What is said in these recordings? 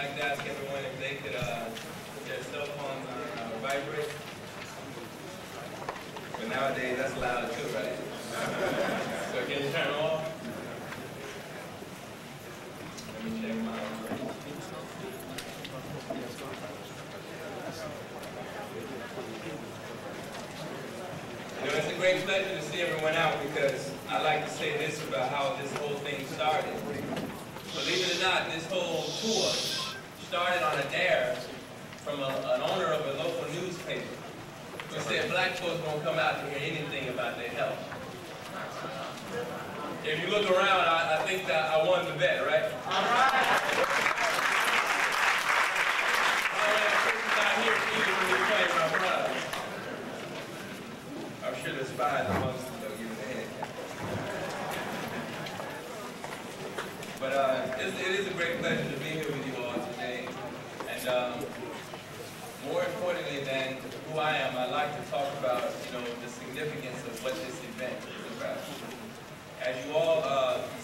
like to ask everyone if they could put their cell phones on vibrate. But nowadays that's loud too, right? So can you turn them off? Let me check mine. You know, it's a great pleasure to see everyone out because I like to say this about how this whole thing started. Believe it or not, this whole tour started on a dare from an owner of a local newspaper who said black folks won't come out to hear anything about their health. If you look around, I think that I won the bet, right? All right. Not here either when we play my prize. I'm sure the spies amongst them don't give us a handicap. But it is a great pleasure to be here with you all today. And more importantly than who I am, I'd like to talk about, the significance of what this event is about. As you all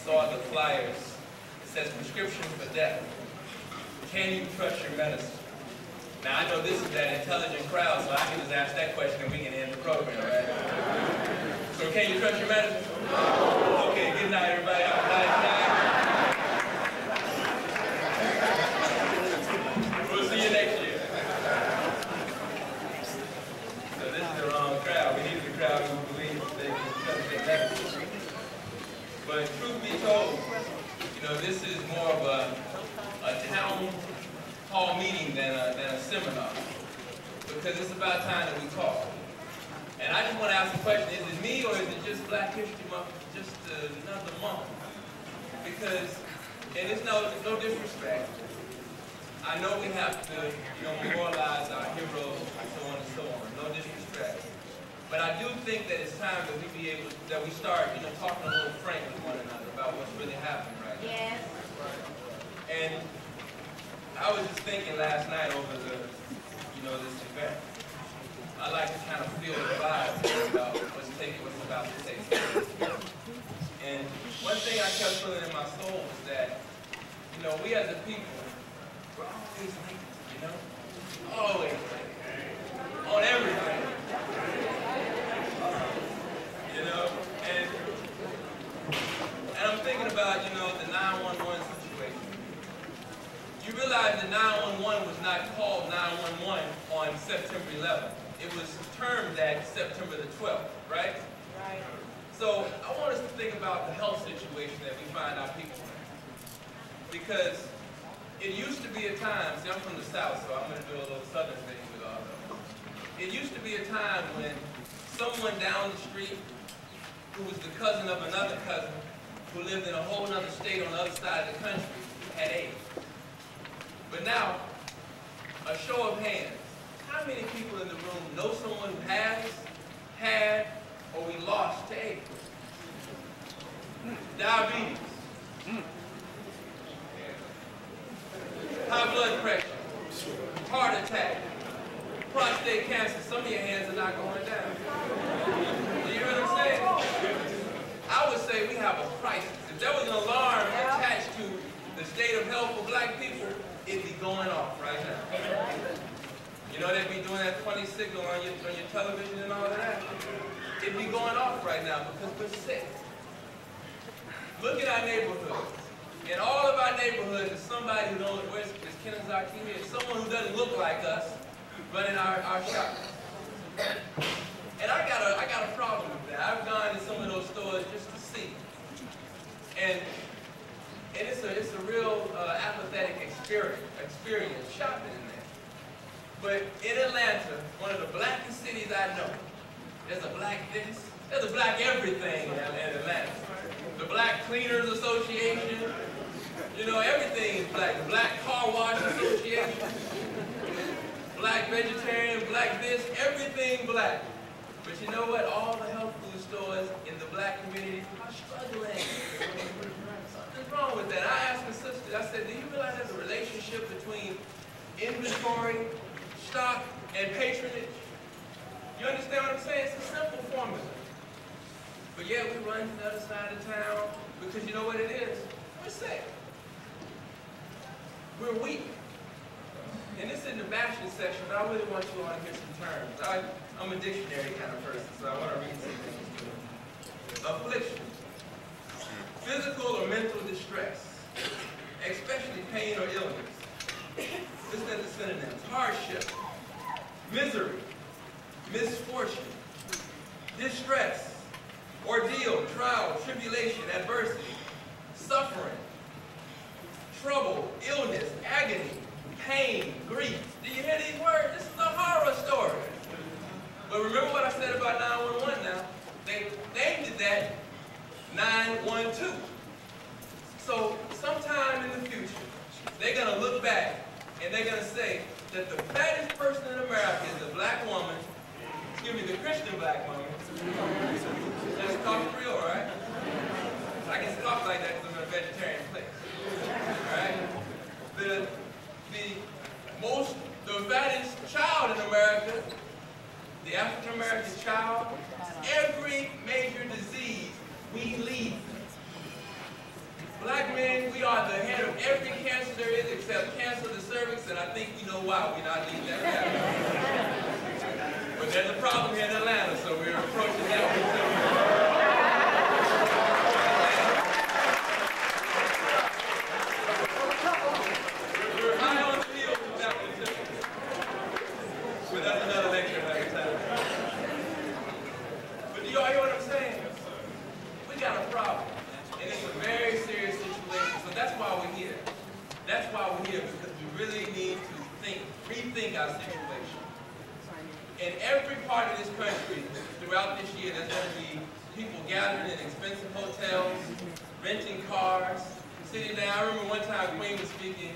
saw the flyers, it says prescription for death. Can you trust your medicine? Now I know this is that intelligent crowd, so I can just ask that question and we can end the program, right? So can you trust your medicine? No. Okay, good night everybody. Have a nice night. We'll see you next year. So this is the wrong crowd. We need the crowd who believes they can trust their medicine. But truth be told, this is more of a town hall meeting than a seminar, because it's about time that we talk. And I just want to ask the question, is it me or is it just Black History Month, just another month? Because, and it's no disrespect, I know we have to memorialize our heroes and so on and so on, no disrespect. But I do think that it's time that we start talking a little frank with one another about what's really happening right now. Yes. And I was just thinking last night over this event. I like to kind of feel the vibe about what's about to take place. And one thing I kept feeling in my soul was that, we as a people, we're always late, always late. On everything. And I'm thinking about, the 911 situation. You realize that 911 was not called 911 on September 11th. It was termed that September the 12th, right? Right. So I want us to think about the health situation that we find our people in. Because it used to be a time, see I'm from the South, so I'm going to do a little Southern thing with all of them. It used to be a time when someone down the street who was the cousin of another cousin who lived in a whole other state on the other side of the country had AIDS. But now, a show of hands, how many people in the room know someone who has, had, or we lost to AIDS? Diabetes. High blood pressure. Heart attack. Prostate cancer. Some of your hands are not going down. Do you hear what I'm saying? I would say we have a crisis. If there was an alarm attached to the state of health for Black people, it'd be going off right now. They'd be doing that funny signal on your television and all of that. It'd be going off right now because we're sick. Look at our neighborhoods. In all of our neighborhoods, there's somebody who knows where's Kenneth here. Someone who doesn't look like us running our shop. And I got a problem with that. I've gone to some of those stores just to see. And it's a real apathetic experience shopping in there. But in Atlanta, one of the blackest cities I know, there's a black this, there's a black everything in Atlanta. The Black Cleaners Association, everything is black. The Black Car Wash Association, black vegetarian, black this, everything black. But you know what? All the health food stores in the Black community are struggling. Something's wrong with that. I asked my sister, I said, do you realize there's a relationship between inventory, stock, and patronage? You understand what I'm saying? It's a simple formula. But yet we run to the other side of town because you know what it is? We're sick. We're weak. in the bashing section, but I really want you all to hear some terms. I'm a dictionary kind of person, so I want to read some things to you. Affliction. Physical or mental distress, especially pain or illness. Listen at the synonyms. Hardship, misery, misfortune, distress, ordeal, trial, tribulation, adversity, suffering, trouble, illness, agony, pain, grief. Do you hear these words? This is a horror story. But remember what I said about 911 now? They named it that 912. So sometime in the future, they're going to look back and they're going to say that the fattest person in America is a black woman, excuse me, the Christian black woman. Let's talk real, all right? I can talk like that because I'm in a vegetarian place. All right? The fattest child in America, the African American child, every major disease we lead. Black men, we are the head of every cancer there is except cancer of the cervix, and I think we know why we're not leading that path. But there's a problem here in Atlanta, so we're approaching that one too. We're high on the heels with that one too. But that's another lecture another time. But do y'all hear what I'm saying? We got a problem. And it's a very serious situation. So that's why we're here. That's why we're here, because we really need to rethink our situation. In every part of this country, throughout this year, there's going to be people gathering in expensive hotels, renting cars, sitting down. I remember one time Queen was speaking,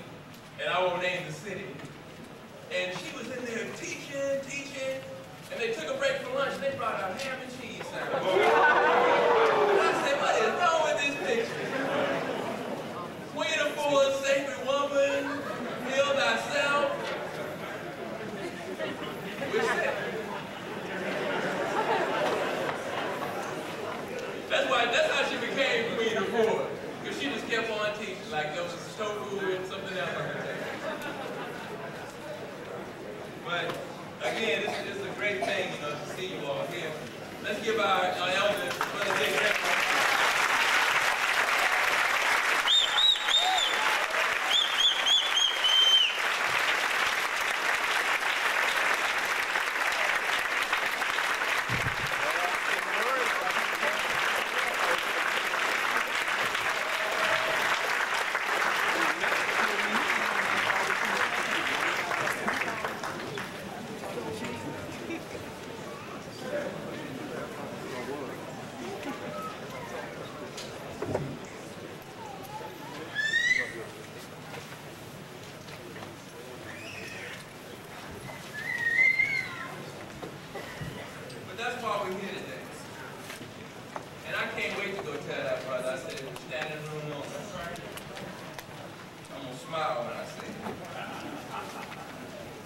and I won't name the city. And she was in there teaching, and they took a break for lunch, and they brought out ham and cheese sandwiches. And I said, what is wrong with this picture? Queen Afua, sacred woman, heal thyself. We're sick. That's how she became Queen Afua, because she just kept on teaching, like there was tofu and something else on her table. But again, this is a great thing, to see you all here. Let's give our elders Brother Gregory.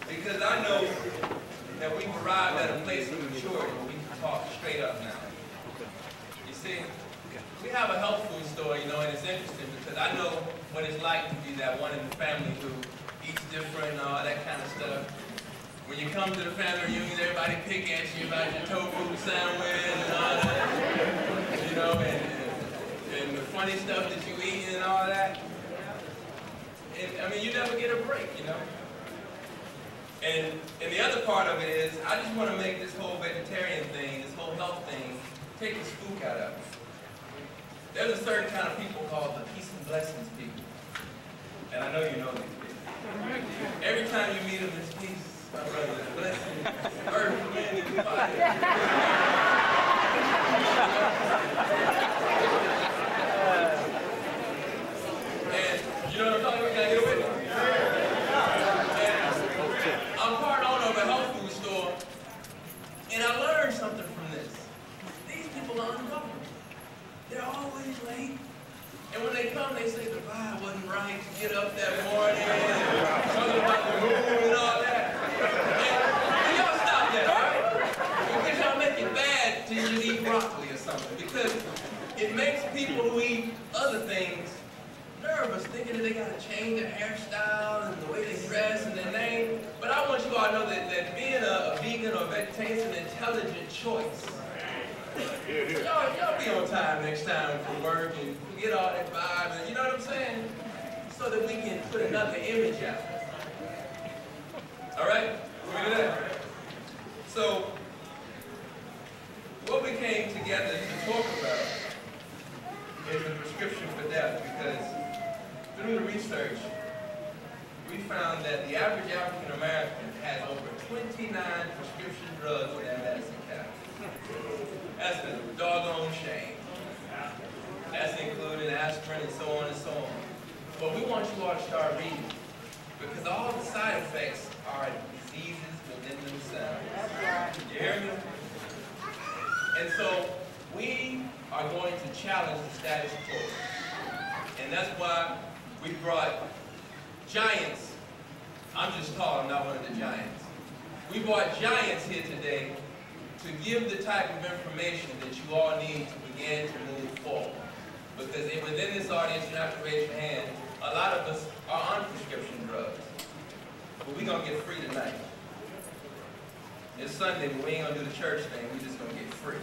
Because I know that we've arrived at a place of maturity where we can talk straight up now. You see, we have a health food store, and it's interesting because I know what it's like to be that one in the family who eats different and all that kind of stuff. When you come to the family reunion, everybody pick at you about your tofu sandwich and all that, and the funny stuff that you eat and all that. And, you never get a break, And the other part of it is, I just want to make this whole vegetarian thing, this whole health thing, take the spook out of it. There's a certain kind of people called the peace and blessings people. And I know you know these people. Every time you meet them, it's peace, my brother, blessing, earth, wind, and fire. And you know what I'm talking about? Can I get a witness? I'm part owner of a health food store, and I learned something from this. These people are ungovernable. They're always late. And when they come, they say the vibe wasn't right to get up that morning, and something about the moon and all that. And y'all stop that, all right? Because y'all make it bad to just eat broccoli or something. Because it makes people who eat other things nervous, thinking that they got to change their hairstyle and the way they dress and their name. But all know that being a vegan or vegetarian is an intelligent choice. Y'all be on time next time for work and get all that vibe, and you know what I'm saying? So that we can put another image out. All right? Can we do that? So, what we came together to talk about is the prescription for death, because through the research, we found that the average African American has over 29 prescription drugs in their medicine cabinet. That's a doggone shame. That's including aspirin and so on and so on. But we want you all to start reading, because all the side effects are diseases within themselves. You hear me? And so we are going to challenge the status quo. And that's why we brought giants. I'm just tall, I'm not one of the giants. We brought giants here today to give the type of information that you all need to begin to move forward. Because within this audience, you have to raise your hand, a lot of us are on prescription drugs. But we're going to get free tonight. It's Sunday, but we ain't going to do the church thing, we're just going to get free.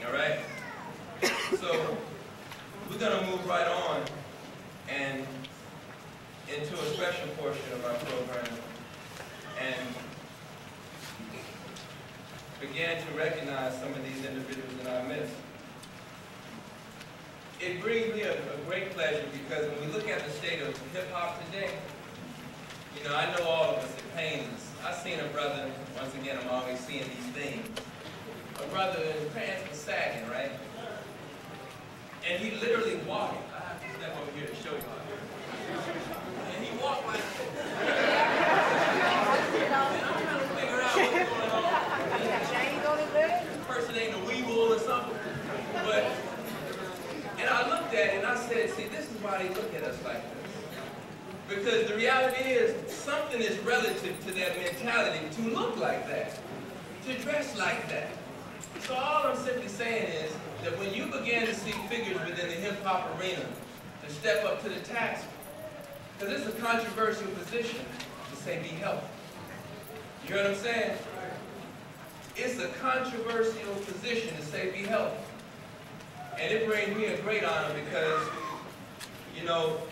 All right? So, we're going to move right on and into a special portion of our program and began to recognize some of these individuals in our midst. It brings me a great pleasure, because when we look at the state of hip-hop today, you know, I know all of us, it pains us. I seen a brother, once again, I'm always seeing these things. A brother, his pants were sagging, right? And he literally walked. I have to step over here to show you. And he walked like this. And I'm trying to figure out what's going on. This person ain't a weevil or something. But, and I looked at it and I said, see, this is why they look at us like this. Because the reality is, something is relative to that mentality to look like that, to dress like that. So all I'm simply saying is that when you begin to see figures within the hip-hop arena to step up to the task, because it's a controversial position to say be healthy. You hear what I'm saying? It's a controversial position to say be healthy. And it brings me a great honor because, you know,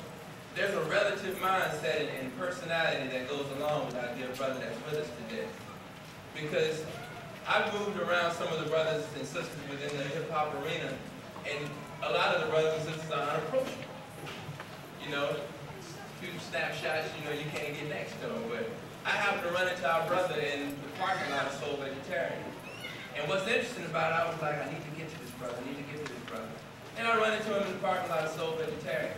there's a relative mindset and personality that goes along with our dear brother that's with us today. Because I've moved around some of the brothers and sisters within the hip-hop arena, and a lot of the brothers and sisters are unapproachable. You know, few snapshots, you know, you can't get next to them, but I happened to run into our brother in the parking lot of Soul Vegetarian. And what's interesting about it, I was like, I need to get to this brother, I need to get to this brother. And I run into him in the parking lot of Soul Vegetarian.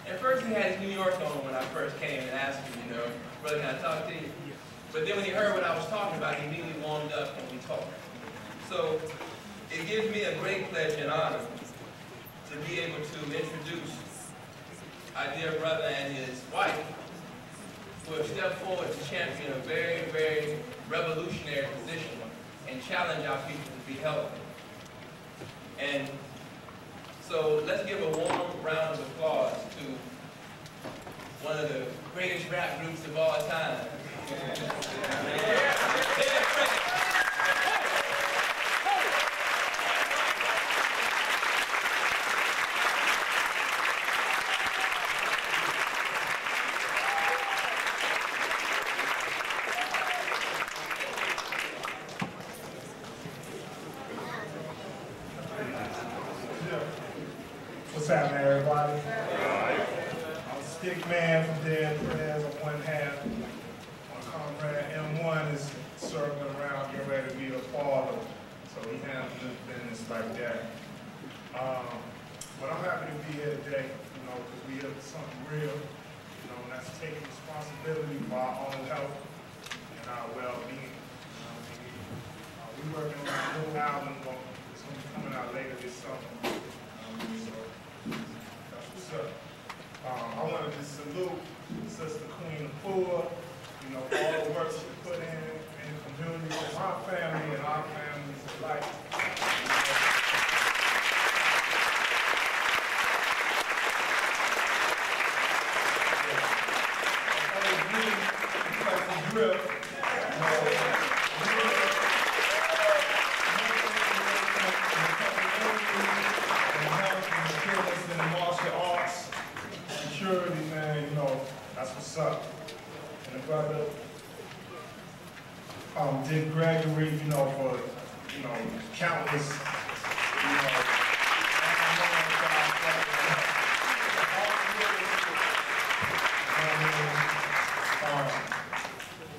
At first he had his New York on when I first came and asked him, you know, brother, can I talk to you? But then when he heard what I was talking about, he immediately warmed up and we talked. So it gives me a great pleasure and honor to be able to introduce our dear brother and his wife, who have stepped forward to champion a very, very revolutionary position and challenge our people to be healthy. And so let's give a warm round of applause to one of the greatest rap groups of all time. What's happening, everybody? I'm Stick-Man from Prez. I'm one half. My comrade M1 is circling around, getting ready to be a father. So he handles his business like that. But I'm happy to be here today, you know, because we have something real, you know, and that's taking responsibility for our own health and our well-being. We're working on a new album. It's going to be coming out later this summer. So that's what's up. I wanted to salute Sister Queen Afua, you know, all the work she put in the community, and my family and our families alike. Because trip. In the martial arts, security, man, you know, that's what's up. And the brother, did Gregory, you know, for, you know, countless, you know,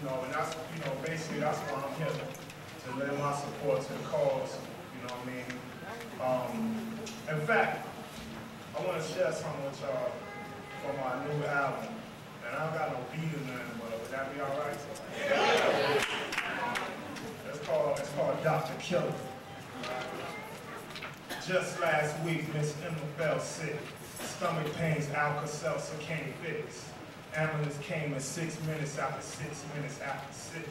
you know, and that's, you know, basically that's why I'm here, to lend my support to the cause, you know what I mean? In fact, I want to share something with y'all from my new album. And I don't got no beat or nothing, but would that be all right? It's called Dr. Killer. Just last week, Miss Emma fell sick. Stomach pains, Alka-Seltzer can't fix. Ambulance came in 6 minutes after 6 minutes after 6.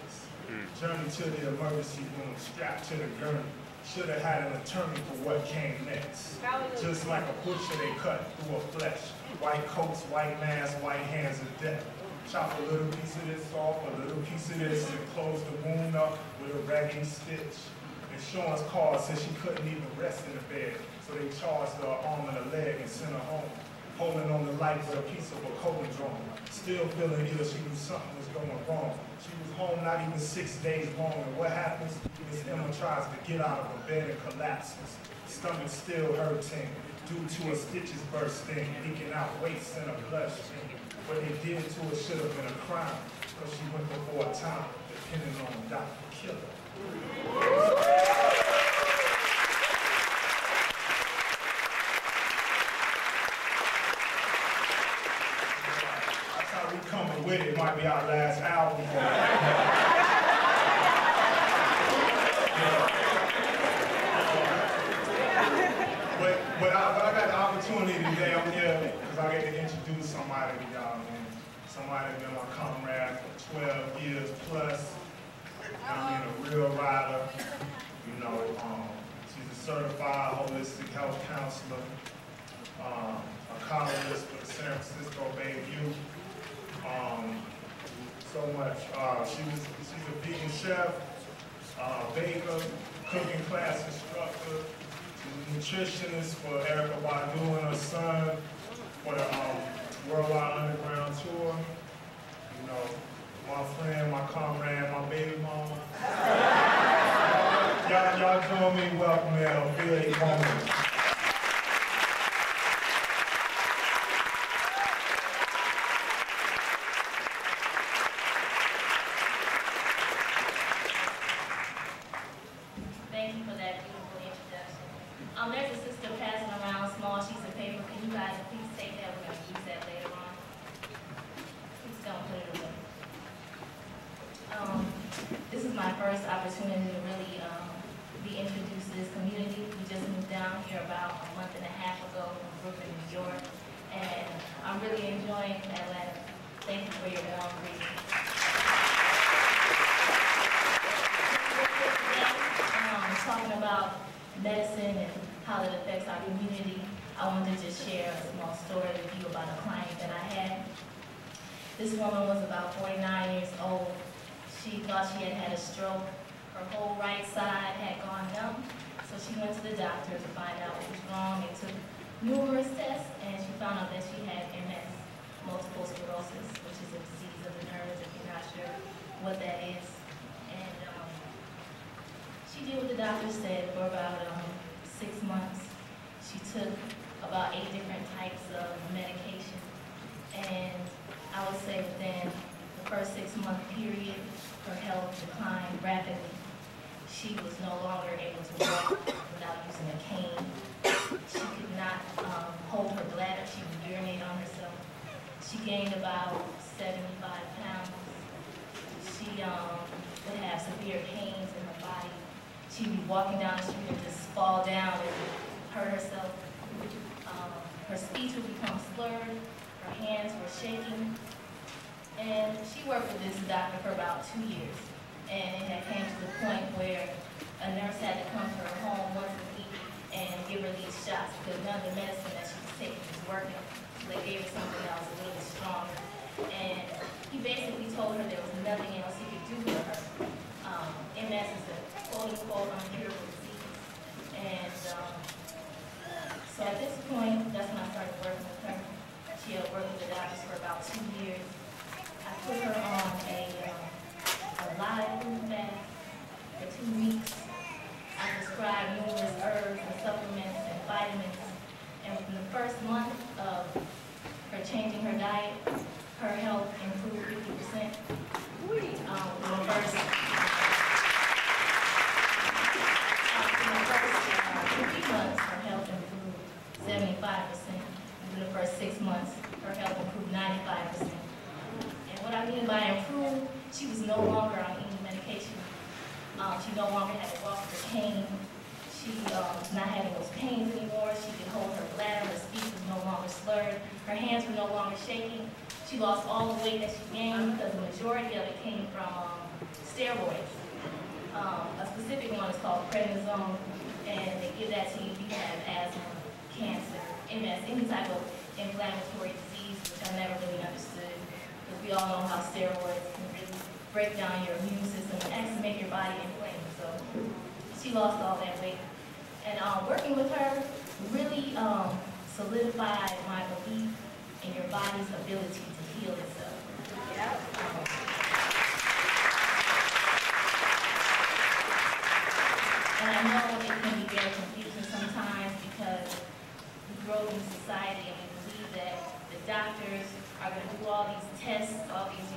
Journey to the emergency room, strapped to the gurney. Should have had an attorney for what came next. Just like a butcher, they cut through a flesh. White coats, white masks, white hands of death. Chop a little piece of this off, a little piece of this, and close the wound up with a raggedy stitch. Insurance card said she couldn't even rest in the bed, so they charged her arm and a leg and sent her home. Holding on to life with a piece of a codrome. Still feeling ill, she knew something was going wrong. She was home not even 6 days long, and what happens? Miss Emma tries to get out of her bed and collapses. Stomach still hurting due to her stitches bursting, leaking out waste in her bloodstream. What they did to her should have been a crime, because she went before her time, depending on Dr. Killer. That's how we coming with it. Might be our last album. But I got the opportunity today, I'm here because I get to introduce somebody to y'all, man. Somebody that's been my comrade for 12 years plus. I mean, a real rider. You know, she's a certified holistic health counselor, a columnist for the San Francisco Bay Youth. So much. She's a vegan chef, baker, cooking class instructor, nutritionist for Erica Badu and her son for the Worldwide Underground Tour. You know, my friend, my comrade, my baby mama. Y'all join me, welcome her, feel a moment. Thank you for that beautiful introduction. There's a sister passing around a small sheets of paper. Can you guys please take that? We're going to use that later on. Please don't put it away. This is my first opportunity to really be introduced to this community. We just moved down here about a month and a half ago from Brooklyn, New York, and I'm really enjoying Atlanta. Thank you for your warm greeting. Talking about medicine and how it affects our community, I wanted to just share a small story with you about a client that I had. This woman was about 49 years old. She thought she had had a stroke. Her whole right side had gone numb, so she went to the doctor to find out what was wrong. They took numerous tests, and she found out that she had MS, multiple sclerosis, which is a disease of the nerves, if you're not sure what that is. She did what the doctor said for about 6 months. She took about 8 different types of medication. And I would say within the first 6-month period, her health declined rapidly. She was no longer able to walk without using a cane. She could not hold her bladder. She would urinate on herself. She gained about 75 pounds. She would have severe pains in her body. She'd be walking down the street and just fall down and hurt herself. Her speech would become slurred. Her hands were shaking. And she worked with this doctor for about 2 years. And it had came to the point where a nurse had to come to her home once a week and give her these shots because none of the medicine that she was taking was working. So they gave her something else a little bit stronger. And he basically told her there was nothing else he worked with the doctors for about 2 years. I put her on a live food fast for 2 weeks. I prescribed numerous herbs and supplements and vitamins. And within the first month of her changing her diet, her health improved 50%. Within the first 3 months, her health improved 75%. Within the first 6 months, her health improved 95%. And what I mean by improved, she was no longer on any medication. She no longer had to walk with a cane. She was not having those pains anymore. She could hold her bladder. Her speech was no longer slurred. Her hands were no longer shaking. She lost all the weight that she gained because the majority of it came from steroids. A specific one is called prednisone, and they give that to you if you have asthma, cancer, MS, any type of inflammatory disease, which I never really understood, because we all know how steroids can really break down your immune system and actually make your body inflamed. So she lost all that weight. And working with her really solidified my belief in your body's ability to heal itself. And I know it can be very confusing sometimes because we grow in society and we believe that the doctors are going to do all these tests, all these,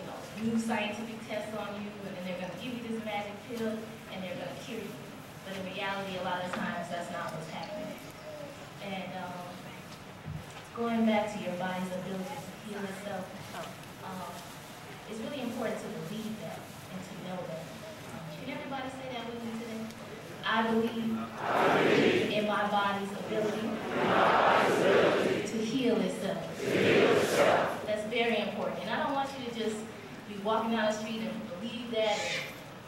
new scientific tests on you, and then they're going to give you this magic pill and they're going to cure you. But in reality, a lot of times, that's not what's happening. And going back to your body's ability to heal itself, it's really important to believe that and to know that. Can everybody say that with me today? I believe in my body's ability to heal itself. That's very important. And I don't want you to just be walking down the street and believe that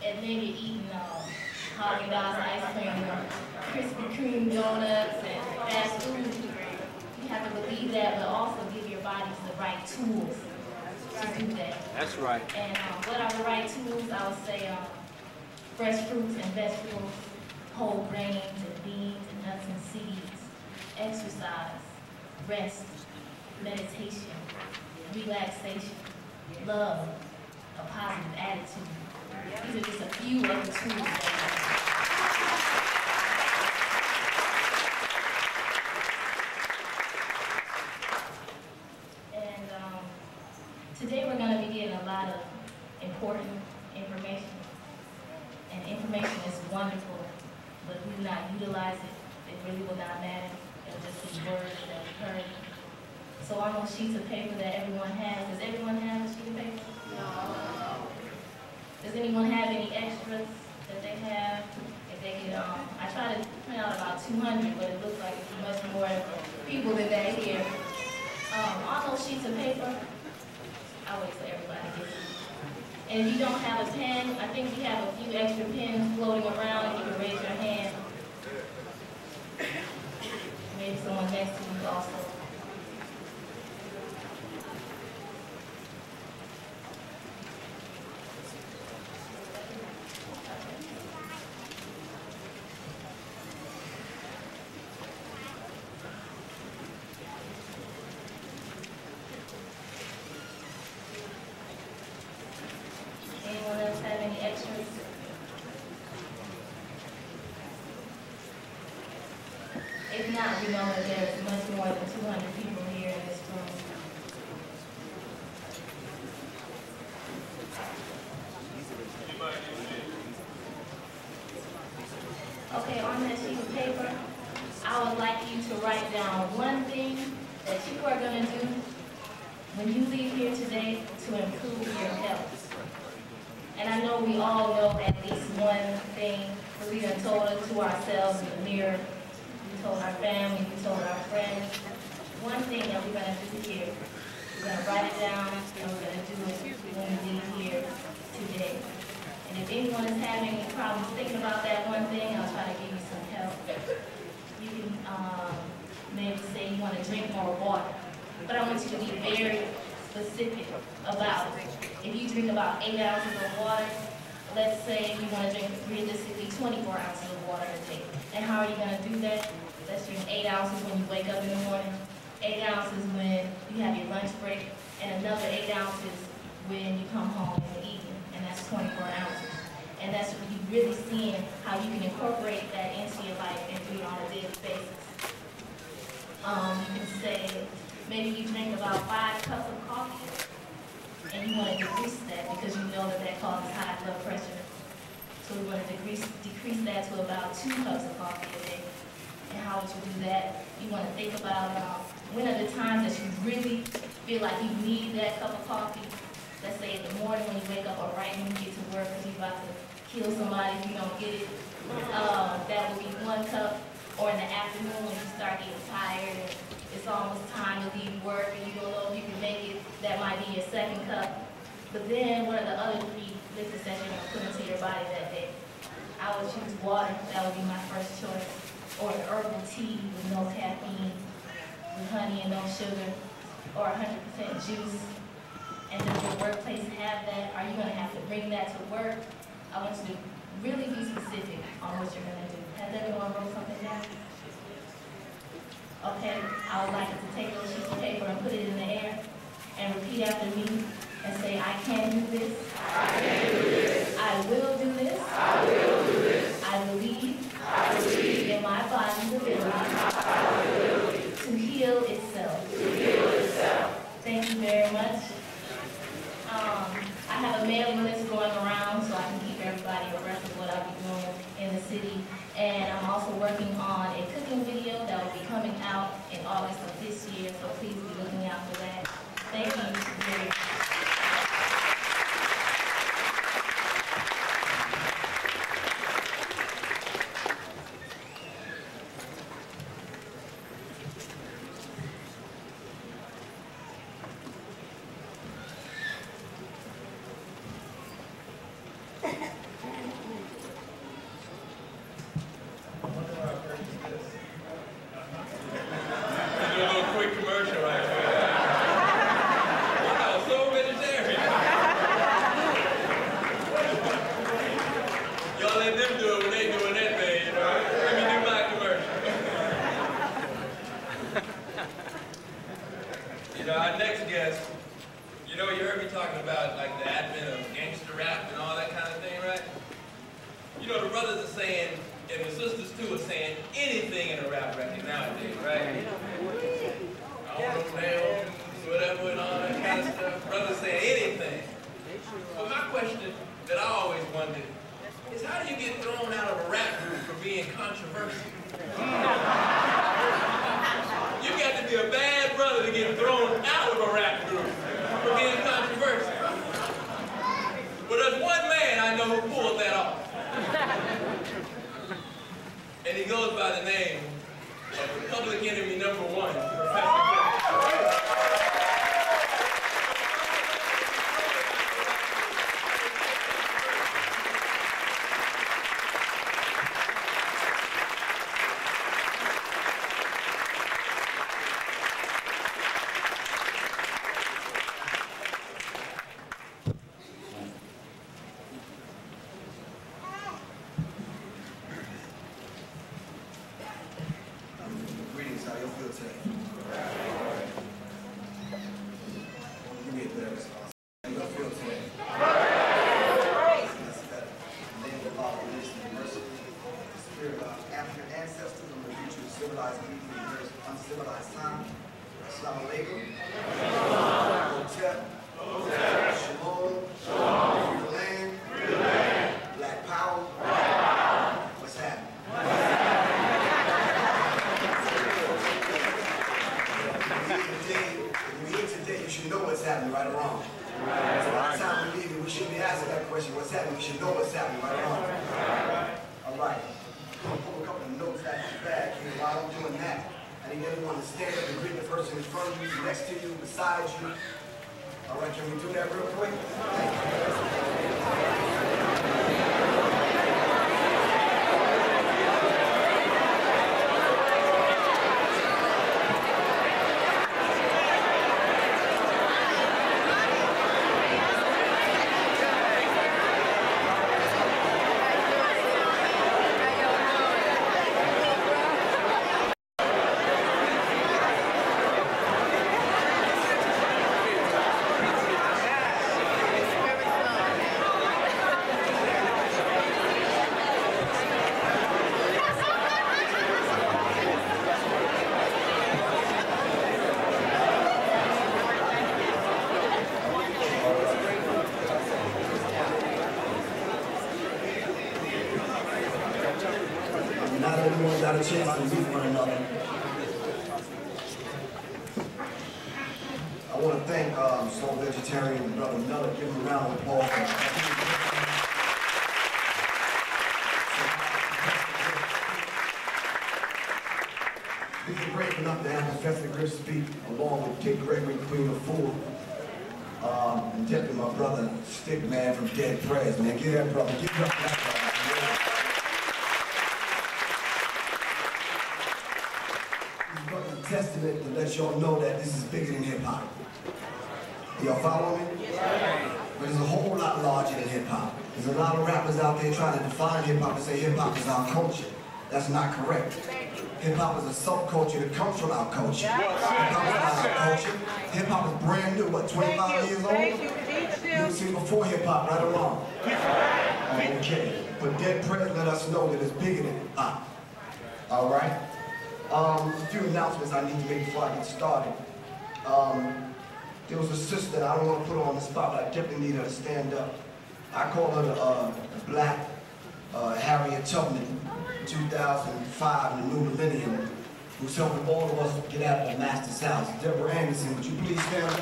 and then you're eating Haagen-Dazs ice cream, Krispy Kreme donuts, and fast food. You have to believe that, but also give your bodies the right tools to do that. That's right. And what are the right tools? I would say fresh fruits and vegetables, whole grains and beans and nuts and seeds, exercise, rest, meditation, relaxation, love, a positive attitude. These are just a few of the tools that I have. And today we're going to be getting a lot of important information. And information is wonderful, but if we do not utilize it, it really will not matter. It'll just be words that we heard. So on those sheets of paper that everyone has, does everyone have a sheet of paper? No. Does anyone have any extras that they have? If they could, I try to print out about 200, but it looks like it's much more people than that here. On those sheets of paper, I'll wait till everybody gets it. And if you don't have a pen, I think we have a few extra pens floating around, and you can raise your hand. Maybe someone next to you also. Anyone else have any extras? If not, we know that there's much more than 200 people here in this room. Okay, on that sheet of paper, I would like you to write down one thing that you are going to do when you leave here today to improve your health. And I know we all know at least one thing, because we done told it to ourselves in the mirror. We told our family, we told our friends. One thing that we're going to do here, we're going to write it down, and we're going to do it when we leave here today. And if anyone is having any problems thinking about that one thing, I'll try to give you some help. You can maybe say you want to drink more water, but I want you to be very specific about it. If you drink about 8 ounces of water, let's say you want to drink realistically 24 ounces of water a day. And how are you going to do that? Let's drink 8 ounces when you wake up in the morning, 8 ounces when you have your lunch lunch break, and another 8 ounces when you come home in the evening, and that's 24 ounces. And that's when you're really seeing how you can incorporate that into your life and do it on a daily basis. You can say, maybe you drink about 5 cups of coffee, and you want to decrease that because you know that that causes high blood pressure. So we want to decrease that to about 2 cups of coffee a day. And how would you do that? You want to think about when are the times that you really feel like you need that cup of coffee. Let's say in the morning when you wake up, or right when you get to work because you're about to kill somebody if you don't get it. That would be 1 cup. Or in the afternoon when you start getting tired and it's almost time to leave work and you don't know if you can make it, that might be your 2nd cup. But then what are the other 3 liquids that you're going to put into your body that day? I would choose water. That would be my first choice. Or an herbal tea with no caffeine, with honey and no sugar, or 100% juice. And does your workplace have that? Are you going to have to bring that to work? I want you to really be specific on what you're going to do. Has everyone wrote something down? Okay, I would like you to take those sheets of paper and put it in the air and repeat after me and say, I can do this. I can do this. I will do this. I will do this. I believe in my body's ability to heal itself. Thank you very much. I have a mailing list going around so I can keep everybody abreast of what I'll be doing in the city. And I'm also working on a cooking video that will be coming out in August of this year, so please be looking out for that. Thank you very much. got a chance to meet one another. I want to thank Soul Vegetarian and Brother Miller. Give him a round of applause. We've been brave enough to have Professor Griff speak along with Gregory, Queen Afua, and definitely my brother Stick-Man from Prez. Man, give that brother, give that brother. He's got a testament to let y'all know that this is bigger than hip hop. Y'all follow me? Yes. But it's a whole lot larger than hip hop. There's a lot of rappers out there trying to define hip hop and say hip hop is our culture. That's not correct. Hip hop is a subculture that comes from our culture. Hip hop is not our culture. Hip hop is brand new, what, 25 years old? You see before hip hop, right or wrong? Okay. But Prez let us know that it's bigger than hip hop. All right? A few announcements I need to make before I get started. There was a sister, I don't want to put her on the spot, but I definitely need her to stand up. I call her the Black Harriet Tubman, 2005 in the new millennium, who's helping all of us get out of the master's house. Deborah Anderson, would you please stand up?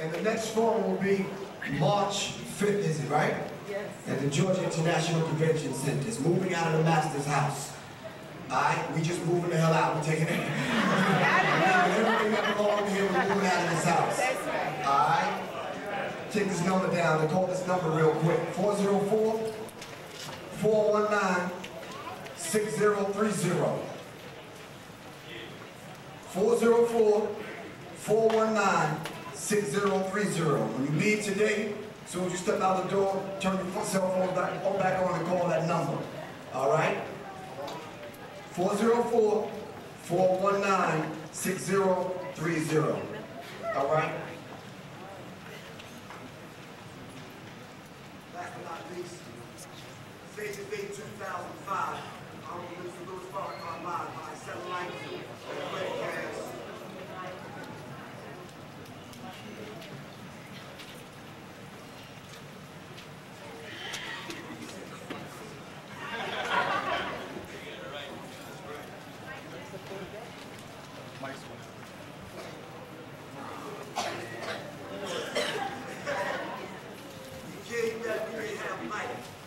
And the next forum will be March 5th, is it right? Yes. At the Georgia International Convention Center. It's moving out of the master's house. Alright, we just moving the hell out. We're taking it. Everything that belongs here, we're moving out of this house. Alright? Take this number down and call this number real quick. 404-419-6030. 404-419-6030. When you leave today, as soon as you step out the door, turn your cell phone back on and call that number. Alright? 404-419-6030. All right? Last but not least, today's the date 2005. Honorable Minister Louis Farrakhan live by satellite and webcast.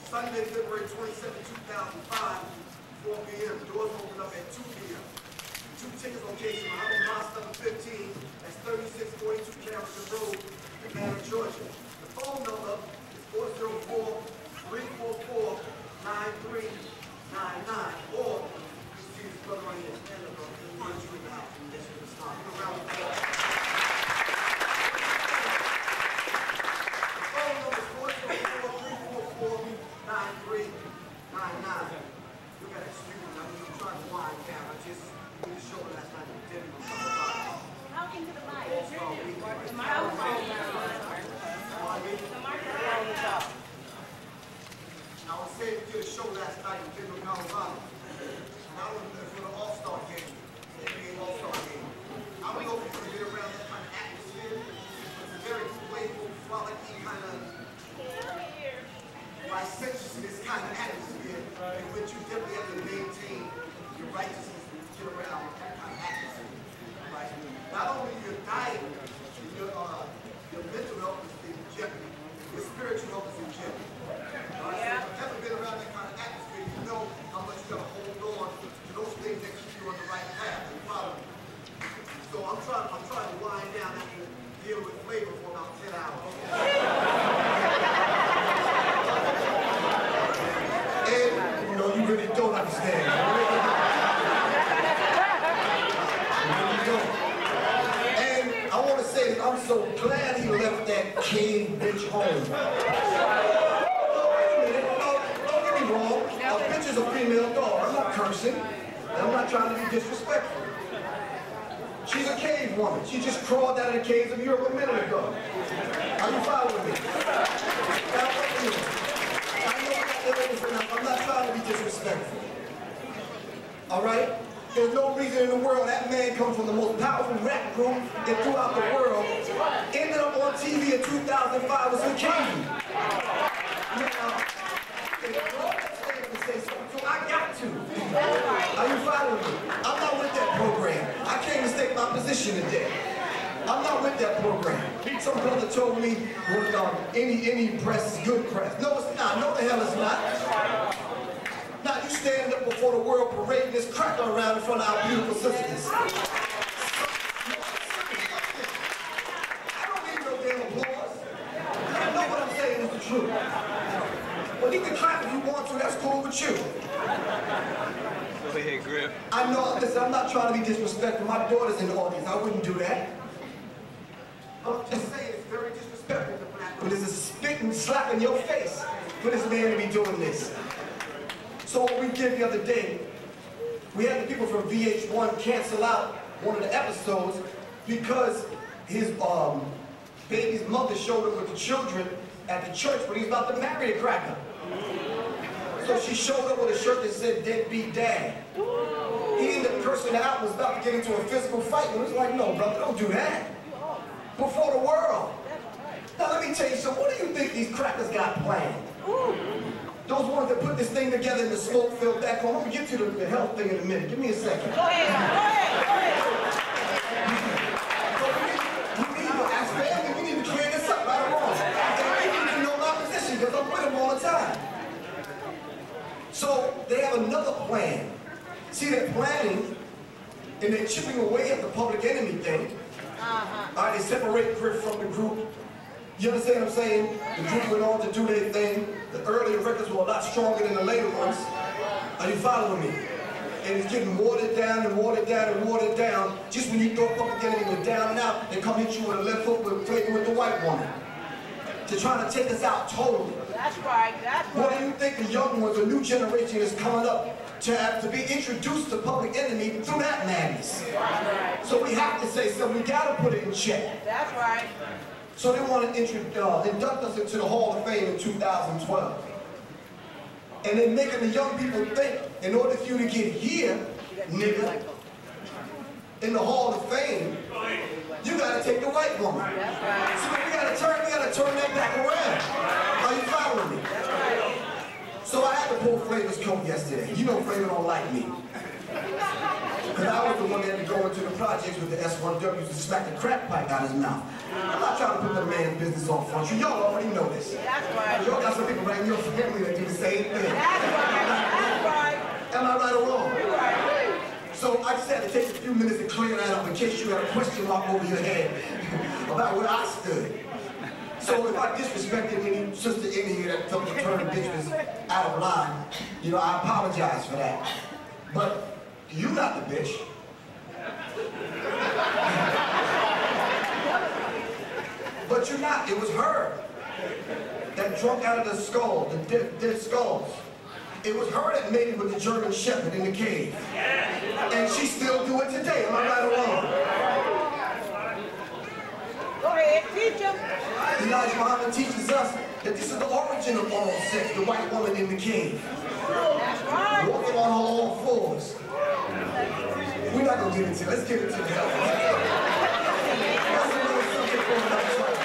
Sunday, February 27, 2005, 4 p.m. Doors open up at 2 p.m. Two tickets location, Muhammad Mosque number 15, that's 3642 Carrollton Road, Atlanta, Georgia. The phone number is 404-344-9399, or you see this brother right here, stand up, bro. Punch you in the house and get you to stop. Give a round of applause. The phone number is 404-344-9399. Look at that student. I mean, I'm trying to wind down. I just need to show her last night you didn't know something about it. Talk into the mic. The microphone. I was saying you did a show last night in Denver, Colorado. And I was for the All-Star game, the NBA All-Star game. I don't know if you can get around that kind of atmosphere. It's a very playful, frolicky kind of licentious kind of atmosphere in which you definitely have to maintain your righteousness and get around that kind of atmosphere. Right? Not only your diet, your mental health is in jeopardy, your spiritual health is in jeopardy. Yeah. So if you've never been around that kind of atmosphere, you know how much you got to hold on to those things that keep you on the right path and follow. So I'm trying to wind down after dealing with flavor for about 10 hours. And, you know, you really don't understand. You really don't. And I want to say that I'm so glad he left that cave bitch home. Wrong. A bitch is a female dog. I'm not cursing. And I'm not trying to be disrespectful. She's a cave woman. She just crawled out of the caves of Europe a minute ago. Are you following me? I'm not trying to be disrespectful. All right? There's no reason in the world that man comes from the most powerful rap group and throughout the world, ended up on TV in 2005 with some king. Now, so I got to. Are you following me? I'm not with that program. I came to state my position today. I'm not with that program. Some brother told me, well, any press is good press. No, it's not. No, the hell it's not. Now you standing up before the world parading this cracker around in front of our beautiful sisters. I don't need no damn applause. I know what I'm saying is the truth. Well, you can clap if you want to. That's cool with you. Go ahead, Griff. I know, listen, I'm not trying to be disrespectful. My daughter's in the audience. I wouldn't do that. I'm just saying it's very disrespectful when there's a spit and slap in your face for this man to be doing this. So what we did the other day, we had the people from VH1 cancel out one of the episodes because his baby's mother showed up with the children at the church when he was about to marry a cracker. So she showed up with a shirt that said deadbeat dad. He ended up cursing her out and was about to get into a physical fight. And it was like, no, brother, don't do that. Before the world. Now let me tell you something. What do you think these crackers got planned? Those ones that put this thing together in the smoke filled back home. I'm gonna get to the health thing in a minute. Give me a second. Go ahead, go ahead. We need to ask family. We need to clear this up right or wrong. And you need to know my position because I'm with them all the time. So they have another plan. See, they're planning and they're chipping away at the public enemy thing. All right, they separate Griff from the group. You understand what I'm saying? The group went on to do their thing. The earlier records were a lot stronger than the later ones. Are you following me? And it's getting watered down and watered down and watered down. Just when you thought public enemy was down and out, they come hit you with a left hook with flirting with the white woman. They're trying to take us out totally. That's right, that's right. What do you think the young ones, the new generation is coming up to have to be introduced to public enemy through that madness? So we have to say something. We got to put it in check. That's right. So they want to induct us into the Hall of Fame in 2012. And they're making the young people think, in order for you to get here, nigga, in the Hall of Fame, you got to take the white woman. So we got to turn that back around. Are you following me? So I had to pull Flavor's coat yesterday. You know Flavor don't like me. Because I was the one that had to go into the projects with the S1Ws to smack the crack pipe out of his mouth. I'm not trying to put the man's business on front. Y'all already know this. That's right. Y'all got some people right in your family that do the same thing. That's right. That's right. Am I right or wrong? You're right. So I just had to take a few minutes to clear that up in case you had a question mark over your head about where I stood. So if I disrespected any sister in here that felt the turn bitch out of line, you know, I apologize for that. But you not the bitch. But you're not. It was her that drunk out of the skull, the dead skulls. It was her that made it with the German Shepherd in the cave. And she still do it today. Am I right or wrong? Go ahead, teach him. Elijah Muhammad teaches us that this is the origin of all sex, the white woman in the cave. That's right. Walking on all fours. We're not going to get into it. Let's get into the health. That's another subject for another time.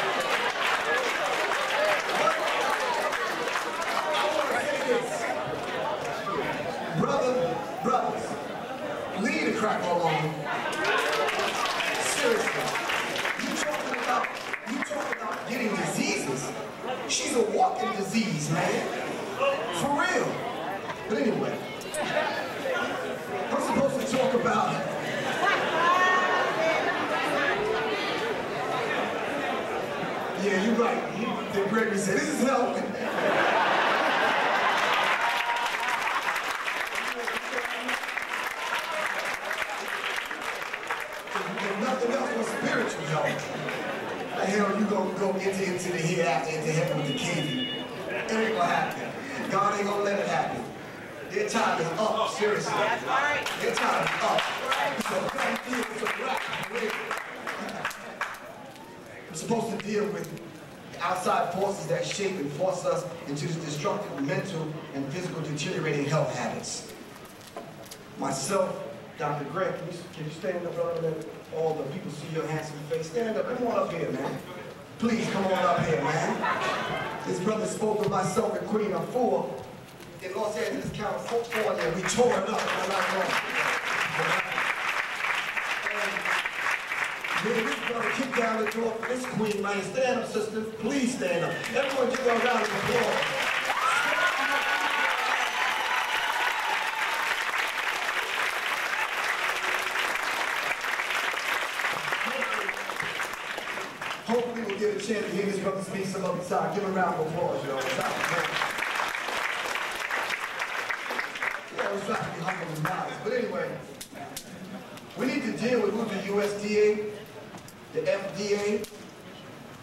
I want to say this. Brothers, leave the crack alone. Seriously. You talking about getting diseases. She's a walking disease, man. For real. But anyway, I'm supposed to talk about it. Yeah, you're right. The Gregory said, this is helping. If nothing else but spiritual help. The hell you gonna go into the hereafter, into heaven with the king? It ain't gonna happen. God ain't gonna let it happen. Their time is up, seriously. That's right. Their time is up. So thank you. It's a wrap. I'm supposed to deal with outside forces that shape and force us into this destructive mental and physical deteriorating health habits. Myself, Dr. Greg, can you stand up, brother, let all the people see your handsome face? Stand up, come on up here, man. Please, come on up here, man. This brother spoke with myself and Queen Afua in Los Angeles, California. We tore it up, I'm not wrong. And this brother kicked down the door for this queen, man. Stand up, sisters. Please stand up. Everyone give her a round of applause. Hopefully we'll get a chance to hear this brother speak some other time. Give him a round of applause, y'all. Yeah, we're trying to be humble and modest. But anyway, we need to deal with the USDA, the FDA,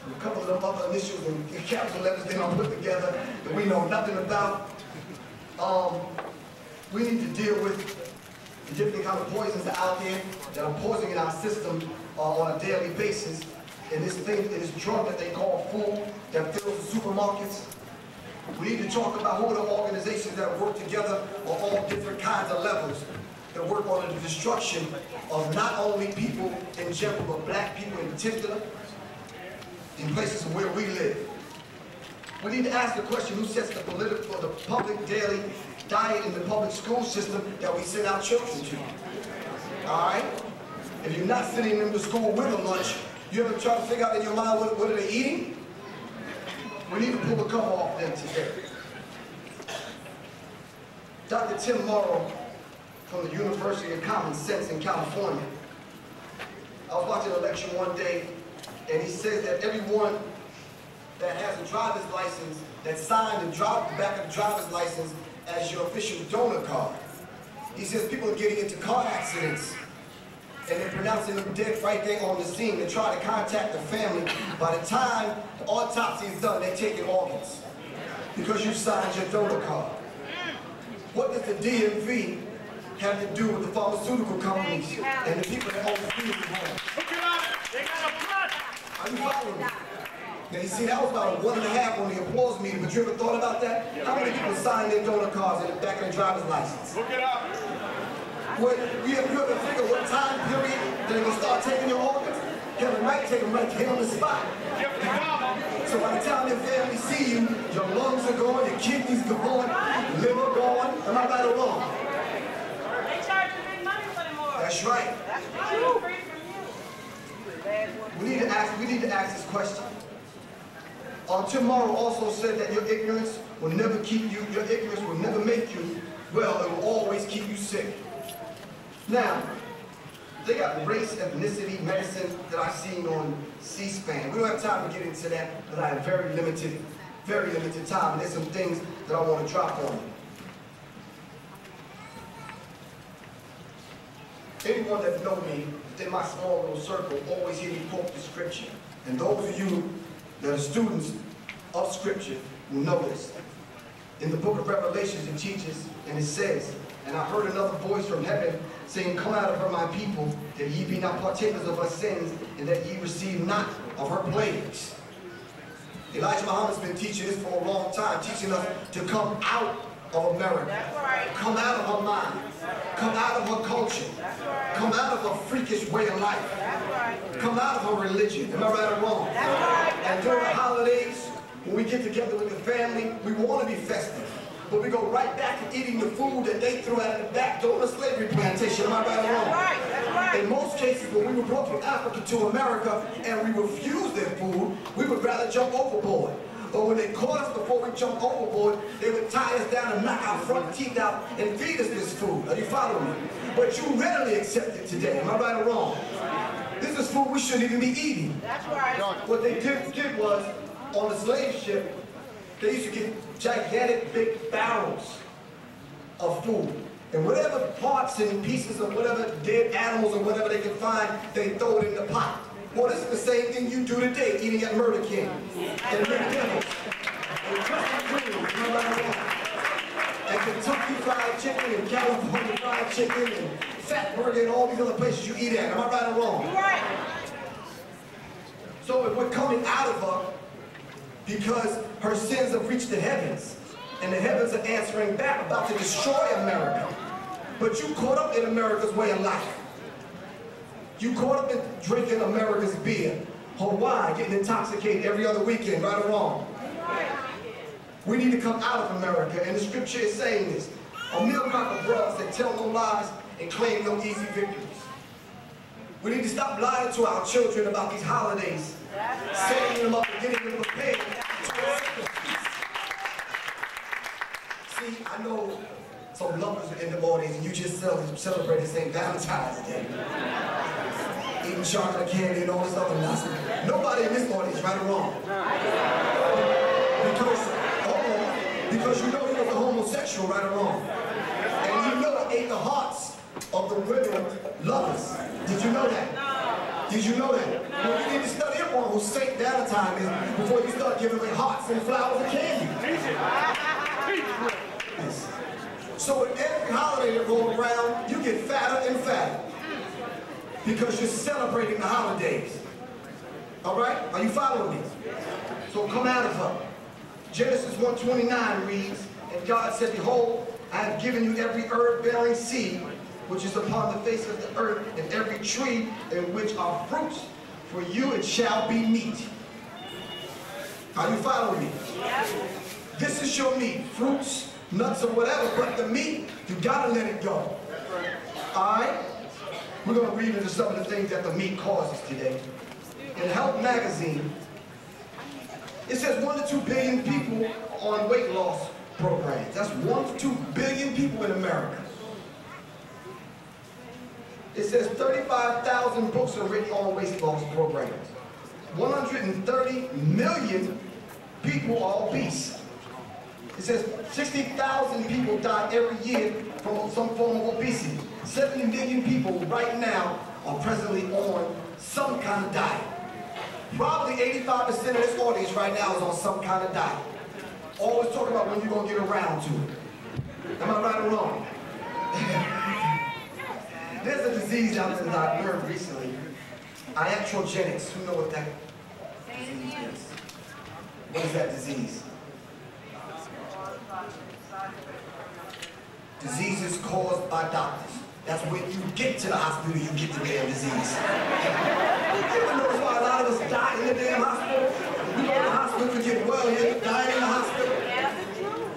a couple of them other initials and capital letters they don't put together that we know nothing about. We need to deal with the different kind of poisons that are out there that are poisoning our system on a daily basis. And this drug that they call food that fills the supermarkets. We need to talk about who are the organizations that work together on all different kinds of levels that work on the destruction of not only people in general, but black people in particular, in places where we live. We need to ask the question, who sets the political or the public daily diet in the public school system that we send our children to? All right? If you're not sending them to school with a lunch, you ever try to figure out in your mind what are they eating? We need to pull the cover off them today. Dr. Tim Morrow from the University of Common Sense in California. I was watching a lecture one day, and he says that everyone that has a driver's license that signed the back of the driver's license as your official donor card. He says people are getting into car accidents and they're pronouncing them dead right there on the scene. They try to contact the family. By the time the autopsy is done, they're taking organs because you signed your donor card. What does the DMV have to do with the pharmaceutical companies and the people that own food at home? Are you following me? Now you see, that was about a 1.5 on the applause meeting, but you ever thought about that? How many people sign their donor cards in the back of their driver's license? Look it up. You ever figure what time period they're going to start taking your organs? Kevin might take them right here on the spot. So by the time your family see you, your lungs are gone, your kidneys gone, liver gone. Am I right or wrong? They charge you big money for them more. That's right. That's free from you. We need to ask this question. Tim Morrow also said that your ignorance will never keep you, your ignorance will never make you well, it will always keep you sick. Now, they got race, ethnicity, medicine that I've seen on C-SPAN. We don't have time to get into that, but I have very limited time, and there's some things that I want to drop on you. Anyone that know me, within my small little circle, always hear me quote the scripture. And those of you that are students of scripture will know this. In the book of Revelations, it teaches, and it says, and I heard another voice from heaven saying, come out of her, my people, that ye be not partakers of her sins, and that ye receive not of her plagues. Elijah Muhammad's been teaching this for a long time, teaching us to come out of America. That's right. Come out of her mind. Come out of her culture. That's right. Come out of her freakish way of life. That's right. Come out of her religion. Am I right or wrong? That's right. And during the holidays, when we get together with the family, we want to be festive. But we go right back to eating the food that they threw out of the back door of the slavery plantation. Am I right or wrong? That's right. That's right. In most cases, when we were brought from Africa to America and we refused their food, we would rather jump overboard. But when they caught us before we jumped overboard, they would tie us down and knock our front teeth out and feed us this food. Are you following me? But you readily accept it today. Am I right or wrong? This is food we shouldn't even be eating. That's right. What they did was, on the slave ship, they used to get gigantic big barrels of food. And whatever parts and pieces of whatever dead animals or whatever they can find, they throw it in the pot. Well, this is the same thing you do today, eating at Murder King and McDonald's and Krispy Kreme and Kentucky Fried Chicken and California Fried Chicken and Fat Burger and all these other places you eat at. Am I right or wrong? You're right. So if we're coming out of her because her sins have reached the heavens, and the heavens are answering back, about to destroy America. But you caught up in America's way of life. You caught up in drinking America's beer, or wine, getting intoxicated every other weekend, right or wrong. We need to come out of America, and the scripture is saying this. A meal crock of brothers that tell no lies and claim no easy victories. We need to stop lying to our children about these holidays, setting them up and getting them prepared to accept the feast. See, I know some lovers are in the audience and you just celebrated St. Valentine's Day. Eating chocolate candy and all this other nonsense. Nobody in this audience, right or wrong. Because you know he was a homosexual, right or wrong. And you know it ate the hearts of the women lovers. Did you know that? Did you know that? Well, you need to study up on who St. Valentine is before you start giving away hearts and flowers and candy. So with every holiday that rolls around, you get fatter and fatter because you're celebrating the holidays. All right? Are you following me? So come out of her. Genesis 1:29 reads, and God said, behold, I have given you every herb-bearing seed which is upon the face of the earth, and every tree in which are fruits. For you it shall be meat. Are you following me? This is your meat, fruits, nuts, or whatever, but the meat, you gotta let it go. Alright? We're gonna read into some of the things that the meat causes today. In Health Magazine, it says 1 to 2 billion people on weight loss programs. That's 1 to 2 billion people in America. It says 35,000 books are written on weight loss programs. 130 million people are obese. It says 60,000 people die every year from some form of obesity. 70 million people right now are presently on some kind of diet. Probably 85% of this audience right now is on some kind of diet. Always talking about when you're going to get around to it. Am I right or wrong? There's a disease out there that I learned recently. Iatrogenics. Who know what that disease is? What is that disease? Diseases caused by doctors. That's when you get to the hospital, you get the damn disease. You ever notice why a lot of us die in the damn hospital? We go to the hospital to get well, you end up dying in the hospital.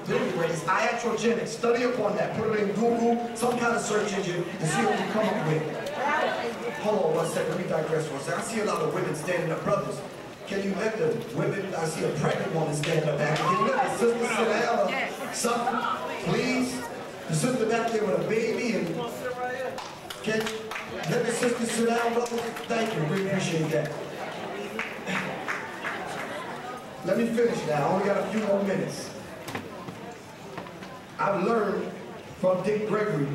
Anyway, it's iatrogenics. Study up on that. Put it in Google, some kind of search engine, and see what you come up with. Hold on 1 second, let me digress for a second. I see a lot of women standing up. Brothers, can you let the women, I see a pregnant woman standing up back. Can you let the sister sit down or something, please? The sister back there with a baby, and can let the sister sit down, brothers? Thank you, we appreciate that. Let me finish now, I only got a few more minutes. I've learned from Dick Gregory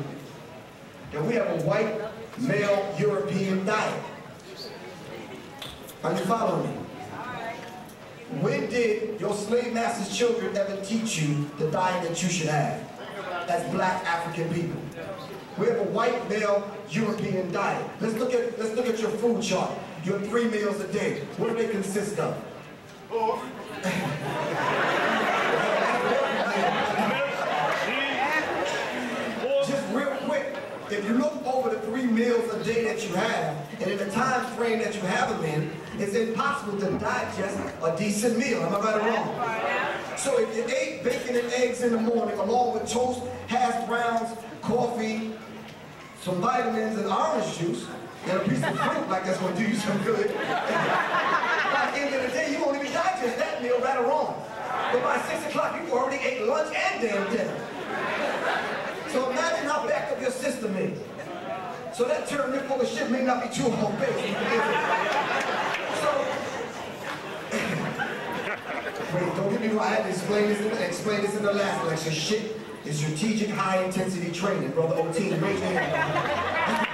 that we have a white, male, European diet. Are you following me? When did your slave master's children ever teach you the diet that you should have as black African people? We have a white, male, European diet. Let's look at your food chart. Your 3 meals a day. What do they consist of? Just real quick, if you look over the 3 meals a day that you have, and in the time frame that you have them in, it's impossible to digest a decent meal. Am I right or wrong? So if you ate bacon and eggs in the morning, along with toast, hash browns, coffee, some vitamins and orange juice, and a piece of fruit, like that's going to do you some good, by the end of the day, you won't even digest that meal, right or wrong. But by 6 o'clock, you already ate lunch and damn dinner. So imagine how backed up your system is. So that term you're full of shit may not be too home based. So, wait, don't get me wrong, I had to explain this in the last lecture. Shit is strategic high intensity training, brother OT. Raise your hand.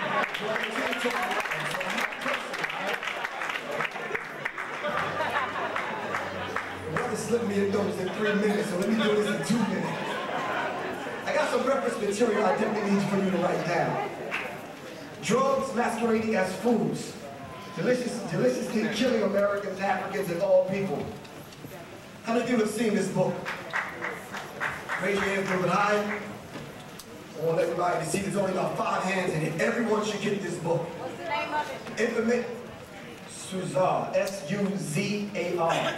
Brother slipped me a notice in 3 minutes, so let me do this in 2 minutes. I got some reference material I definitely need for you to write down. Drugs masquerading as foods, deliciously killing Americans, Africans, and all people. How many people have seen this book? Raise your hands a little bit high. I want everybody to see there's only about 5 hands in it. Everyone should get this book. What's the name of it? Information. Suzar. S-U-Z-A-R.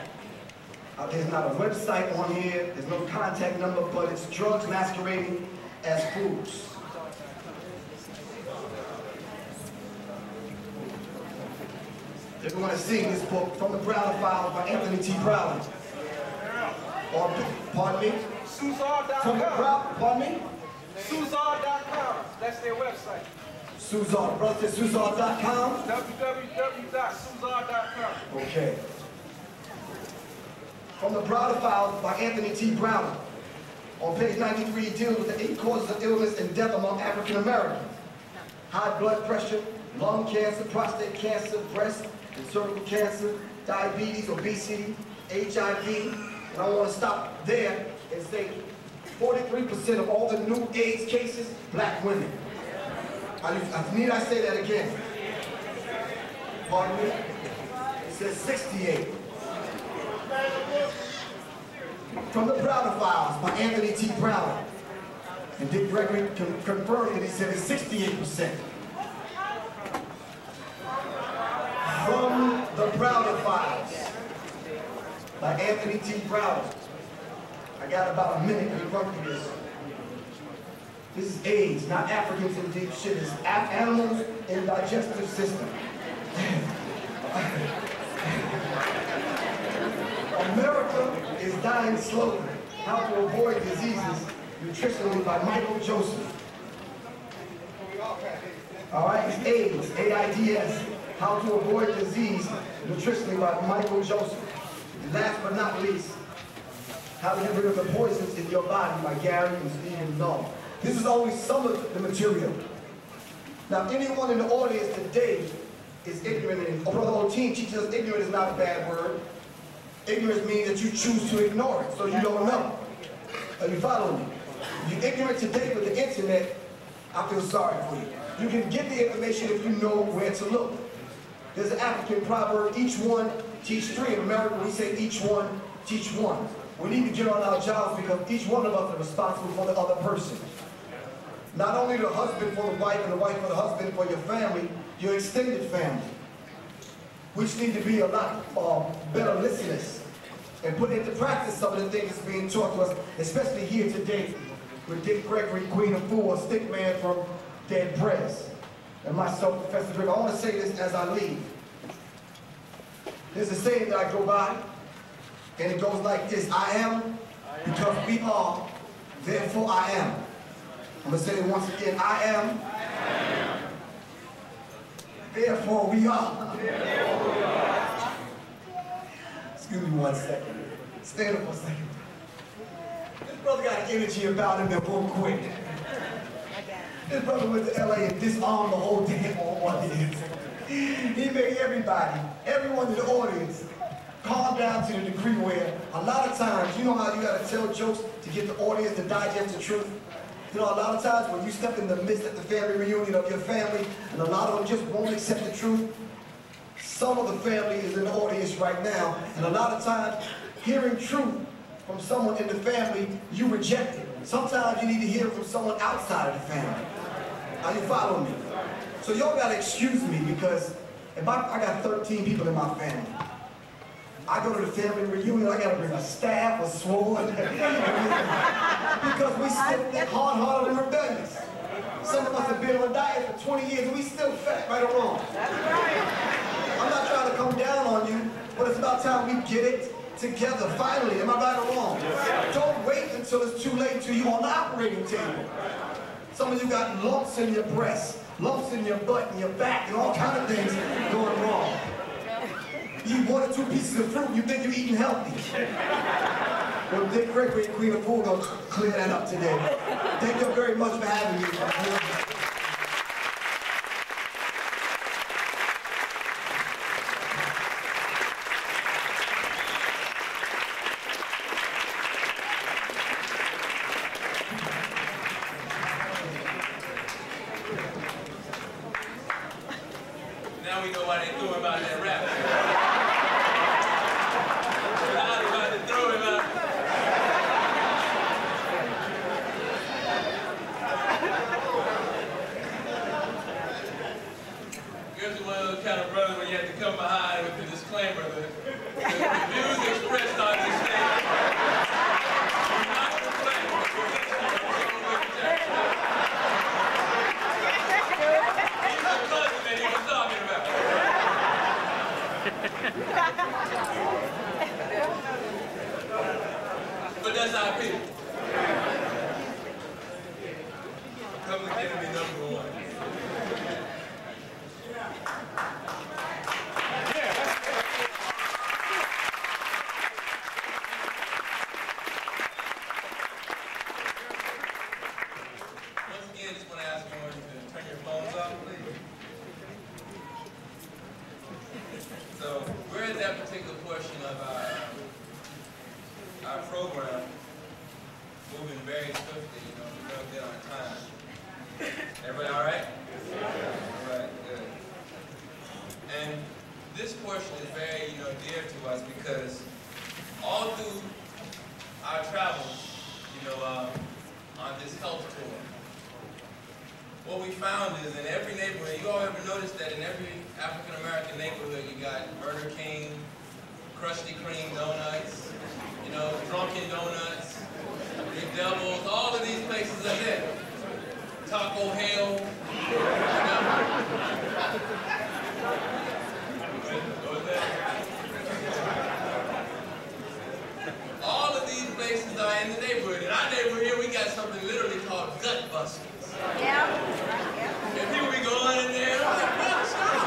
There's not a website on here. There's no contact number, but it's drugs masquerading as foods. Everyone has seen this book, From the Browder Files by Anthony T. Browder. Or, pardon me? Suzar.com. Pardon me? Suzar.com. That's their website. Suzar. Brother, Suzar.com? www.suzar.com. Okay. From the Browder Files by Anthony T. Browder. On page 93, he deals with the 8 causes of illness and death among African Americans. High blood pressure, lung cancer, prostate cancer, breast and cervical cancer, diabetes, obesity, HIV. And I want to stop there and say 43% of all the new AIDS cases, black women. Need I say that again? Pardon me? It says 68. From the Browder Files by Anthony T. Browder. And Dick Gregory confirmed that he said it's 68%. From the Browder Files by Anthony T. Browder. I got about a minute to run through this. This is AIDS, not Africans in deep shit. It's animals in digestive system. America is dying slowly. How to avoid diseases nutritionally by Michael Joseph. All right, it's AIDS, AIDS. How to avoid disease nutritionally by Michael Joseph. And last but not least, How to Get Rid of the Poisons in Your Body by Gary and Stephen Null. This is only some of the material. Now, anyone in the audience today is ignorant, and Brother O'Teen teaches us ignorant is not a bad word. Ignorance means that you choose to ignore it, so you don't know. Are you following me? You're ignorant today with the internet, I feel sorry for you. You can get the information if you know where to look. There's an African proverb, each one teach 3. In America, we say each one teach 1. We need to get on our jobs because each one of us is responsible for the other person. Not only the husband for the wife and the wife for the husband for your family, your extended family. We just need to be a lot better listeners and put into practice some of the things that's being taught to us, especially here today with Dick Gregory, Queen Afua, stic-man from Dead Prez, and myself, Professor Drake. I want to say this as I leave. There's a saying that I go by, and it goes like this: I am because we are, therefore I am. I'm going to say it once again. I am, therefore we are. Excuse me 1 second. Stand up for a second. This brother got an energy about him that won't quit. This brother went to LA and disarmed the whole damn audience. He made everybody, everyone in the audience, calm down to the degree where a lot of times, you know how you got to tell jokes to get the audience to digest the truth? You know, a lot of times when you step in the midst of the family reunion of your family, and a lot of them just won't accept the truth, some of the family is in the audience right now, and a lot of times, hearing truth from someone in the family, you reject it. Sometimes you need to hear it from someone outside of the family. Are you following me? So y'all gotta excuse me because if I got 13 people in my family. I go to the family reunion, I gotta bring a staff, a sword, because we still hard-hearted and rebellious. Some of us have been on a diet for 20 years and we still fat, right or wrong? That's right. I'm not trying to come down on you, but it's about time we get it together, finally. Am I right or wrong? Don't wait until it's too late until you're on the operating table. Some of you got lumps in your breast, lumps in your butt and your back, and all kind of things going wrong. You eat 1 or 2 pieces of fruit, you think you're eating healthy. Well, Dick Gregory and Queen Afua gonna clear that up today. Thank you very much for having me. Now we know why they threw him out of that rap. I was about to throw him out. kind of brother when you have to come behind with the disclaimer that the views expressed on this stage do not reflect the position of Gregory Jackson. He's the cousin that he was talking about. But that's our people. Public enemy number one. Once again, just want to ask everyone to turn your phones off, please. So we're at that particular portion of our program, moving very swiftly, you know, we're going to get on time. Everybody all right? All right, good. And this portion is very, you know, dear to us because all through our travels, you know, on this health tour, what we found is in every neighborhood, you all ever noticed that in every African-American neighborhood, you got Burger King, Krusty Kreme donuts, you know, Drunken Donuts, Big Devils, all of these places are there. Taco Hell, you know. All of these places are in the neighborhood. In our neighborhood here, we got something literally called gut busters. Yeah. And people be going in there, I'm like, what? Stop.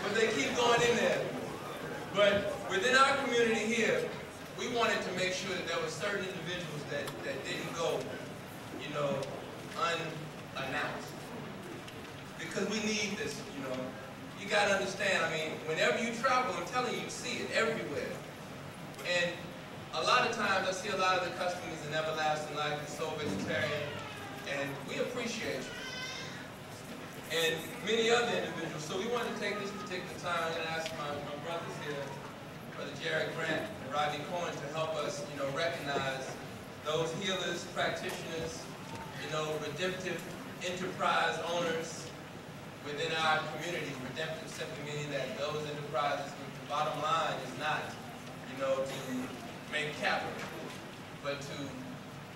But they keep going in there. But within our community here, we wanted to make sure that there were certain individuals that didn't go, you know, unannounced. Because we need this, you know. You gotta understand, I mean, whenever you travel, I'm telling you, you see it everywhere. And a lot of times I see a lot of the customers in Everlasting Life and so vegetarian, and we appreciate you. And many other individuals. So we wanted to take this particular time. I'm gonna ask my brothers here, Brother Jared Grant and Rodney Cohen, to help us, you know, recognize those healers, practitioners, you know, redemptive enterprise owners within our community. Redemptive simply meaning that those enterprises, the bottom line is not, you know, to make capital, but to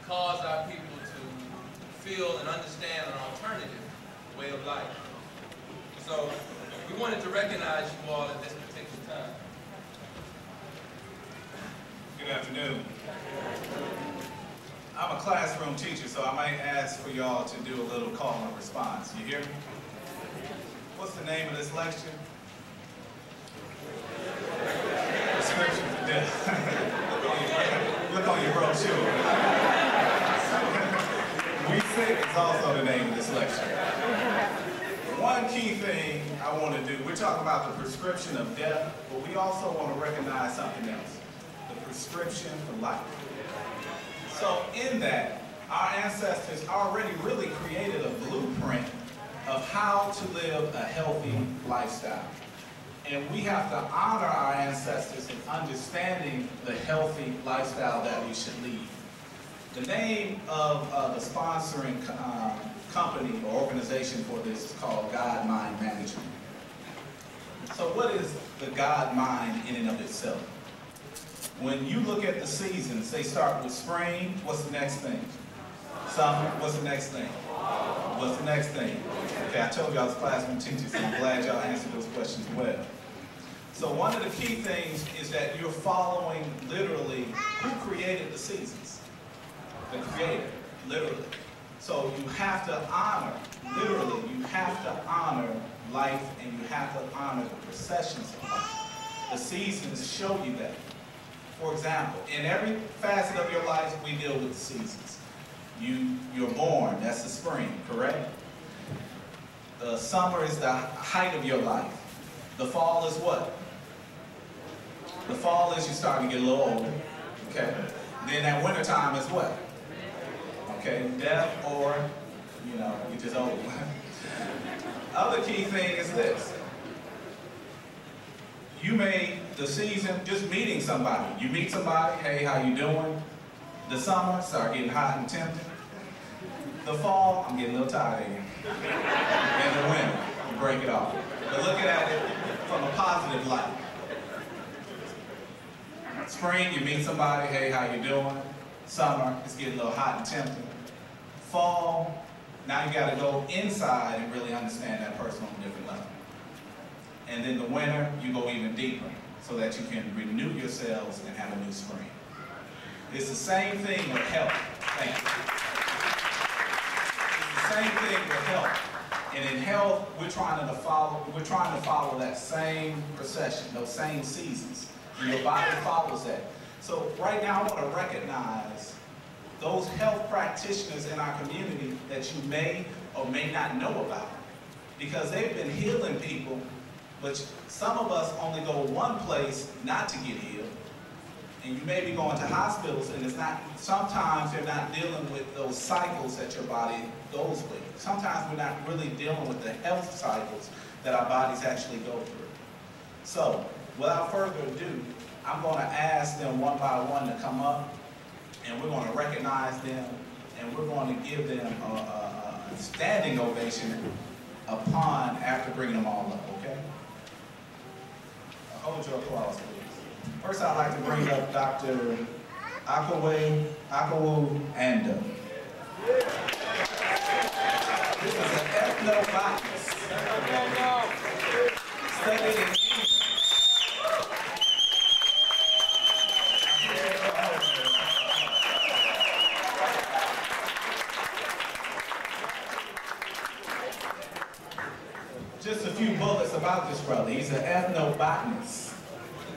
cause our people to feel and understand an alternative way of life. So we wanted to recognize you all at this particular time. Good afternoon. I'm a classroom teacher, so I might ask for y'all to do a little call and response. You hear me? What's the name of this lecture? Prescription for Death. Look on your brochure. We Sick is also the name of this lecture. One key thing I want to do, we're talking about the prescription of death, but we also want to recognize something else. The prescription for life. So in that, our ancestors already really created a blueprint of how to live a healthy lifestyle. And we have to honor our ancestors in understanding the healthy lifestyle that we should lead. The name of the sponsoring company or organization for this is called God Mind Management. So what is the God Mind in and of itself? When you look at the seasons, they start with spring. What's the next thing? Summer. What's the next thing? What's the next thing? Okay, I told you I was classroom teacher, so I'm glad y'all answered those questions well. So one of the key things is that you're following literally who created the seasons. The Creator, literally. So you have to honor, literally, you have to honor life and you have to honor the processions of life. The seasons show you that. For example, in every facet of your life, we deal with the seasons. You're born, that's the spring, correct? The summer is the height of your life. The fall is what? The fall is you're starting to get a little older, okay? Then that winter time is what? Okay, death or, you know, you're just old. Other key thing is this. You made the season just meeting somebody. You meet somebody, hey, how you doing? The summer, start getting hot and tempting. The fall, I'm getting a little tired of you. And the winter, you break it off. But looking at it from a positive light. Spring, you meet somebody, hey, how you doing? Summer, it's getting a little hot and tempting. Fall, now you gotta go inside and really understand that person on a different level. And then the winter, you go even deeper so that you can renew yourselves and have a new spring. It's the same thing with health. Thank you. It's the same thing with health. And in health, we're trying to follow that same procession, those same seasons. And your body follows that. So right now, I want to recognize those health practitioners in our community that you may or may not know about. Because they've been healing people, but some of us only go one place not to get healed. And you may be going to hospitals, and it's not, sometimes you're not dealing with those cycles that your body goes with. Sometimes we're not really dealing with the health cycles that our bodies actually go through. So, without further ado, I'm going to ask them one by one to come up, and we're going to recognize them, and we're going to give them a standing ovation after bringing them all up, okay? Hold your applause, please. First, I'd like to bring up Dr. Afua Ando. This is an ethnobotanist. Studied in England. Just a few bullets about this brother. He's an ethnobotanist.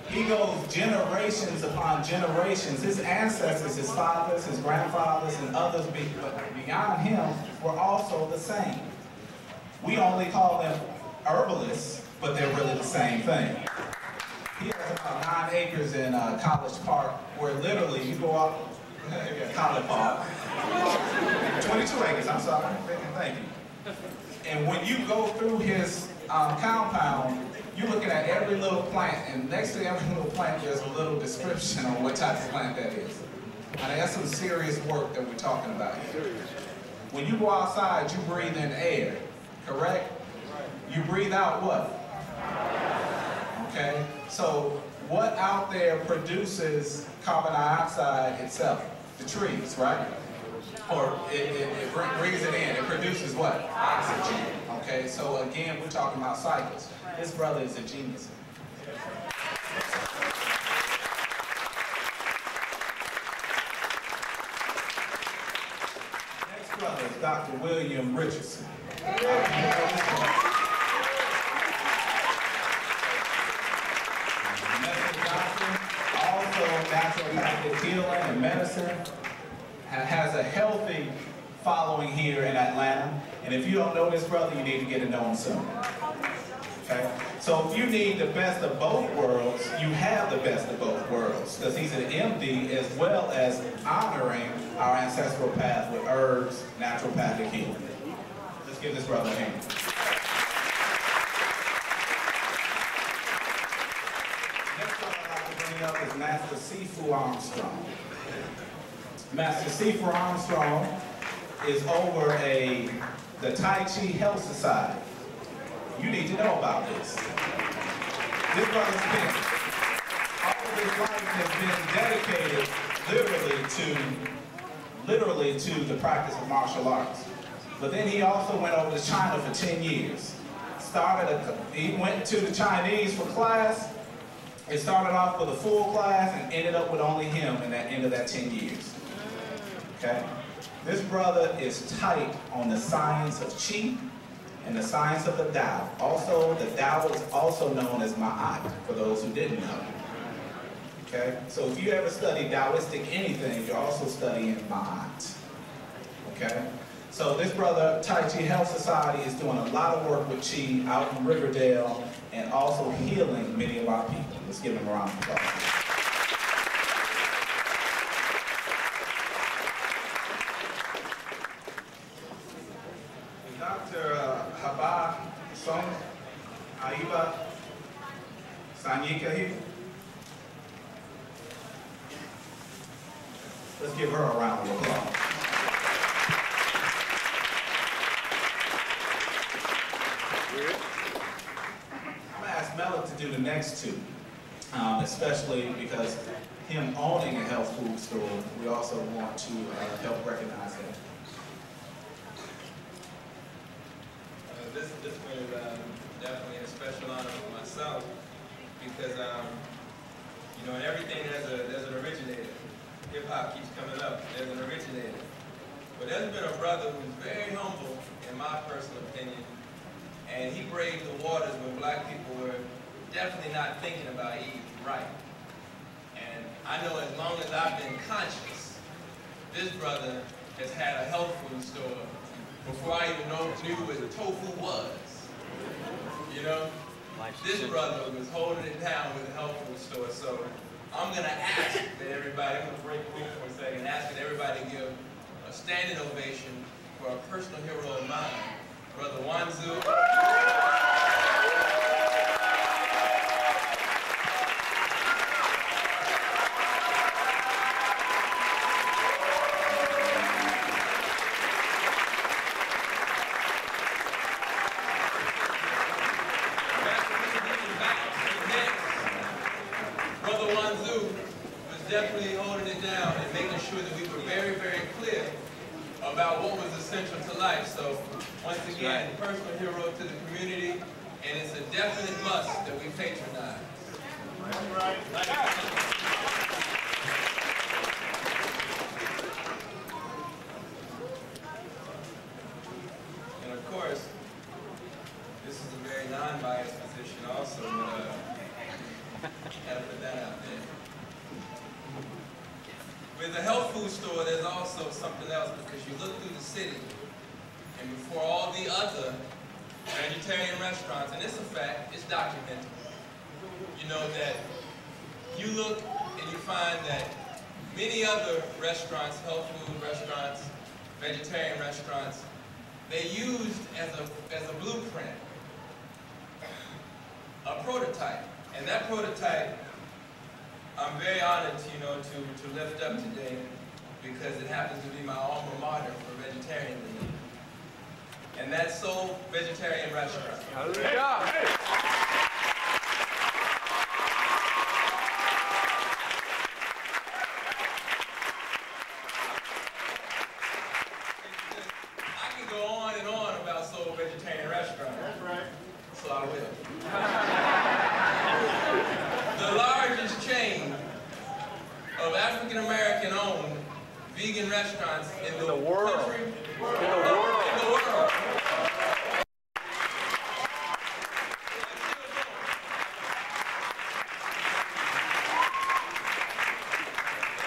He goes generations upon generations. His ancestors, his fathers, his grandfathers, and others beyond him were also the same. We only call them herbalists, but they're really the same thing. He has about 9 acres in College Park, where literally you go up, College Park, 22 acres, I'm sorry, thank you. And when you go through his compound, you're looking at every little plant, and next to every little plant, there's a little description on what type of plant that is. And that's some serious work that we're talking about here. When you go outside, you breathe in air, correct? You breathe out what? Okay, so what out there produces carbon dioxide itself? The trees, right? Or it brings it in. It produces what? Oxygen. Okay, so again, we're talking about cycles. This brother is a genius. Next brother is Dr. William Richardson. Medical doctor, also naturopathic healing and medicine, has a healthy following here in Atlanta. And if you don't know this brother, you need to get to know him soon. Okay? So if you need the best of both worlds, you have the best of both worlds. Because he's an MD as well as honoring our ancestral path with herbs, naturopathic healing. Let's give this brother a hand. Next brother I'd like to bring up is Master Sifu Armstrong. Master Sifu Armstrong is over the Tai Chi Health Society. You need to know about this. This brother's been, all of his life has been dedicated literally to the practice of martial arts. But then he also went over to China for 10 years. He went to the Chinese for class. It started off with a full class and ended up with only him at the end of that 10 years. Okay? This brother is tight on the science of Qi and the science of the Tao. Also, the Tao is also known as Ma'at, for those who didn't know. Okay? So if you ever study Taoistic anything, you're also studying Ma'at. Okay? So this brother, Tai Chi Health Society, is doing a lot of work with Qi out in Riverdale and also healing many of our people. Let's give him a round of applause. Dr. Haba Song Aiba Sanyika. Let's give her a round of applause. do the next two, especially because him owning a health food store, we also want to help recognize that. This one is definitely a special honor for myself because, you know, in everything there's an originator. Hip-hop keeps coming up, there's an originator. But there's been a brother who's very humble, in my personal opinion, and he braved the waters when black people were definitely not thinking about eating right. And I know as long as I've been conscious, this brother has had a health food store before I even knew what tofu was. You know? This brother was holding it down with a health food store. So I'm going to ask that everybody, I'm going to break the rule for a second, ask that everybody give a standing ovation for a personal hero of mine, Brother Wanzu. Brother Wanzu was definitely holding it down and making sure that we were very, very clear about what was essential to life. So, once again, personal hero to the community, and it's a definite must that we patronize. And of course, this is a very non-biased position also, but gotta put that out there. With the health food store, there's also something else, because you look through the city, and before all the other vegetarian restaurants, and it's a fact, it's documented, you know that you look and you find that many other restaurants, health food restaurants, vegetarian restaurants, they used as a blueprint, a prototype, and that prototype I'm very honored, you know, to lift up today because it happens to be my alma mater for vegetarianism. And that's Soul Vegetarian Restaurant. Hallelujah. I can go on and on about Soul Vegetarian Restaurant. That's right. So I will. The largest chain of African-American owned vegan restaurants in the world. Country, in the world.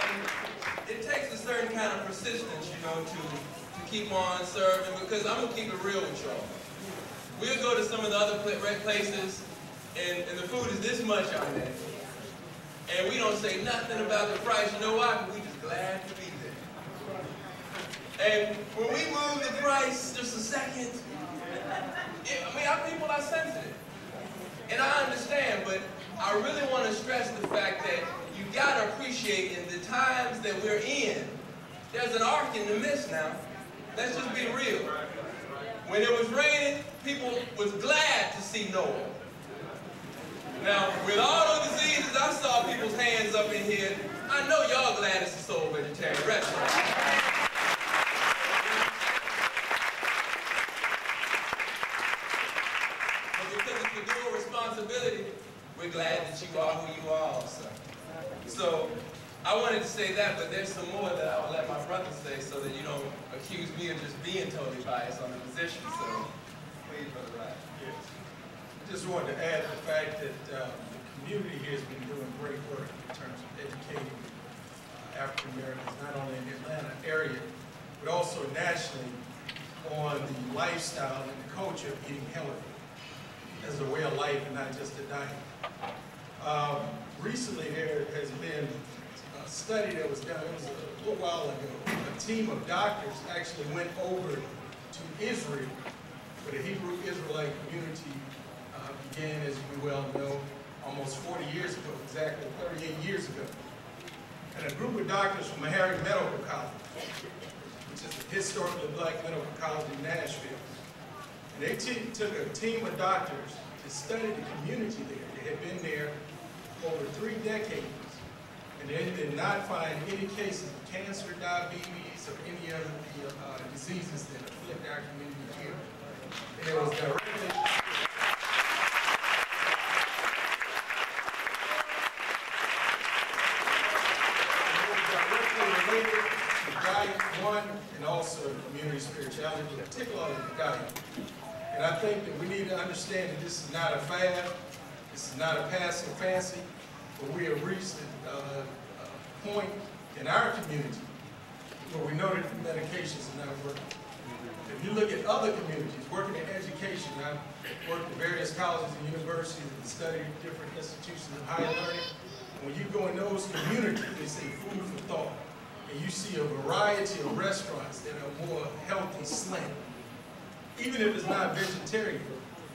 And it takes a certain kind of persistence, you know, to keep on serving, because I'm gonna keep it real with y'all. We'll go to some of the other places, and the food is this much on there. And we don't say nothing about the price. You know why? Because we're just glad to be there. And when we move the price just a second, I mean, our people are sensitive. And I understand, but I really want to stress the fact that you got to appreciate in the times that we're in, there's an arc in the mist now. Let's just be real. When it was raining, people was glad to see Noah. Now, with all those diseases, I saw people's hands up in here. I know y'all glad it's a Soul Vegetarian Restaurant. But because it's a dual responsibility, we're glad that you are who you are also. So, I wanted to say that, but there's some more that I'll let my brother say so that you don't accuse me of just being totally biased on the position. So, please, Brother Ryan. Yes. I just wanted to add the fact that the community here has been doing great work in terms of educating African Americans, not only in the Atlanta area, but also nationally, on the lifestyle and the culture of eating healthy as a way of life and not just a diet. Recently, there has been a study that was done, it was a little while ago. A team of doctors actually went over to Israel, where the Hebrew Israelite community began, as we well know, almost 40 years ago, exactly 38 years ago. And a group of doctors from Meharry Medical College, which is a historically black medical college in Nashville. And they took a team of doctors to study the community there. They had been there over 3 decades, and they did not find any cases of cancer, diabetes, or any other diseases that afflict our community here. And it was directly related to diet, one, and also community spirituality, particularly the diet. And I think that we need to understand that this is not a fad, this is not a passing fancy, but we have reached a point in our community where we know that the medications are not working. If you look at other communities working in education, I've worked at various colleges and universities and studied different institutions of higher learning. When you go in those communities, they say food for thought. And you see a variety of restaurants that are more healthy slant. Even if it's not vegetarian,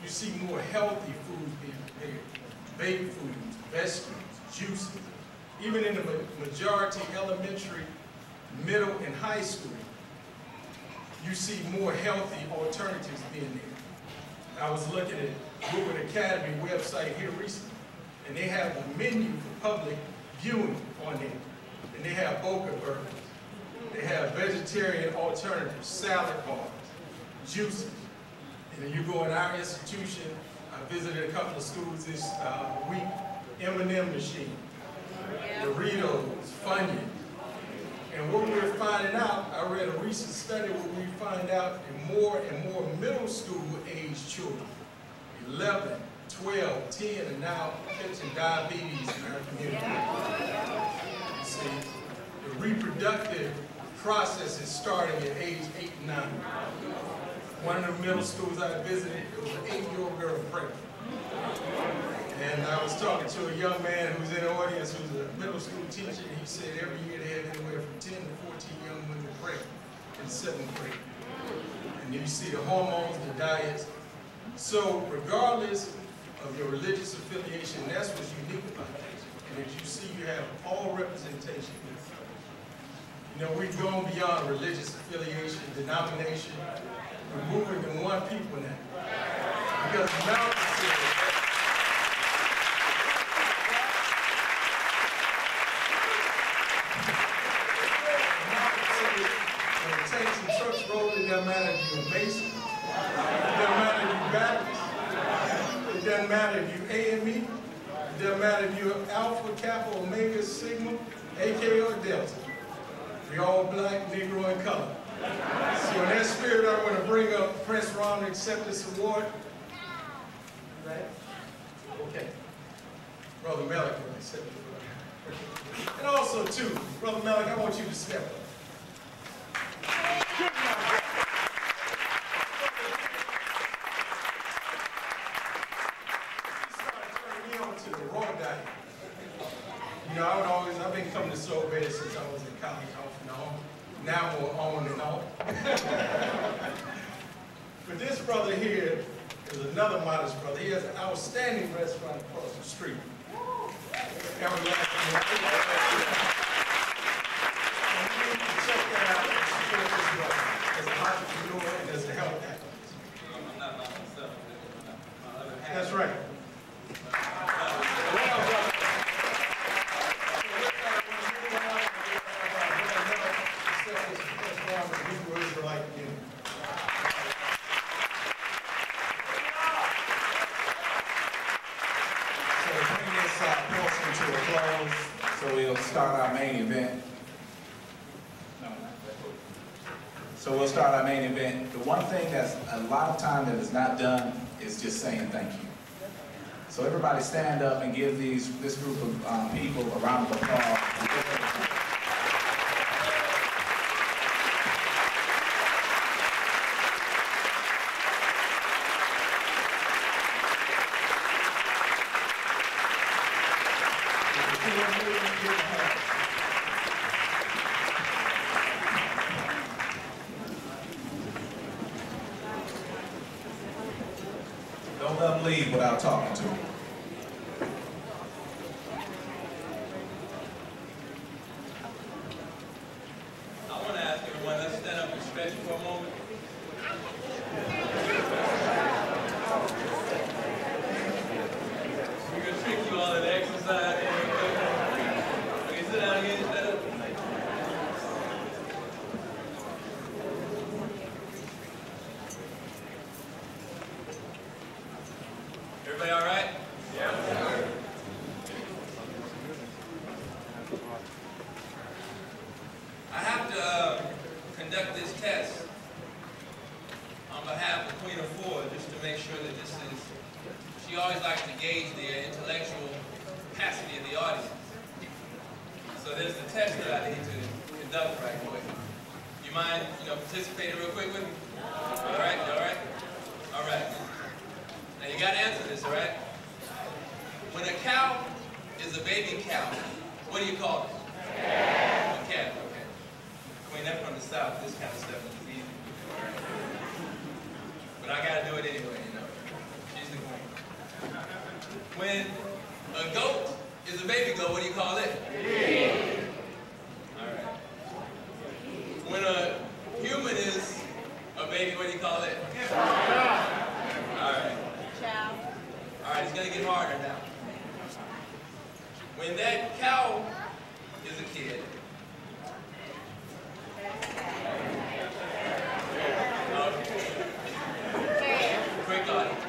you see more healthy foods being prepared. Baked foods, vegetables, juices. Even in the majority elementary, middle, and high school, you see more healthy alternatives being there. I was looking at Woodward Academy website here recently, and they have a menu for public viewing on there. And they have boca burgers. They have vegetarian alternatives, salad bars, juices. And then you go in our institution, I visited a couple of schools this week, M&M machine, Doritos, Funyuns. And what we're finding out, I read a recent study where we find out in more and more middle school age children, 11, 12, 10, and now catching diabetes in our community. You see, the reproductive process is starting at age 8 and 9. One of the middle schools I visited, it was an 8-year-old girl pregnant. And I was talking to a young man who was in the audience who's a middle school teacher, and he said every year they have anywhere from 10 to 14 young women pregnant in 7th grade. And then you see the hormones, the diets. So regardless of your religious affiliation, that's what's unique about this. And as you see, you have all representation. You know, we've gone beyond religious affiliation, denomination. We're moving to one people now. Because Malcolm said, when the tanks and trucks roll, it doesn't matter if you're a Mason, it doesn't matter if you're Baptist, it doesn't matter if you're AME, it doesn't matter if you're Alpha, Kappa, Omega, Sigma, AK, or Delta. We're all black, Negro, and color. So in that spirit, I want to bring up Prince Ron to accept this award. Right? Okay. Brother Malik will accept the award. And also, too, Brother Malik, I want you to step up. You know, I've been coming to Soul Bed since I was in college, off and on. Now more on and on. But this brother here is another modest brother. He has an outstanding restaurant across the street. Check that out and support this brother as an entrepreneur and as a health activist. I'm not by myself. That's right. So we'll start our main event. So we'll start our main event. The one thing that's a lot of time that is not done is just saying thank you. So everybody stand up and give this group of people a round of applause. Don't let them leave without talking to them. I want to ask everyone, let's stand up and stretch for a moment. actually gauge the intellectual capacity of the audience. So there's the test that I need to conduct right quick. You mind, participating real quick with me? All right, all right? All right. Now you got to answer this, all right? When a cow is a baby cow, what do you call it? A calf, okay. Queen, that's from the South. This kind of stuff is easy. But I got to do it anyway, She's the queen. When a goat is a baby goat, what do you call it? All right. When a human is a baby, what do you call it? All right. All right, it's going to get harder now. When that cow is a kid, quick audience.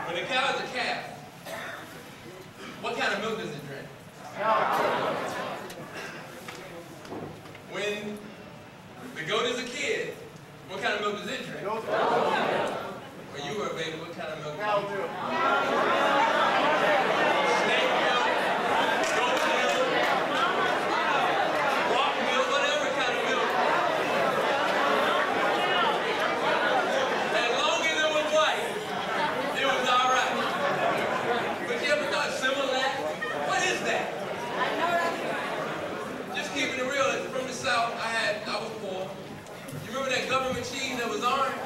When a cow is a calf, what kind of milk does it drink? When the goat is a kid, what kind of milk does it drink? When you were a baby, what kind of milk? Cow milk. Snake milk, goat milk, rock milk, whatever kind of milk. As long as it was white, it was all right. But you ever thought Similac? What is that? Just keeping it real, from the South, I was poor. You remember that government cheese that was orange?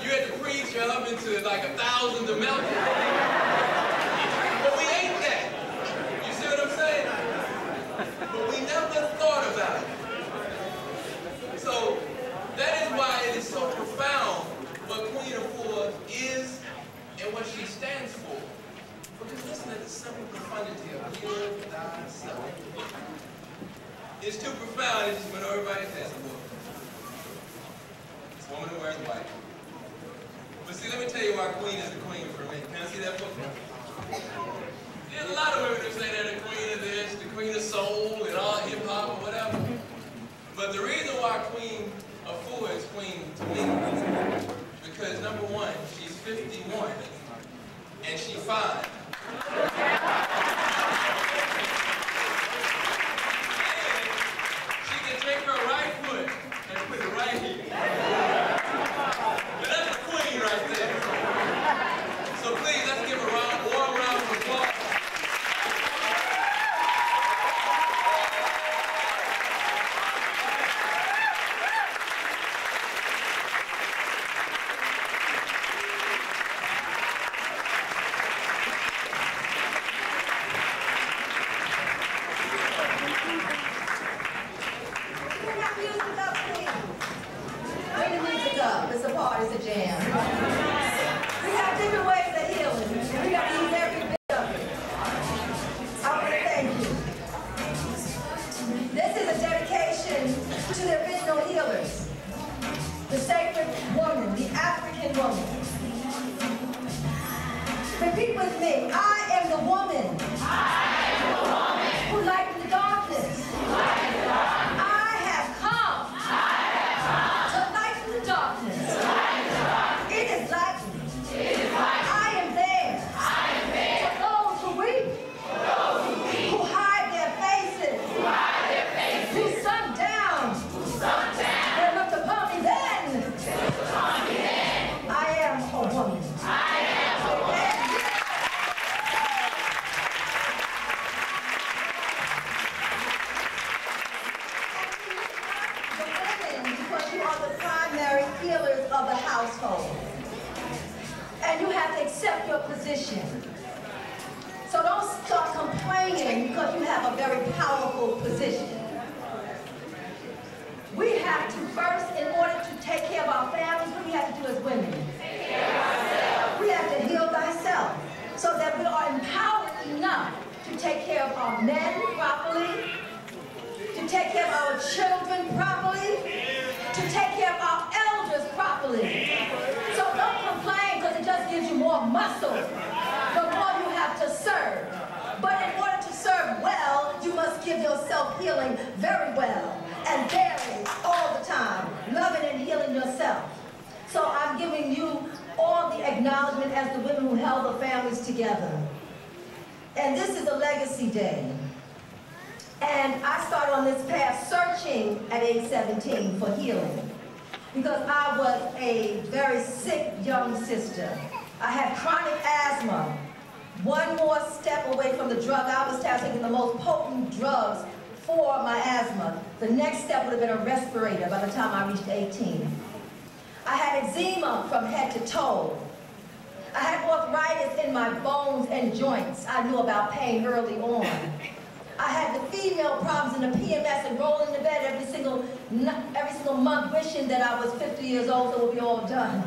You had to freeze your oven to like 1,000 to melt it. But we ate that. You see what I'm saying? But we never thought about it. So that is why it is so profound what Queen Afua is and what she stands for. Because listen to the simple profundity of heal thyself. It's too profound, it's just when everybody says a book. This woman who wears white. But see, let me tell you why Queen is the queen for me. Can I see that book? There's a lot of women who say they're the queen of this, the queen of soul, and all hip-hop or whatever. But the reason why Queen Afua is queen to me is because, number one, she's 51, and she's fine. And she can take her right foot and put it right here. Right there. So please, let's give a warm round of applause. It's a party, it's a jam. We have different ways of healing. We got to use every bit of it. I want to thank you. This is a dedication to the original healers. The sacred woman, the African woman. Repeat with me. I am the woman. I am the woman who lightened the darkness. I have come to lighten the darkness. It is lightened. I am there. For those who weep, who hide their faces, who sunk down, and looked upon me then. I am a woman. Because you are the primary healers of the household. And you have to accept your position. So don't start complaining because you have a very powerful position. We have to first, in order to take care of our families, what do we have to do as women? Take care of ourselves. We have to heal thyself so that we are empowered enough to take care of our men properly, to take care of our children properly, to take care of our elders properly. So don't complain because it just gives you more muscle the more you have to serve. But in order to serve well, you must give yourself healing very well and daily, all the time, loving and healing yourself. So I'm giving you all the acknowledgement and as the women who held the families together. And this is a legacy day. And I started on this path searching at age 17 for healing, because I was a very sick young sister. I had chronic asthma. One more step away from the drug I was taking the most potent drugs for my asthma. The next step would have been a respirator by the time I reached 18. I had eczema from head to toe. I had arthritis in my bones and joints. I knew about pain early on. I had the female problems in the PMS and rolling into bed every single month wishing that I was 50 years old so it would be all done.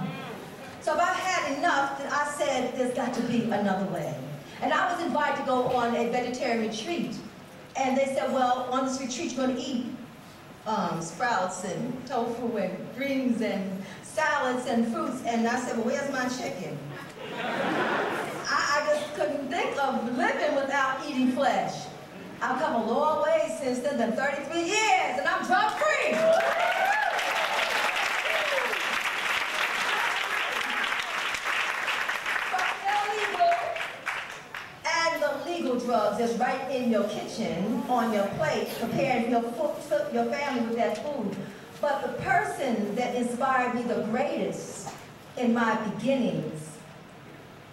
So if I had enough, then I said there's got to be another way. And I was invited to go on a vegetarian retreat. And they said, well, on this retreat you're going to eat sprouts and tofu and greens and salads and fruits. And I said, well, where's my chicken? I just couldn't think of living without eating flesh. I've come a long way since then, than 33 years, and I'm drug-free. And the legal drugs that's right in your kitchen, on your plate, preparing your family with that food. But the person that inspired me the greatest in my beginnings,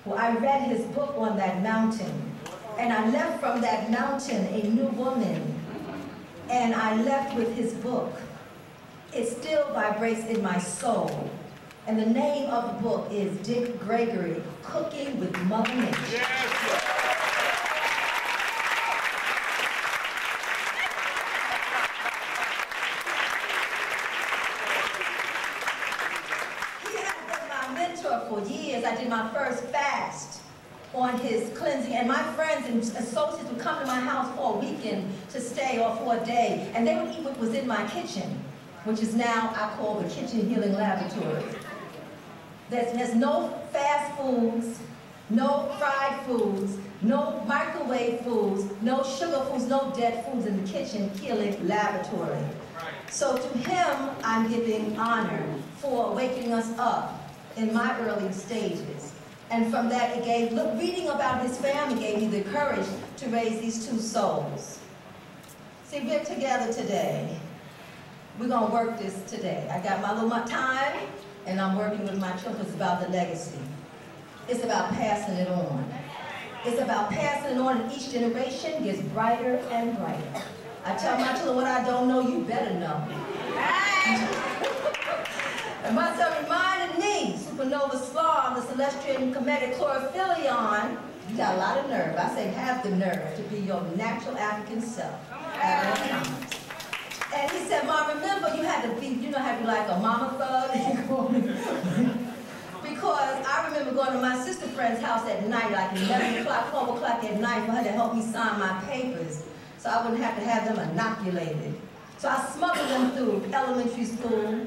well, I read his book on that mountain. And I left from that mountain a new woman. And I left with his book. It still vibrates in my soul. And the name of the book is Gregory, Cooking with Mother Nature. Yes. For years, I did my first fast on his cleansing, and my friends and associates would come to my house for a weekend to stay or for a day, and they would eat what was in my kitchen, which is now I call the Kitchen Healing Laboratory. There's no fast foods, no fried foods, no microwave foods, no sugar foods, no dead foods in the Kitchen Healing Laboratory. So to him, I'm giving honor for waking us up in my early stages. And from that, it gave, reading about his family gave me the courage to raise these two souls. See, we're together today. We're gonna work this today. I got my little time, and I'm working with my children. It's about the legacy. It's about passing it on. It's about passing it on, and each generation gets brighter and brighter. I tell my children, what I don't know, you better know. And my son reminded me, supernova star, the celestial cometic Chlorophyll, you got a lot of nerve. I say have the nerve to be your natural African self at all times. And he said, Mom, remember you had to be, you know how you like a mama thug? Because I remember going to my sister friend's house at night, like 11 o'clock, 12 o'clock at night, for her to help me sign my papers so I wouldn't have to have them inoculated. So I smuggled them through elementary school,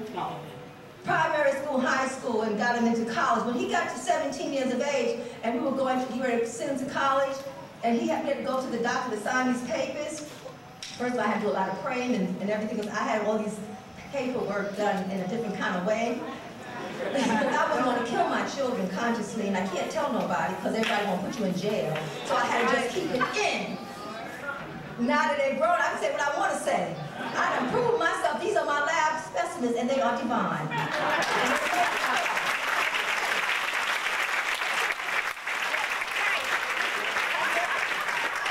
primary school, high school, and got him into college. When he got to 17 years of age, and we were going to, you were to send him to college, and he had to go to the doctor to sign these papers. First of all, I had to do a lot of praying and everything, because I had all these paperwork done in a different kind of way. I was going to kill my children consciously, and I can't tell nobody, because everybody going to put you in jail. So I had to just keep it in. Now that they're grown, I can say what I want to say. I done proved myself. These are my lab specimens, and they are divine. I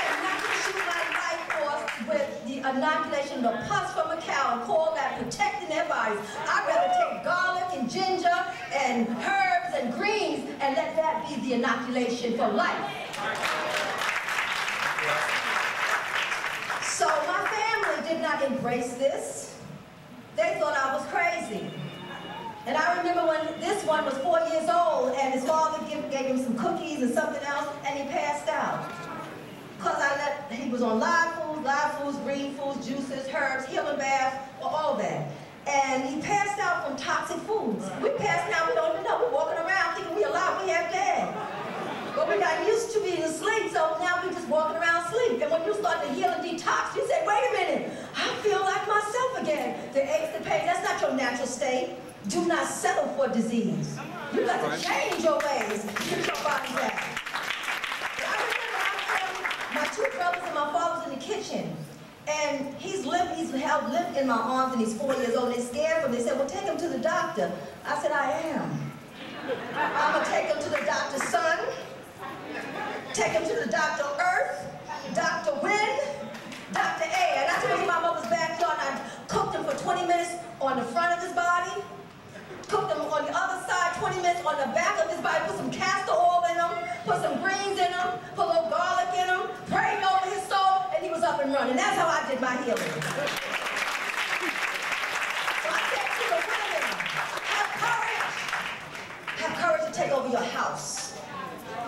am not going to shoot my life force with the inoculation of pus from a cow and call that protecting their bodies. I'd rather take garlic and ginger and herbs and greens and let that be the inoculation for life. So my family did not embrace this. They thought I was crazy. And I remember when this one was 4 years old and his father gave him some cookies and something else, and he passed out. Because he was on live foods, green foods, juices, herbs, healing baths, all that. And he passed out from toxic foods. We passed out, we don't even know. We're walking around thinking we're alive, we have dead. But we got used to being asleep, so now we're just walking around asleep. And when you start to heal and detox, you say, wait a minute, I feel like myself again. The aches, the pain, that's not your natural state. Do not settle for disease. You got to change your ways to get your body back. I remember my two brothers and my father was in the kitchen. And he's held limp in my arms, and he's 4 years old. They scared him. They said, well, take him to the doctor. I said, I am. I'm going to take him to the doctor's son, take him to the Dr. Earth, Dr. Wind, Dr. Air. And I took him to my mother's backyard, and I cooked him for 20 minutes on the front of his body, cooked him on the other side 20 minutes on the back of his body, put some castor oil in him, put some greens in him, put a little garlic in him, prayed over his soul, and he was up and running. That's how I did my healing. So I said to the women, have courage. Have courage to take over your house.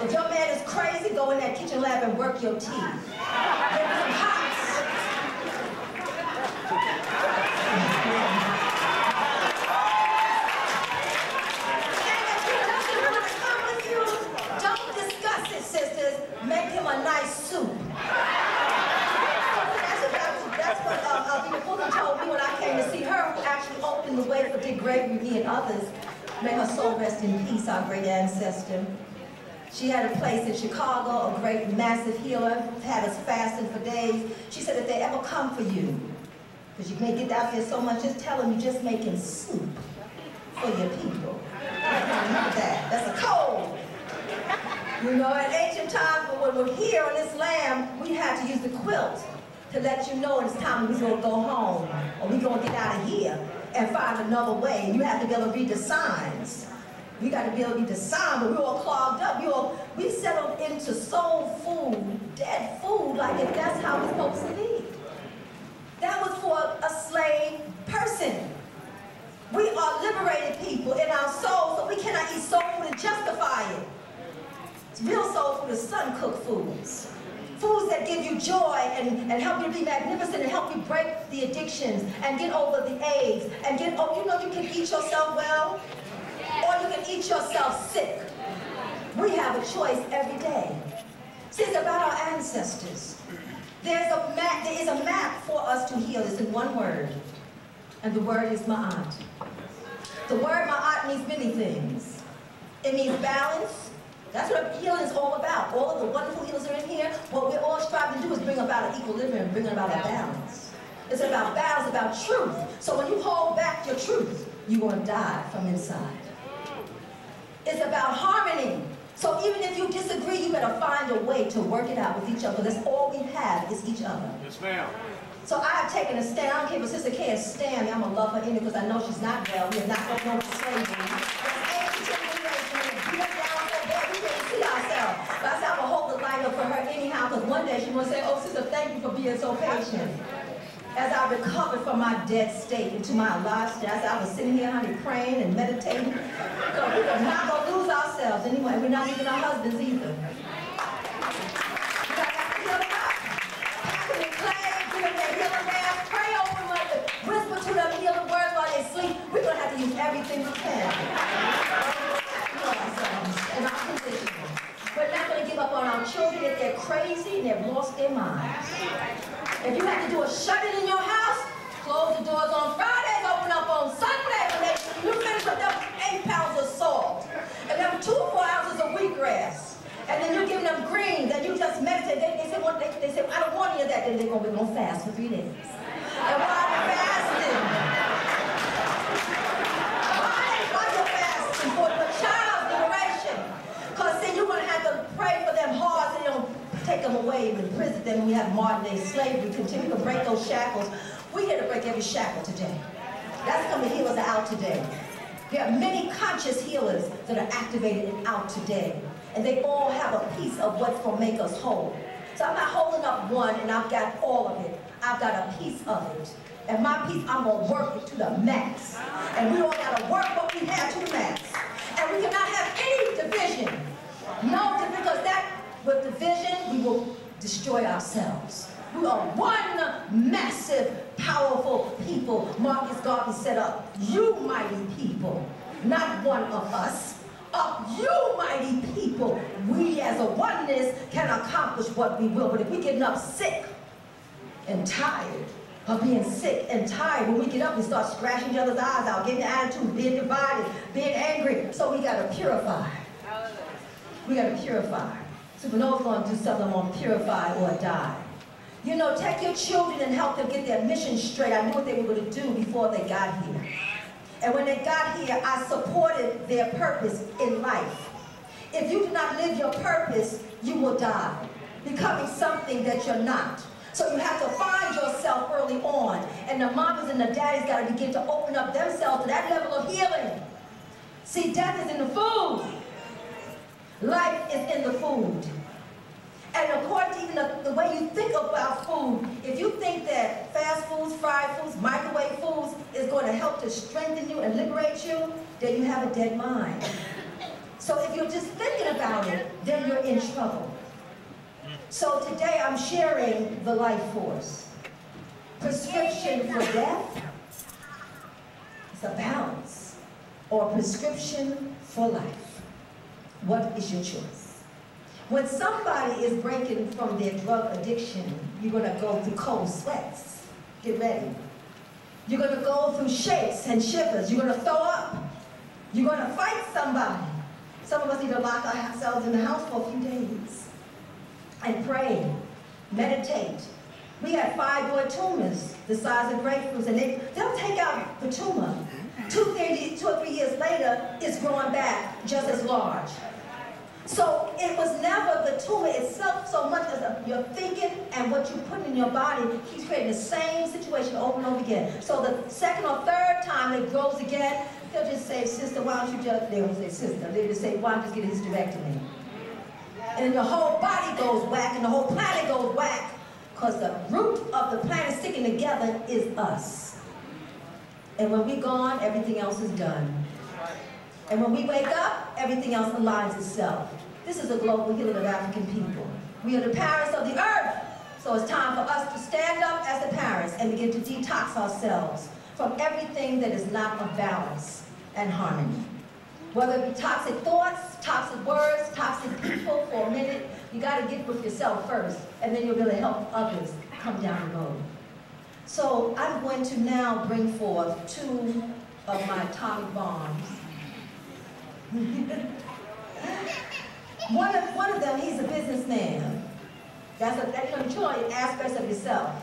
If your man is crazy, go in that kitchen lab and work your teeth. Give him some hots. Don't discuss it, sisters. Make him a nice soup. That's what Afua told me when I came to see her, who actually opened the way for Gregory, me, and others. May her soul rest in peace, our great ancestor. She had a place in Chicago, a great, massive healer, had us fasting for days. She said, if they ever come for you, because you may get out there so much, just tell them you're just making soup for your people. That's a code. You know, in ancient times, when we're here on this land, we had to use the quilt to let you know it's time we're going to go home, or we're going to get out of here and find another way. And you have to be able to read the signs. We got to be able to read the signs, but we're all clogged up. We settled into soul food, dead food, like if that's how we're supposed to be. That was for a slave person. We are liberated people in our soul, so we cannot eat soul food and justify it. Real soul food is sun-cooked foods. Foods that give you joy and help you be magnificent and help you break the addictions and get over the AIDS and you know you can eat yourself well or you can eat yourself sick. We have a choice every day. See, it's about our ancestors. There is a map for us to heal. It's in one word, and the word is ma'at. The word ma'at means many things. It means balance. That's what healing is all about. All of the wonderful healers are in here. What we're all striving to do is bring about an equilibrium, bring about a balance. It's about balance, about truth. So when you hold back your truth, you're going to die from inside. It's about harmony. So even if you disagree, you better find a way to work it out with each other. That's all we have is each other. Yes, ma'am. So I have taken a stand. I don't care if Sister can't stand me. I'm going to love her in it because I know she's not well. We are not going to go to slavery. But I said, I'm going to hold the light up for her anyhow, because one day she's going to say, oh, sister, thank you for being so patient. As I recovered from my dead state into my alive state, as I was sitting here, honey, praying and meditating. So we're not going to lose ourselves anyway. We're not leaving our husbands either. We got to heal them up. Pack them in clay, give them their healing baths, pray over them, whisper to them healing words while they sleep. We're going to have to use everything we can. In our position. We're not going to give up on our children if they're crazy and they've lost their minds. If you have to do a shut-in in your house, close the doors on Fridays, open up on Sunday. When you finish with them 8 pounds of salt, and them 2 or 4 ounces of wheatgrass, and then you're giving them greens, and you just meditate. They say, I don't want any of that. Then we're going to fast for 3 days. And while you're fasting, while you're fasting for the child's liberation, because then you're going to have to pray for them hard so they don't take them away and imprison them. We have modern day slavery. Continue to break those shackles. We're here to break every shackle today. That's going to heal us out today. There are many conscious healers that are activated and out today. And they all have a piece of what's going to make us whole. So I'm not holding up one and I've got all of it. I've got a piece of it. And my piece, I'm going to work it to the max. And we all got to work what we have to the max. And we cannot have any division. No, because with division, we will destroy ourselves. We are one massive, powerful people. Marcus Garvey set up, you mighty people, not one of us. Up, you mighty people. We as a oneness can accomplish what we will. But if we're getting up sick and tired of being sick and tired. When we get up, we start scratching each other's eyes out, getting attitude, being divided, being angry. So we got to purify. We got to purify. Supernova's going to do something on purify or die. You know, take your children and help them get their mission straight. I knew what they were going to do before they got here. And when they got here, I supported their purpose in life. If you do not live your purpose, you will die, becoming something that you're not. So you have to find yourself early on. And the mamas and the daddies got to begin to open up themselves to that level of healing. See, death is in the food. Life is in the food. And according to even the way you think about food, if you think that fast foods, fried foods, microwave foods is going to help to strengthen you and liberate you, then you have a dead mind. So if you're just thinking about it, then you're in trouble. So today I'm sharing the life force. Prescription for death is a balance, or prescription for life. What is your choice? When somebody is breaking from their drug addiction, you're going to go through cold sweats. Get ready. You're going to go through shakes and shivers. You're going to throw up. You're going to fight somebody. Some of us need to lock ourselves in the house for a few days and pray, meditate. We had fibroid tumors the size of grapefruits, and they'll take out the tumor. 2 or 3 years later, it's growing back just as large. So it was never the tumor itself so much as your thinking and what you put in your body keeps creating the same situation over and over again. So the second or third time it grows again, they'll just say, sister, why don't you just, they won't say sister, they'll just say, why don't you just get a hysterectomy? And the whole body goes whack and the whole planet goes whack because the root of the planet sticking together is us. And when we're gone, everything else is done. And when we wake up, everything else aligns itself. This is a global healing of African people. We are the parents of the earth. So it's time for us to stand up as the parents and begin to detox ourselves from everything that is not of balance and harmony. Whether it be toxic thoughts, toxic words, toxic people for a minute, you got to get with yourself first, and then you'll really help others come down the road. So I'm going to now bring forth 2 of my atomic bombs. One of them, he's a businessman. That's you know, aspects of yourself.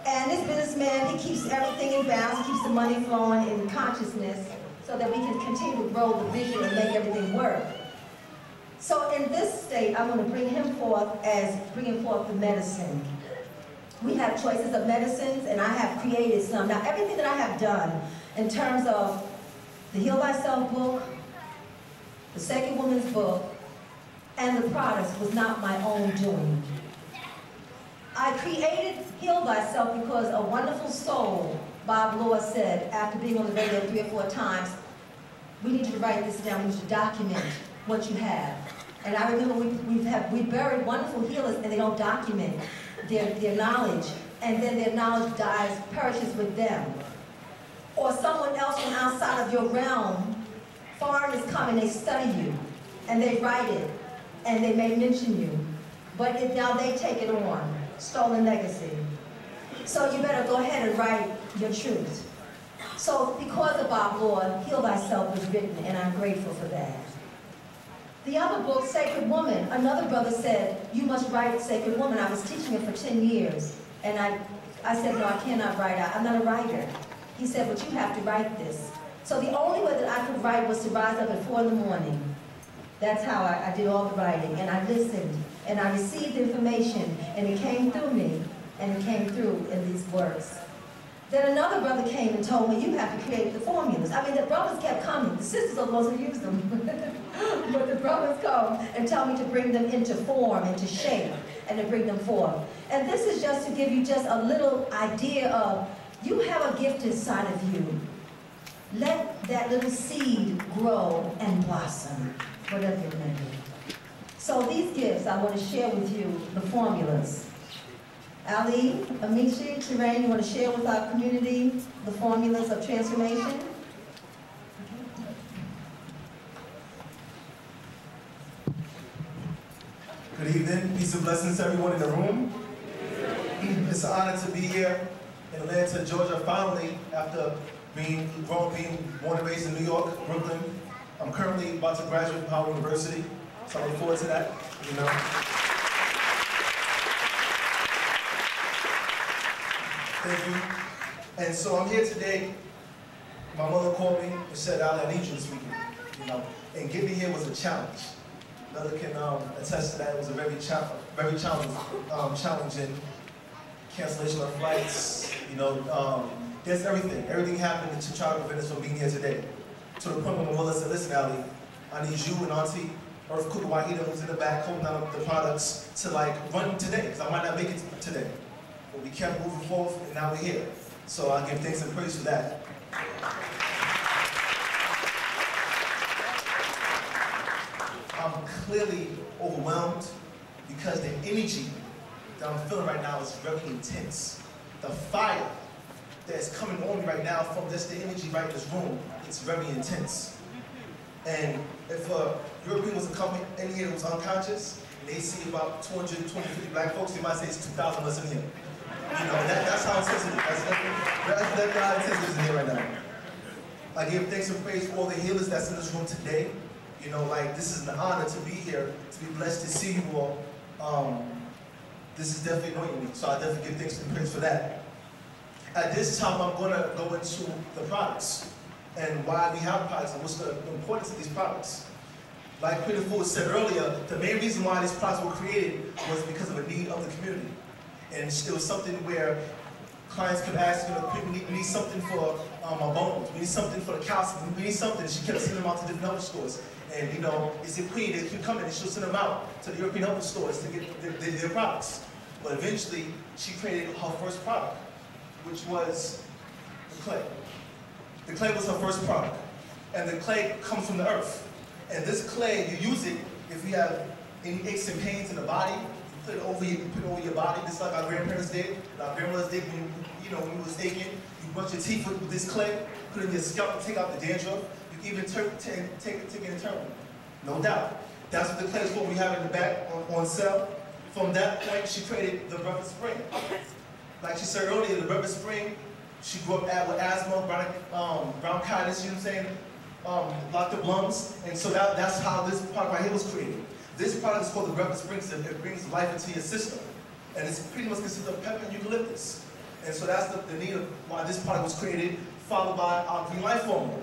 And this businessman, he keeps everything in balance, he keeps the money flowing in consciousness so that we can continue to grow the vision and make everything work. So in this state, I'm going to bring him forth as bringing forth the medicine. We have choices of medicines, and I have created some. Now, everything that I have done in terms of the Heal Thyself book, the Sacred Woman's book, and the products was not my own doing. I created Heal Thyself because a wonderful soul, Bob Lord, said, after being on the radio 3 or 4 times, we need you to write this down, we need you to document what you have. And I remember we buried wonderful healers and they don't document their knowledge, and then their knowledge perishes with them. Or someone else from outside of your realm, foreigners come and they study you, and they write it, and they may mention you, but now they take it on, stolen legacy. So you better go ahead and write your truth. So because of Bob Lord, Heal Thyself was written, and I'm grateful for that. The other book, Sacred Woman, another brother said, you must write Sacred Woman. I was teaching it for 10 years, and I said, no, I cannot write. I'm not a writer. He said, but you have to write this. So the only way that I could write was to rise up at 4 in the morning. That's how I did all the writing, and I listened, and I received information, and it came through me, and it came through in these works. Then another brother came and told me, you have to create the formulas. I mean, the brothers kept coming. The sisters are supposed to use them. But the brothers come and tell me to bring them into form, into shape, and to bring them forth. And this is just to give you just a little idea of, you have a gift inside of you. Let that little seed grow and blossom, whatever it may be. So these gifts, I want to share with you the formulas. Ali, Amici, Terrain, you want to share with our community the formulas of transformation? Good evening. Peace and blessings to everyone in the room. It's an honor to be here. in Atlanta, Georgia. Finally, after being born and raised in New York, Brooklyn, I'm currently about to graduate from Howard University, so I look forward to that, you know. Thank you. And so I'm here today. My mother called me and said, I need you this weekend, you know. And getting here was a challenge. Another can attest to that. It was a very challenging cancellation of flights. You know, there's everything. Everything happened to try to prevent us from being here today. To the point where my mother said, listen, Allie, I need you and Auntie Earth Cooker Wahida, who's in the back holding out the products, to like run today, because I might not make it today. But we kept moving forward, and now we're here. So I give thanks and praise for that. I'm clearly overwhelmed because the energy that I'm feeling right now is very intense. The fire that's coming on me right now from just the energy right in this room, it's very intense. And if a European was to come in here that was unconscious, and they see about 200, 250 black folks, they might say it's 2,000 of us in here. You know, that's how intense it is. That's how intense it is in here right now. I give thanks and praise for all the healers that's in this room today. You know, like, this is an honor to be here, to be blessed to see you all. This is definitely annoying me, so I definitely give thanks and praise for that. At this time, I'm going to go into the products and why we have products and what's the importance of these products. Like Pretty Food said earlier, the main reason why these products were created was because of a need of the community. And it was something where clients could ask, you know, we need something for our bones, we need something for the calcium, we need something. She kept sending them out to different health stores. And, you know, it's a queen, they keep coming and she'll send them out to the European health stores to get their products. But eventually, she created her first product, which was the clay. The clay was her first product. And the clay comes from the earth. And this clay, you use it if you have any aches and pains in the body, you put it over your body, just like our grandparents did, and our grandmothers did when, you know, when you was aching. You brush your teeth with this clay, put it in your scalp to take out the dandruff. You can even take it internally. No doubt. That's what the clay is for. We have it in the back on sale. From that point, she created the Rubber Spring. Like she said earlier, the Rubber Spring, she grew up with asthma, bronchitis, you know what I'm saying? Locked up lungs. And so that's how this product right here was created. This product is called the Rubber Spring, so it brings life into your system. And it's pretty much consists of pepper and eucalyptus. And so that's the need of why this product was created, followed by our Green Life formula.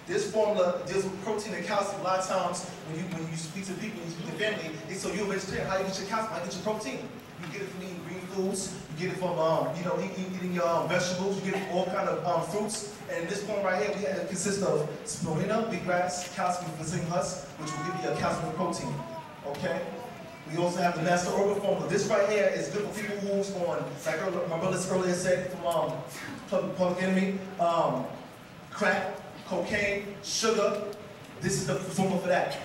This formula deals with protein and calcium. A lot of times, when you speak to people, when you speak to family, they say, you're a vegetarian, how do you get your calcium, how do you get your protein? You get it from eating green foods, you get it from you know, eating your vegetables, you get it from all kind of fruits. And this form right here, it consists of spirulina, wheatgrass, calcium from husk, which will give you a calcium and protein. Okay? We also have the Master Herbal formula. This right here is good for people who's on, like my brother earlier said, from Public Enemy, crack, cocaine, sugar. This is the formula for that.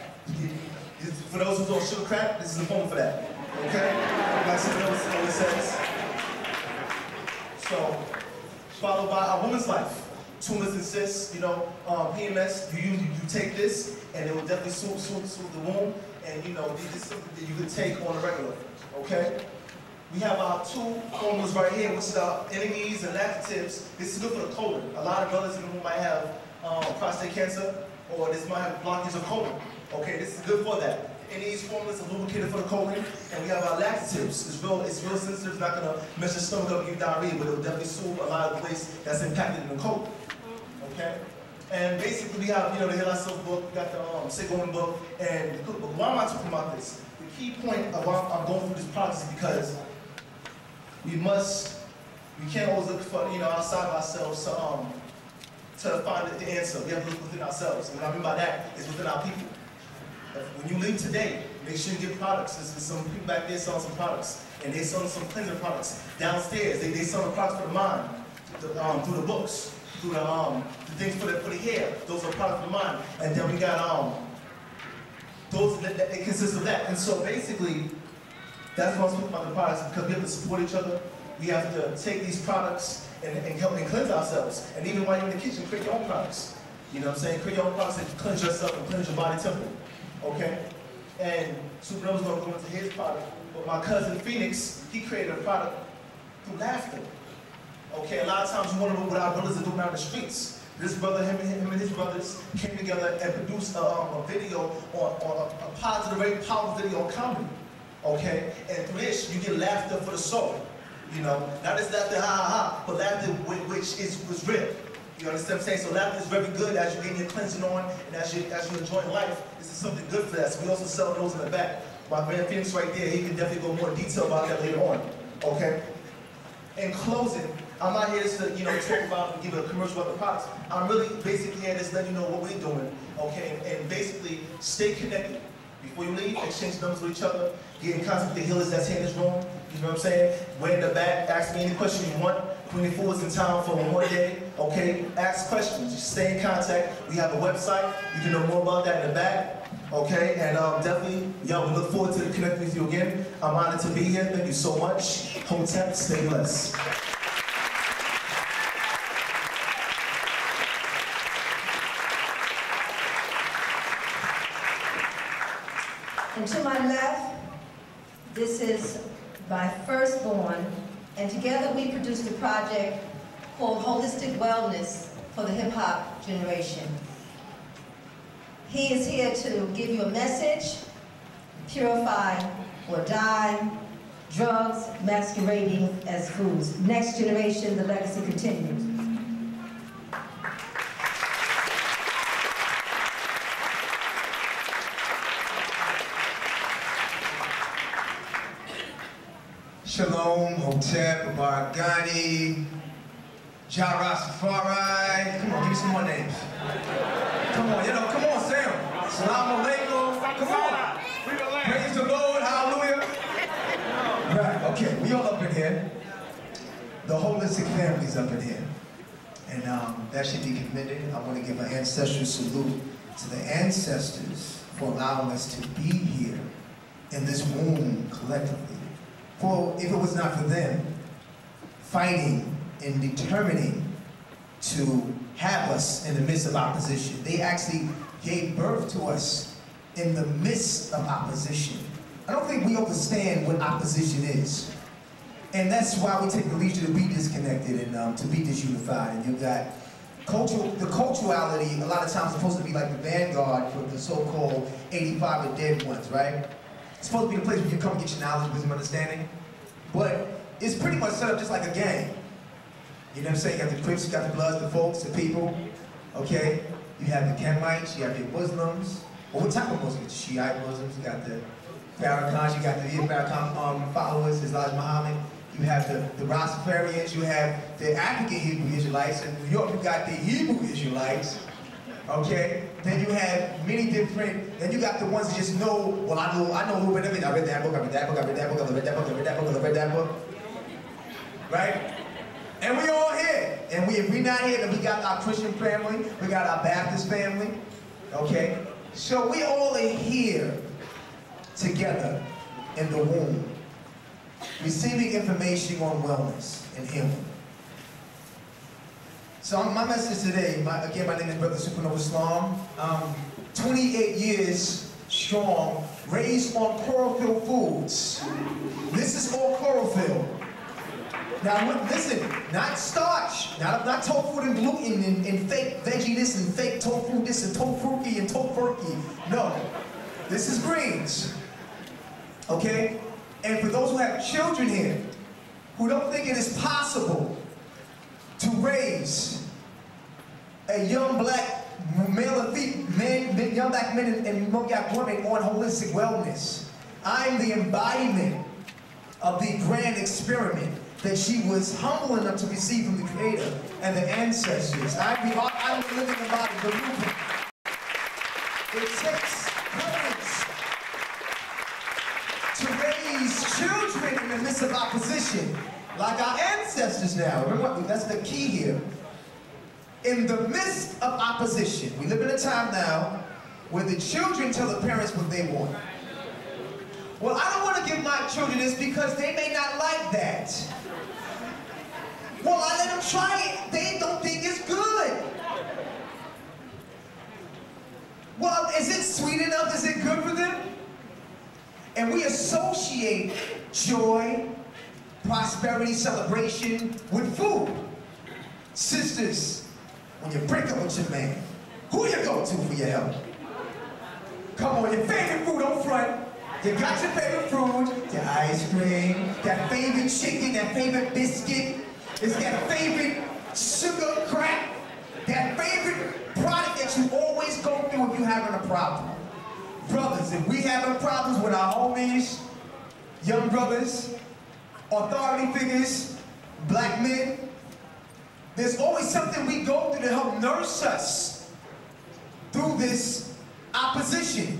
For those who's on sugar crack, this is the formula for that. Okay? Like something else says. So, followed by our woman's life. Tumors and cysts, you know, PMS, you take this, and it will definitely soothe the womb. And you know, this is something that you can take on a regular, okay? We have our two formulas right here, which is our NMEs and laxatives. This is good for the colon. A lot of brothers in the room might have prostate cancer, or this might have blockage of colon. Okay, this is good for that. NMEs formulas are lubricated for the colon, and we have our laxatives. It's real sensitive. It's not gonna mess your stomach up and give you diarrhea, but it will definitely soothe a lot of the waste that's impacted in the colon. Okay? And basically we have, you know, the Heal Ourselves book, we got the Sick Woman book, and the cookbook. Why am I talking about this? The key point of why I'm going through this process is because we can't always look for, you know, outside of ourselves to find the answer. We have to look within ourselves. And what I mean by that is within our people. When you leave today, make sure you get products. There's some people back there selling some products, and they selling some cleansing products. Downstairs, they selling products for the mind, through the books. Through the things for the hair, those are products of the mind. And then we got those that consist of that. And so basically, that's what I'm speaking about the products, because we have to support each other. We have to take these products and help and cleanse ourselves. And even while you're in the kitchen, create your own products. You know what I'm saying? Create your own products and cleanse yourself and cleanse your body temple. Okay? And Supernova's gonna go into his product. But my cousin Phoenix, he created a product through laughter. Okay, a lot of times we want to know what our brothers are doing out in the streets. This brother, him and his brothers came together and produced a video on a positive, very powerful video on comedy. Okay, and through this you get laughter for the soul. You know, not just laughter, ha ha ha, but laughter which was real. You understand what I'm saying? So laughter is very good as you're getting your cleansing on and as you're enjoying life. This is something good for that. So we also sell those in the back. My man Phoenix right there, he can definitely go more detail about that later on. Okay. In closing, I'm not here to, you know, talk about and give a commercial about the products. I'm really basically here to let you know what we're doing, okay? And basically, stay connected. Before you leave, exchange numbers with each other. Get in contact with the healers that's here in this room. You know what I'm saying? Way in the back, ask me any question you want. Queen Afua is in town for one day, okay? Ask questions, just stay in contact. We have a website. You can know more about that in the back, okay? And definitely, y'all, we look forward to connecting with you again. I'm honored to be here. Thank you so much. Hotep, stay blessed. And to my left, this is my firstborn, and together we produced a project called Holistic Wellness for the Hip Hop Generation. He is here to give you a message: purify or die, drugs masquerading as foods. Next generation, the legacy continues. Shalom, Hotep, Bargani, Jarasafari. Come on, give me some more names. Come on, you know, come on, say them. Salam alaikum. Come on. Praise the Lord, hallelujah. Right, okay, we all up in here. The holistic family's up in here. And that should be commended. I want to give an ancestral salute to the ancestors for allowing us to be here in this womb collectively. For if it was not for them fighting and determining to have us in the midst of opposition, they actually gave birth to us in the midst of opposition. I don't think we understand what opposition is. And that's why we take the leisure to be disconnected and to be disunified. And you got the culturality, a lot of times supposed to be like the vanguard for the so-called 85 and dead ones, right? It's supposed to be the place where you come and get your knowledge, wisdom, understanding. But it's pretty much set up just like a gang. You know what I'm saying? You got the Crips, you got the Bloods, the folks, the people, okay? You have the Kemites, you have the Muslims. Well, what type of Muslims? Shiite Muslims, you got the Farrakhan, you got the Farrakhan followers, Elijah Muhammad. You have the Rastafarians, you have the African Hebrew Israelites. In New York, you got the Hebrew Israelites. Okay? Then you have many different, then you got the ones that just know, well, I know a little bit of it. I read that book, I read that book, I read that book, I read that book, I read that book, I read that book. Right? And we all here. And if we not here, then we got our Christian family, we got our Baptist family. Okay? So we all are here together in the womb, receiving information on wellness and healing. So my message today, again, my name is Brother Supernova Islam. 28 years strong, raised on chlorophyll foods. This is all chlorophyll. Now listen, not starch, not tofu and gluten and fake veggie this and fake tofu this and tofuki and tofurkey. No, this is greens. Okay? And for those who have children here, who don't think it is possible to raise a young black male and female, young black men and young black women on holistic wellness. I'm the embodiment of the grand experiment that she was humble enough to receive from the Creator and the ancestors. I'm the living embodiment, the movement. It takes courage to raise children in the midst of opposition, like our ancestors now. Remember, that's the key here. In the midst of opposition, we live in a time now where the children tell the parents what they want. Well, I don't want to give my children this because they may not like that. Well, I let them try it. They don't think it's good. Well, is it sweet enough? Is it good for them? And we associate joy, prosperity, celebration with food. Sisters, when you break up with your man, who you go to for your help? Come on, your favorite food on front. You got your favorite fruit, your ice cream, that favorite chicken, that favorite biscuit. It's that favorite sugar crack, that favorite product that you always go through if you're having a problem. Brothers, if we having problems with our homies, young brothers, authority figures, black men, there's always something we go through to help nurse us through this opposition.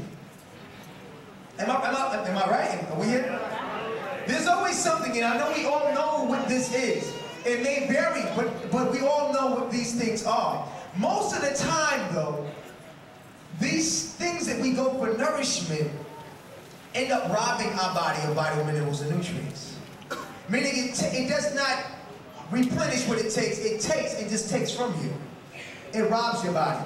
Am I right? Are we here? There's always something, and I know we all know what this is. It may vary, but we all know what these things are. Most of the time, though, these things that we go for nourishment end up robbing our body of vital minerals and nutrients. Meaning it does not replenish what it takes. It just takes from you. It robs your body.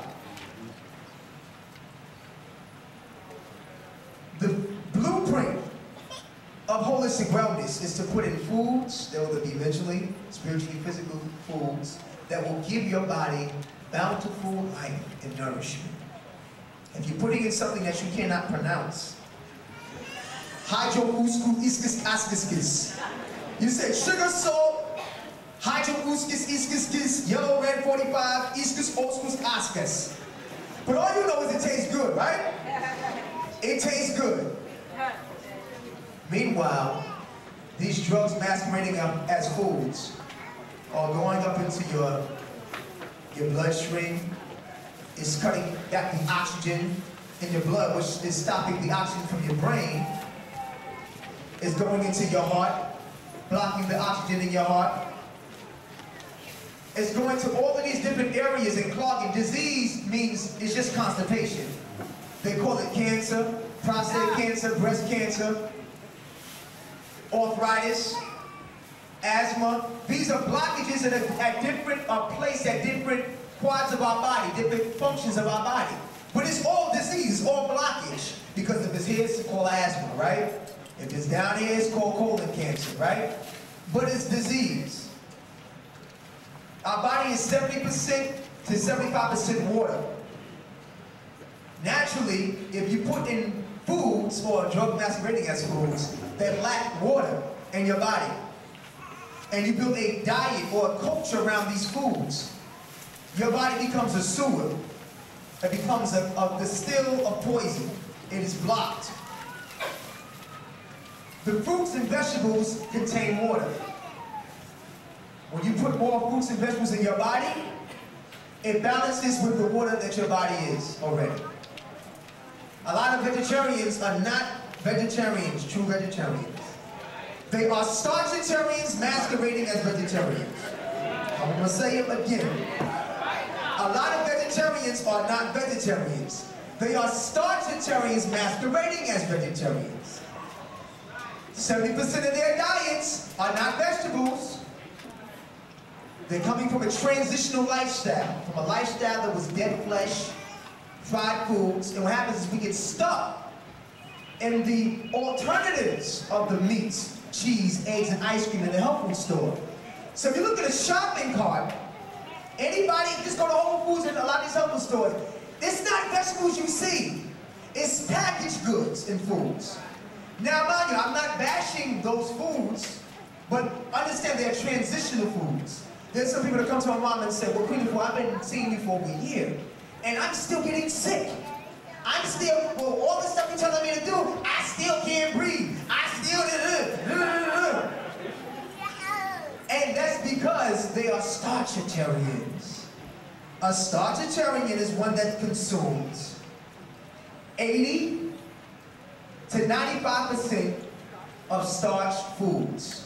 The blueprint of holistic wellness is to put in foods that will be mentally, spiritually, physically foods that will give your body bountiful life and nourishment. If you're putting in something that you cannot pronounce, you said sugar, salt, yellow, red, 45, ascus. But all you know is it tastes good, right? It tastes good. Meanwhile, these drugs masquerading as foods are going up into your bloodstream. It's cutting back the oxygen in your blood, which is stopping the oxygen from your brain. It's going into your heart, blocking the oxygen in your heart. It's going to all of these different areas and clogging. Disease means it's just constipation. They call it cancer, prostate cancer, breast cancer, arthritis, asthma. These are blockages that are at different placed at different quads of our body, different functions of our body. But it's all disease, it's all blockage. Because if it's here, it's called asthma, right? If it's down here, it's called colon cancer, right? But it's disease. Our body is 70% to 75% water. Naturally, if you put in foods or drug masquerading as foods that lack water in your body, and you build a diet or a culture around these foods, your body becomes a sewer. It becomes a distill of poison. It is blocked. The fruits and vegetables contain water. When you put more fruits and vegetables in your body, it balances with the water that your body is already. A lot of vegetarians are not vegetarians, true vegetarians. They are starchitarians masquerading as vegetarians. I'm going to say it again. A lot of vegetarians are not vegetarians. They are starchitarians masquerading as vegetarians. 70% of their diets are not vegetables. They're coming from a transitional lifestyle, from a lifestyle that was dead flesh, fried foods, and what happens is we get stuck in the alternatives of the meats, cheese, eggs, and ice cream in the health food store. So if you look at a shopping cart, anybody just go to Whole Foods and a lot of these health food stores, it's not vegetables you see, it's packaged goods and foods. Now mind you, I'm not bashing those foods, but understand they're transitional foods. There's some people that come to my mom and say, well, Queen Afua, I've been seeing you for over a year, and I'm still getting sick. I'm still, well, all the stuff you're telling me to do, I still can't breathe. I still, and that's because they are starchitarians. A starchitarian is one that consumes 80 to 95% of starch foods.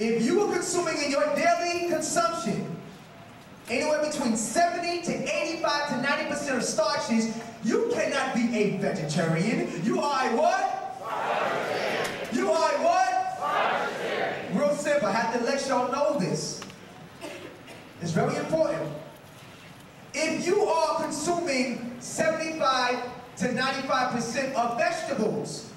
If you are consuming in your daily consumption anywhere between 70 to 85 to 90% of starches, you cannot be a vegetarian. You are a what? Starchitarian. You are a what? Starchitarian. Real simple, I have to let y'all know this. It's very important. If you are consuming 75 to 95% of vegetables,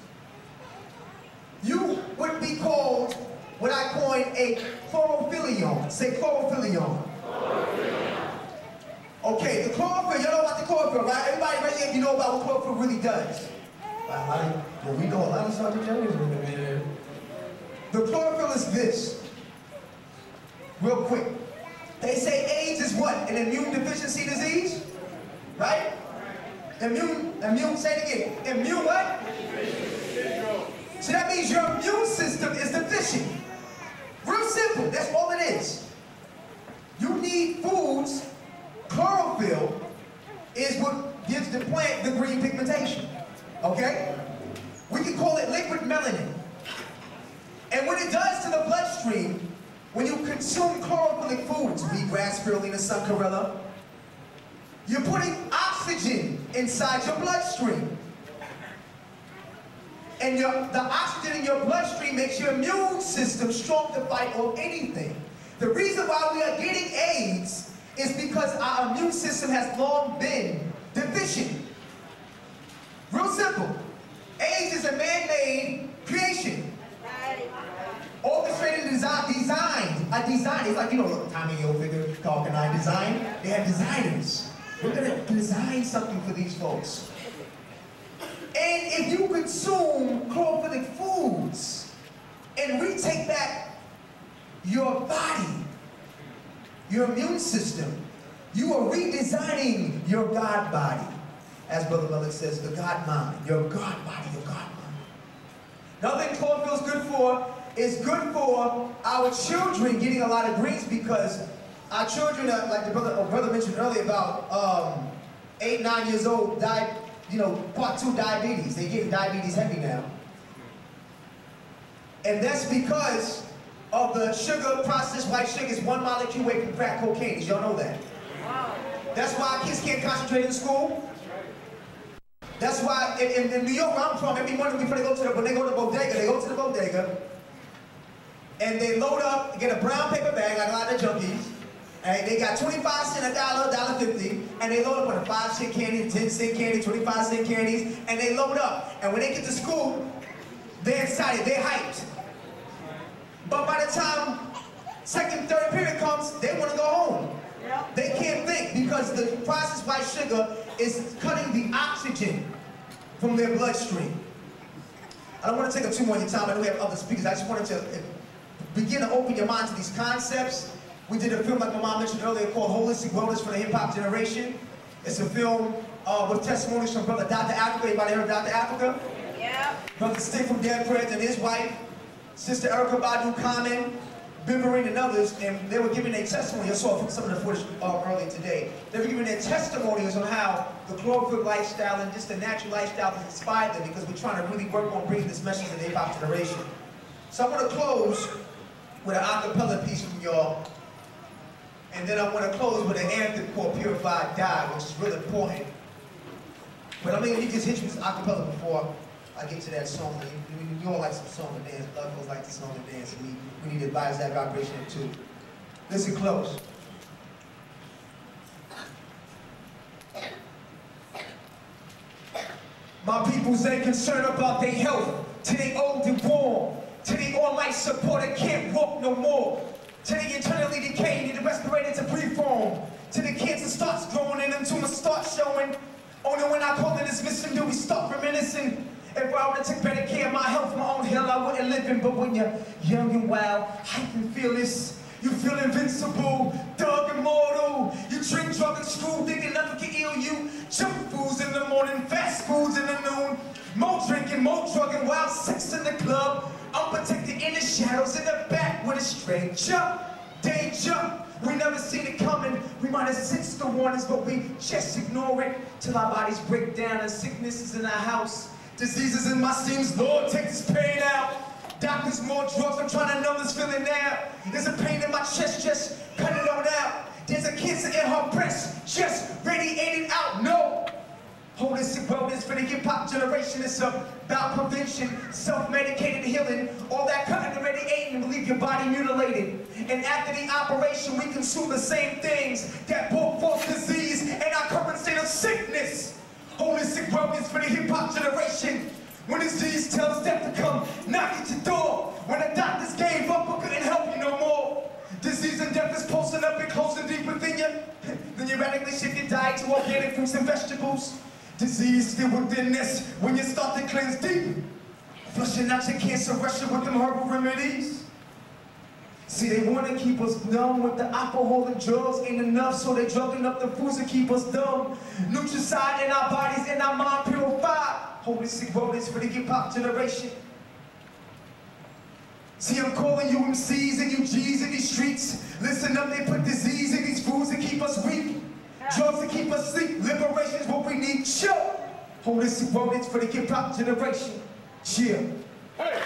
you would be called what I coin a chlorophyll. Say chlorophyll. Okay, the chlorophyll, you know about the chlorophyll, right? Everybody right here, if you know about what chlorophyll really does. Well, we know a lot of Sergeant Jones in here. The chlorophyll is this. Real quick. They say AIDS is what? An immune deficiency disease? Right? Immune, say it again. Immune what? So that means your immune system is deficient. Real simple, that's all it is. You need foods. Chlorophyll is what gives the plant the green pigmentation. Okay? We can call it liquid melanin. And what it does to the bloodstream, when you consume chlorophyllic foods, wheatgrass, spirulina, suncorella, you're putting oxygen inside your bloodstream. And the oxygen in your bloodstream makes your immune system strong to fight off anything. The reason why we are getting AIDS is because our immune system has long been deficient. Real simple. AIDS is a man-made creation. Orchestrated, designed. It's like, you know, look, Tommy Hilfiger, Carl and I design. They have designers. We're going to design something for these folks. And if you consume chlorophyllic foods and retake back your body, your immune system, you are redesigning your God body. As Brother Malik says, the God mind, your God body, your God mind. Another thing chlorophyll is good for is good for our children getting a lot of greens, because our children are, like the brother mentioned earlier, about 8, 9 years old, died, you know, part 2 diabetes. They're getting diabetes heavy now. And that's because of the sugar, processed white sugar is 1 molecule away from crack cocaine. Did y'all know that? Wow. That's why kids can't concentrate in school. That's why in New York, where I'm from, every morning before they go to when they go to the bodega, they go to the bodega, and they load up, get a brown paper bag, like a lot of junkies, and they got 25 cents, $1, $1.50, and they load up on a 5-cent candy, 10-cent candy, 25-cent candies, and they load up. And when they get to school, they're excited, they're hyped. But by the time second, third period comes, they want to go home. Yep. They can't think because the processed white sugar is cutting the oxygen from their bloodstream. I don't want to take up too much of your time. I know we have other speakers. I just wanted to begin to open your mind to these concepts. We did a film, like my mom mentioned earlier, called Holistic Wellness for the Hip Hop Generation. It's a film with testimonies from Brother Dr. Africa. Anybody heard of Dr. Africa? Yeah. Brother Stick from Prez and his wife, Sister Erica Badu Common, Bimbering and others, and they were giving their testimony. I saw some of the footage earlier today. They were giving their testimonies on how the chlorophyll lifestyle and just the natural lifestyle has inspired them, because we're trying to really work on bringing this message to the hip hop generation. So I want to close with an acapella piece from y'all, and then I want to close with an anthem called Purify, Die, which is really important. But I mean, you just hit you with this acapella before I get to that song. You all like some song and dance. Love goes like the song and dance. We need to advise that vibration too. Listen close. My peoples ain't concerned about their health till they old and warm, till they all life support and can't walk no more, till they internally decay, need a respirator to breathe from, till the cancer starts growing and them tumors start showing. Only when I call it this mission do we stop reminiscing. If I were to take better care of my health, my own hell, I wouldn't live in. But when you're young and wild, hype and fearless, you feel invincible, thug immortal. You drink, drug, and screw, thinking nothing can heal you. Junk foods in the morning, fast foods in the noon. More drinking, more drugging, wild sex in the club. Unprotected in the shadows, in the back with a stranger. Danger, we never seen it coming. We might have sensed the warnings, but we just ignore it till our bodies break down and sickness is in our house. Diseases in my seams, Lord, take this pain out. Doctors, more drugs, I'm trying to numb this feeling now. There's a pain in my chest, just cut it on out. There's a cancer in her breast, just radiate it out, no. Holistic wellness for the hip-hop generation is about prevention, self-medicated healing, all that cutting and radiating will leave your body mutilated. And after the operation, we consume the same things that brought forth disease and our current state of sickness. Holistic wellness for the hip-hop generation. When disease tells death to come, knock at your door. When the doctors gave up, I couldn't help you no more. Disease and of death is pulsing up and closing deep within you. Then you radically shift your diet to organic fruits and vegetables. Disease still within this when you start to cleanse deep. Flushing out your cancer, rushing with them herbal remedies. See, they want to keep us numb with the alcohol and drugs ain't enough, so they drugging up the foods to keep us dumb. Nutricide in our bodies and our mind purified. Holistic rodents for the hip-hop generation. See, I'm calling you MCs and you G's in these streets. Listen up, they put disease in these foods to keep us weak. Drugs to keep us sleep. Liberation's what we need. Chill. Holistic rodents for the hip-hop generation. Chill. Hey.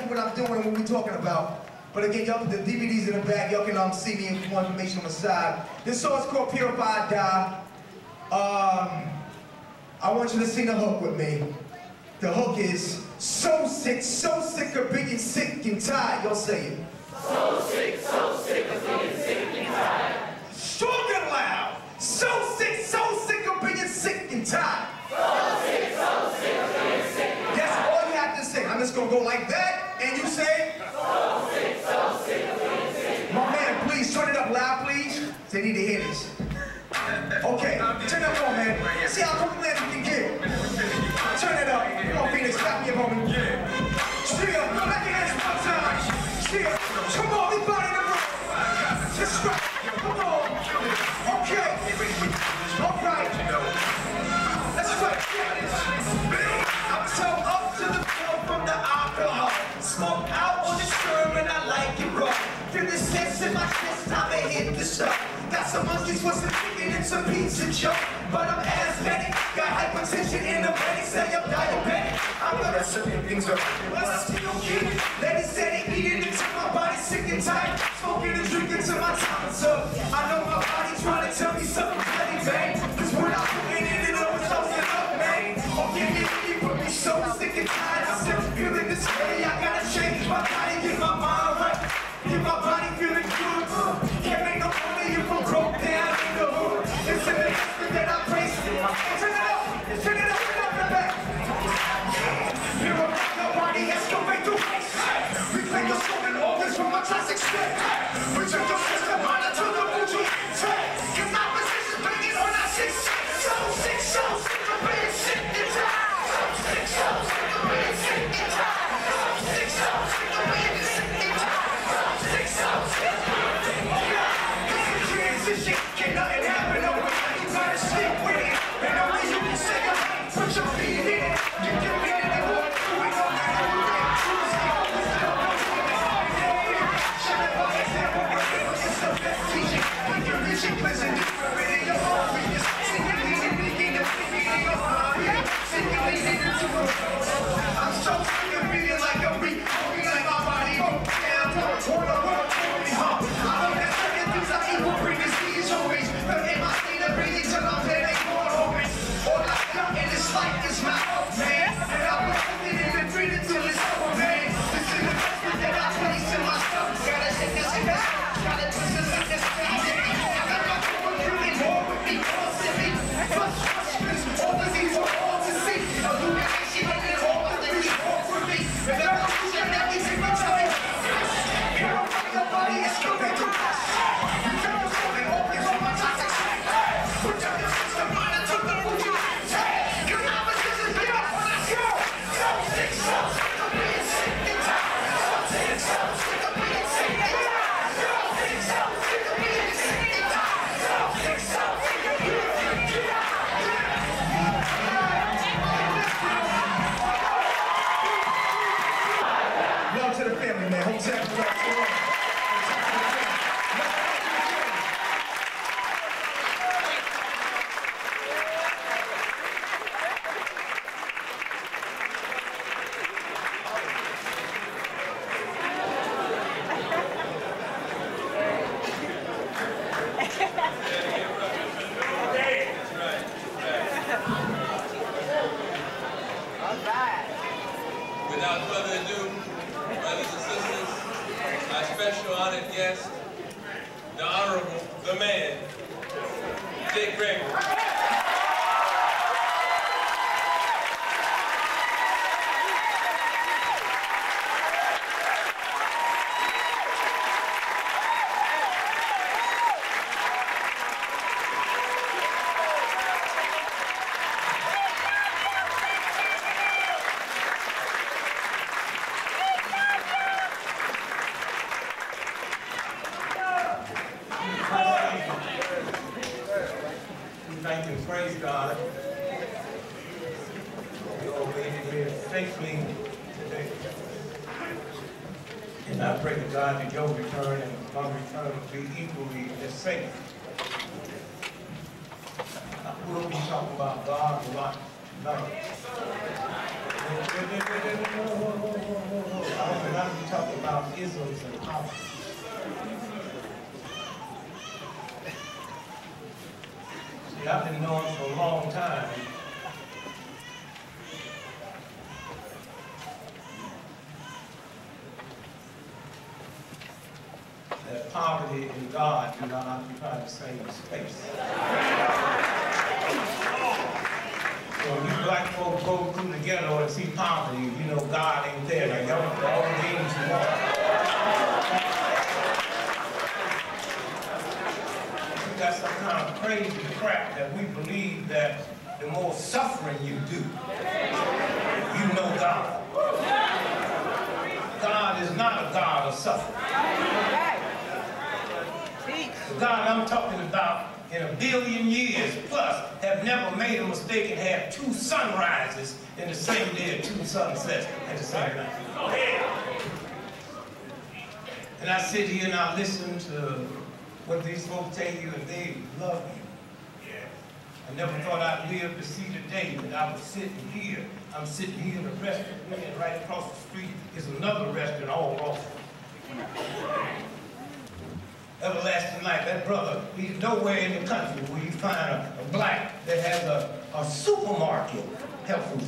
What I'm doing and what we're talking about. But again, y'all, the DVD's in the back. Y'all can see me and more information on the side. This song's called Purify, Die. I want you to sing the hook with me. The hook is so sick of being sick and tired. Y'all say it. So sick of being sick and tired. Strong and loud. So sick of being sick and tired. So sick of being sick and tired. That's all you have to say. I'm just gonna go like that, and you say. So sick of being sick. My man, please turn it up loud, please. They need to hear this. Okay, turn it up on, man. See how quick you can get. Turn it up. Come on, Phoenix, clap me up, homie. Chill, go back in this one time. Chill. Come on, everybody in the room. Just right. Come on. Okay. All right. That's right. I'm so up to the floor from the alcohol. Smoke out on the sherm and I like it raw. Feel the sense in my chest, time to hit the stuff. Got some monkeys for some chicken and some pizza joke. But I'm asthmatic, got hypertension in the belly, say I'm diabetic. I'm gonna certain things up, but I still get it. Lady said it, eating it till my body's sick and tired. Smoking and drinking till my time's up. I know my body trying to tell me something bloody bang. Cause when I put it in, it always closing up, man. Oh, give me, you put me so sick and tired. I'm still feeling this way, I gotta change my body, get my mind right. Get my body feeling good. Can't make no money if I'm broke down in the hood. It's an investment that I praise. Turn it up, turn it up, turn it up in the back. Purify your body, excavate the waste. Reclaim your soul and organs from my classic state. Return your system, monitor the mood you take. Cause my position's banging on that shit. So sick of being sick and tired. So sick of being sick and tired. So sick of being sick and tired. Transition, can't nothing happen overnight. You gotta stick with it, and only you can say it. Put your feet in it, you can be in it. What do we know that everything choose it? Shut up, all example, it's the best teaching. When your vision pleasant, different in your own weakness. Singularly thinking of thinking in your heart. Singularly into a I'm so sick of feeling like a weak, like my body broke down. Wanna work for me, huh? I know that certain things I eat will bring disease always. But in my state of breathing till I'm dead, they won't open. All I got in this life is my hope, man. And I'll be looking in and breathing till it's over, man. This is the investment that I place in myself. Gotta take this in this, gotta twist this in this. I got my people feeling more with me, all silly. Frustrations, all disease, all to see. Illumination and all the things all for me. And revolution, everything we tell you. Purify your body, it's coming to us. You tell your soul and organs on my toxic state. Protect your system, monitor the food you take. Cause my position's big up when I go. So sick of being sick and tired. So sick of being sick and tired. So sick of being sick and tired. So sick of being sick and tired. Love to the family, man. Hotel for love. Without further ado, brothers and sisters, my special honored guest, the Honorable, the man, Gregory. safely today. And I pray to God that your return and my return will be equally as safe. We'll be talking about God a lot tonight. I'm not be talking about isms and politics. See, I've been knowing for a long time that poverty and God do not occupy the same space. So when you black folks go through together or see poverty, you know God ain't there. Like y'all want all the games you want. We got some kind of crazy crap that we believe that the more suffering you do, you know God. God is not a God of suffering. The God I'm talking about in a billion years plus have never made a mistake and had two sunrises in the same day and two sunsets at the same time. And I sit here and I listen to what these folks tell you and they love you. I never thought I'd live to see the day that I was sitting here. I'm sitting here in a restaurant and right across the street is another restaurant all off. Everlasting life, that brother, he's nowhere in the country where you find a black that has a supermarket health food.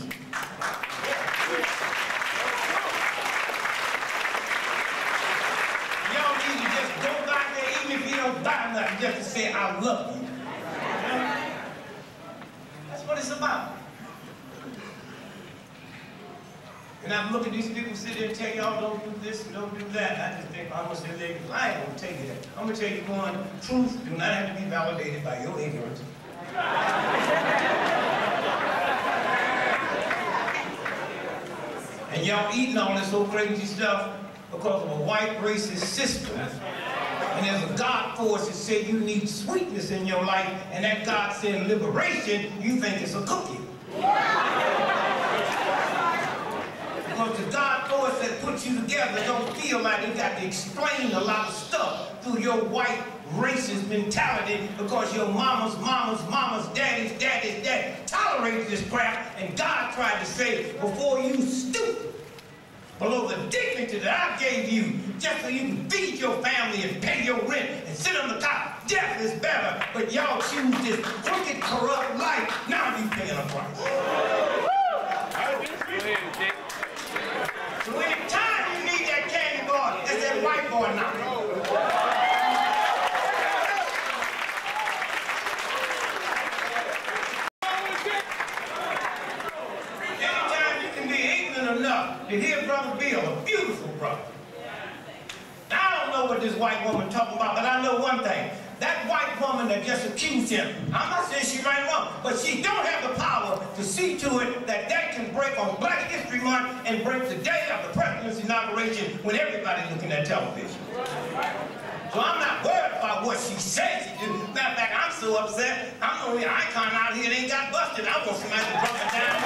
Y'all need to just go back there, even if you don't buy nothing, just to say, I love you. That's what it's about. And I'm looking at these people sit there and tell y'all don't do this and don't do that. I just think I'm gonna sit there and I ain't gonna take it. I'm gonna tell you one, truth do not have to be validated by your ignorance. And y'all eating all this old crazy stuff because of a white racist system. And there's a God force that says you need sweetness in your life, and that God said liberation, you think it's a cookie. Because the God force that puts you together don't feel like they got to explain a lot of stuff through your white racist mentality because your mama's daddy's daddy tolerated this crap, and God tried to say, before you stoop below the dignity that I gave you just so you can feed your family and pay your rent and sit on the top, death is better, but y'all choose this crooked, corrupt life. Now you paying a price. So anytime you need that candy bar, that's that white boy now. Anytime you can be ignorant enough to hear Brother Bill, a beautiful brother. Now, I don't know what this white woman talking about, but I know one thing. That white woman that just accused him, I'm not saying she's right or wrong, but she don't have the power to see to it that that can break on Black History Month and break the day of the president's inauguration when everybody's looking at television. So I'm not worried about what she says she do. Matter of fact, I'm so upset, I'm the only icon out here that ain't got busted. I want somebody to drop it down.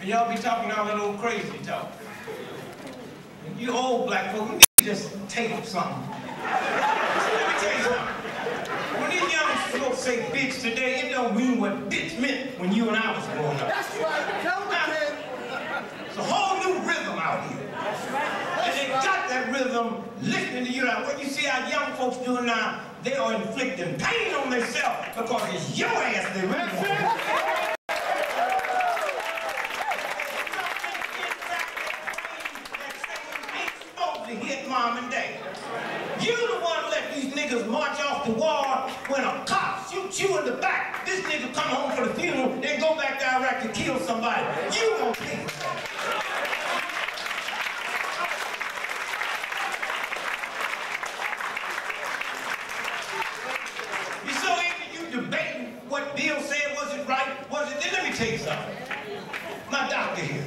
Y'all be talking all that old crazy talk. And you old black folk, you need to just take something. So let me tell you something. When these young folks say bitch today, it don't mean what bitch meant when you and I was growing up. That's right. Tell me. It's a whole new rhythm out here. And they got that rhythm listening to you. Now, what you see our young folks doing now, they are inflicting pain on themselves because it's your ass they really want. Mom and dad. You the one let these niggas march off the wall when a cop shoots you in the back. This niggas come home for the funeral, then go back to Iraq to kill somebody. You gonna pay. You so ignorant, you debating what Bill said, was it right, was it? Then let me tell you something. My doctor here.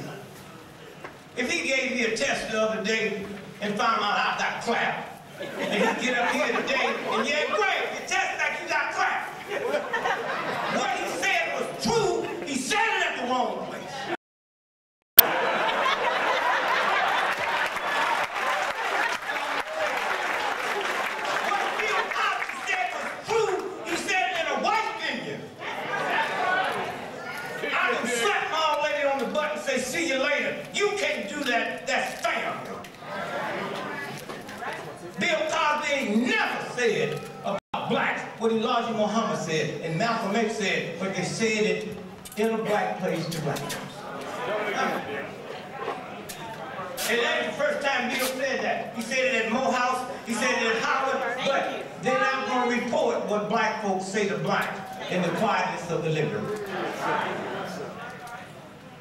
If he gave me a test the other day and found out I got clapped, and he get up here today and yeah, great, you test like you got clapped. What he said was true, he said it at the wrong place. What Bill Cosby said was true, he said it in a white venue. I can slap my old lady on the butt and say, see you later. You can't do that, that's spam. Bill Cosby ain't never said about blacks what Elijah Muhammad said and Malcolm X said, but they said it in a black place to black folks. And that ain't the first time Bill said that. He said it at Morehouse, he said it at Howard, but they're not going to report what black folks say to blacks in the quietness of the living room.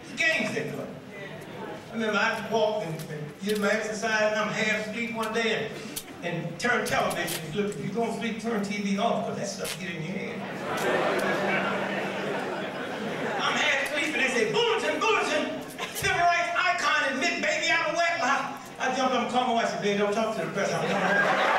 It's games they play. I remember I walked and did my exercise and I'm half asleep one day and turn television. Look, if you're going to sleep, turn TV off because that stuff get in your head. I'm half asleep and they say, bulletin, bulletin, civil rights icon admit baby out of wedlock. I jumped up and called my wife and said, baby, don't talk to the press. I'm coming home.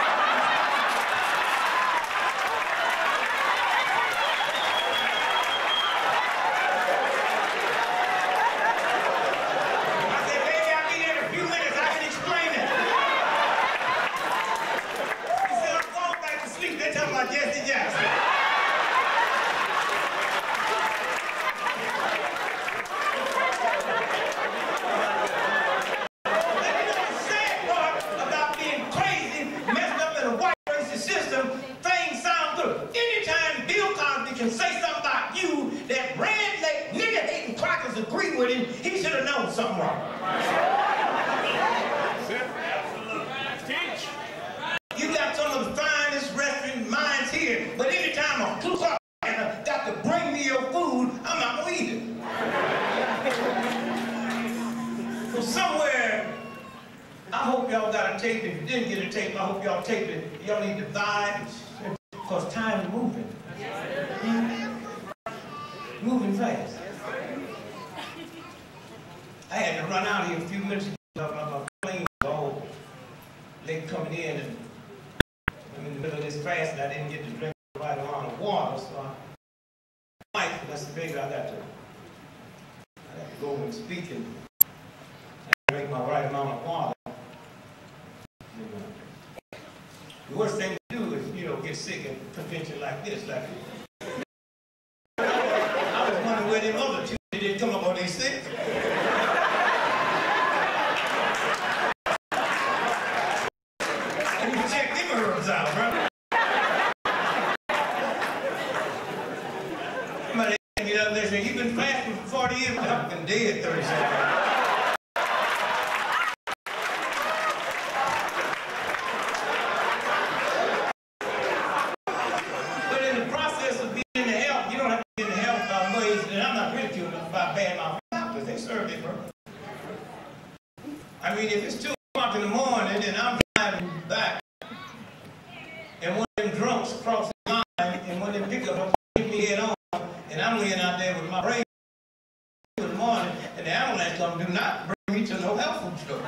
Moving fast. I had to run out here a few minutes ago about planes all late coming in, and I'm in the middle of this fast and I didn't get to drink the right amount of water, so that's the figure I got to go and speak and drink my right amount of water. The worst thing to do is, get sick at a convention like this, where them other two didn't come up on these things. And you check them herbs out, bro. Somebody get up there and say, you've been fasting for 40 years, I've been dead 30 seconds. I mean, if it's 2 o'clock in the morning and I'm driving back, and one of them drunks cross the line, and one of them pickup hit me head on, and I'm laying out there with my brain in the morning, and the ambulance come, do not bring me to no health food store.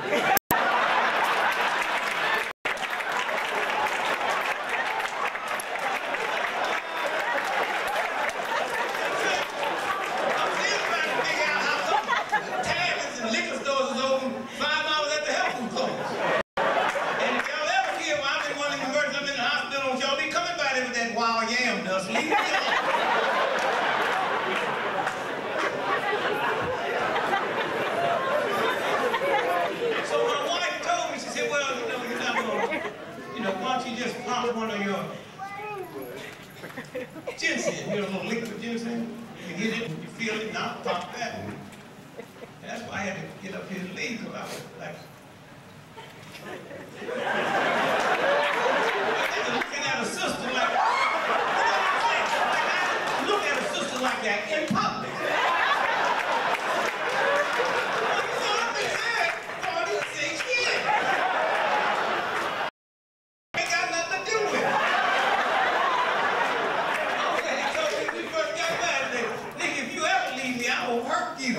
One of your ginseng, a little liquid ginseng. You get it, and you feel it, now pop that. And that's why I had to get up here and leave, because I was like, looking at a sister like, look at a sister like that in public. Ain't got nothing to do with it. Okay, I told you when we first got married, nigga, if you ever leave me, I will hurt you.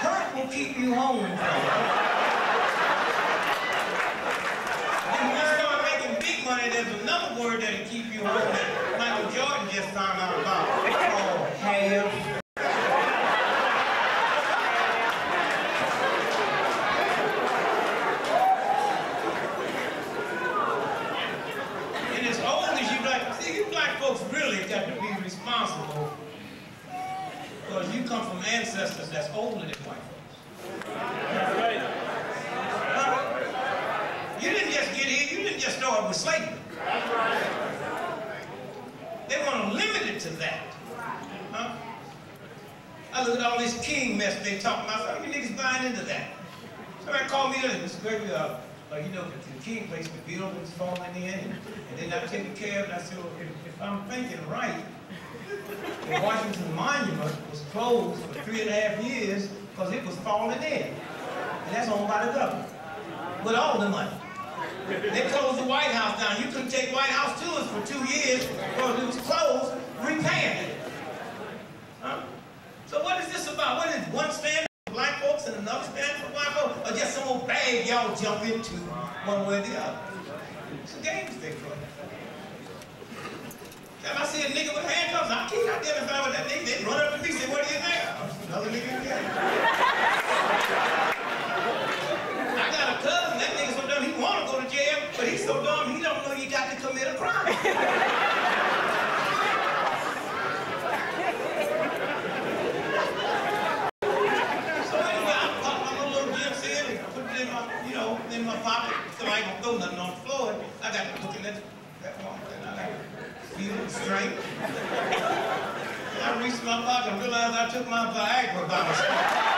Hurt will keep you home from it. Money, there's another word that'll keep you home that Michael Jordan just found out about. It's called have. And as old as you like, see, you black folks really got to be responsible because you come from ancestors that's older than white folks. You didn't just get here, you didn't just start with slavery. They want to limit it to that. Huh? I look at all this king mess they talking about. You niggas buying into that. Somebody called me earlier, Mr. Gregory, you know, the king place, the buildings falling in, and they're not taking care of it. I said, well, if I'm thinking right, the Washington Monument was closed for 3.5 years because it was falling in. And that's owned by the government. With all the money. They closed the White House down. You couldn't take White House tours for 2 years because it was closed, repaying it. Huh? So what is this about? What is one stand for black folks and another stand for white folks? Or just some old bag y'all jump into one way or the other? It's a game they play. If I see a nigga with handcuffs, I can't identify with that nigga. They run up to me and say, what do you think? Another nigga again. I got a cousin, that nigga so dumb, he want to go to jail, but he's so dumb, he don't know you got to commit a crime. So anyway, I popped my little GMC and put it in my, you know, in my pocket, so I ain't gonna throw nothing on the floor. I got to looking at that one, and I got to feel it straight. I reached my pocket and realized I took my Viagra by myself.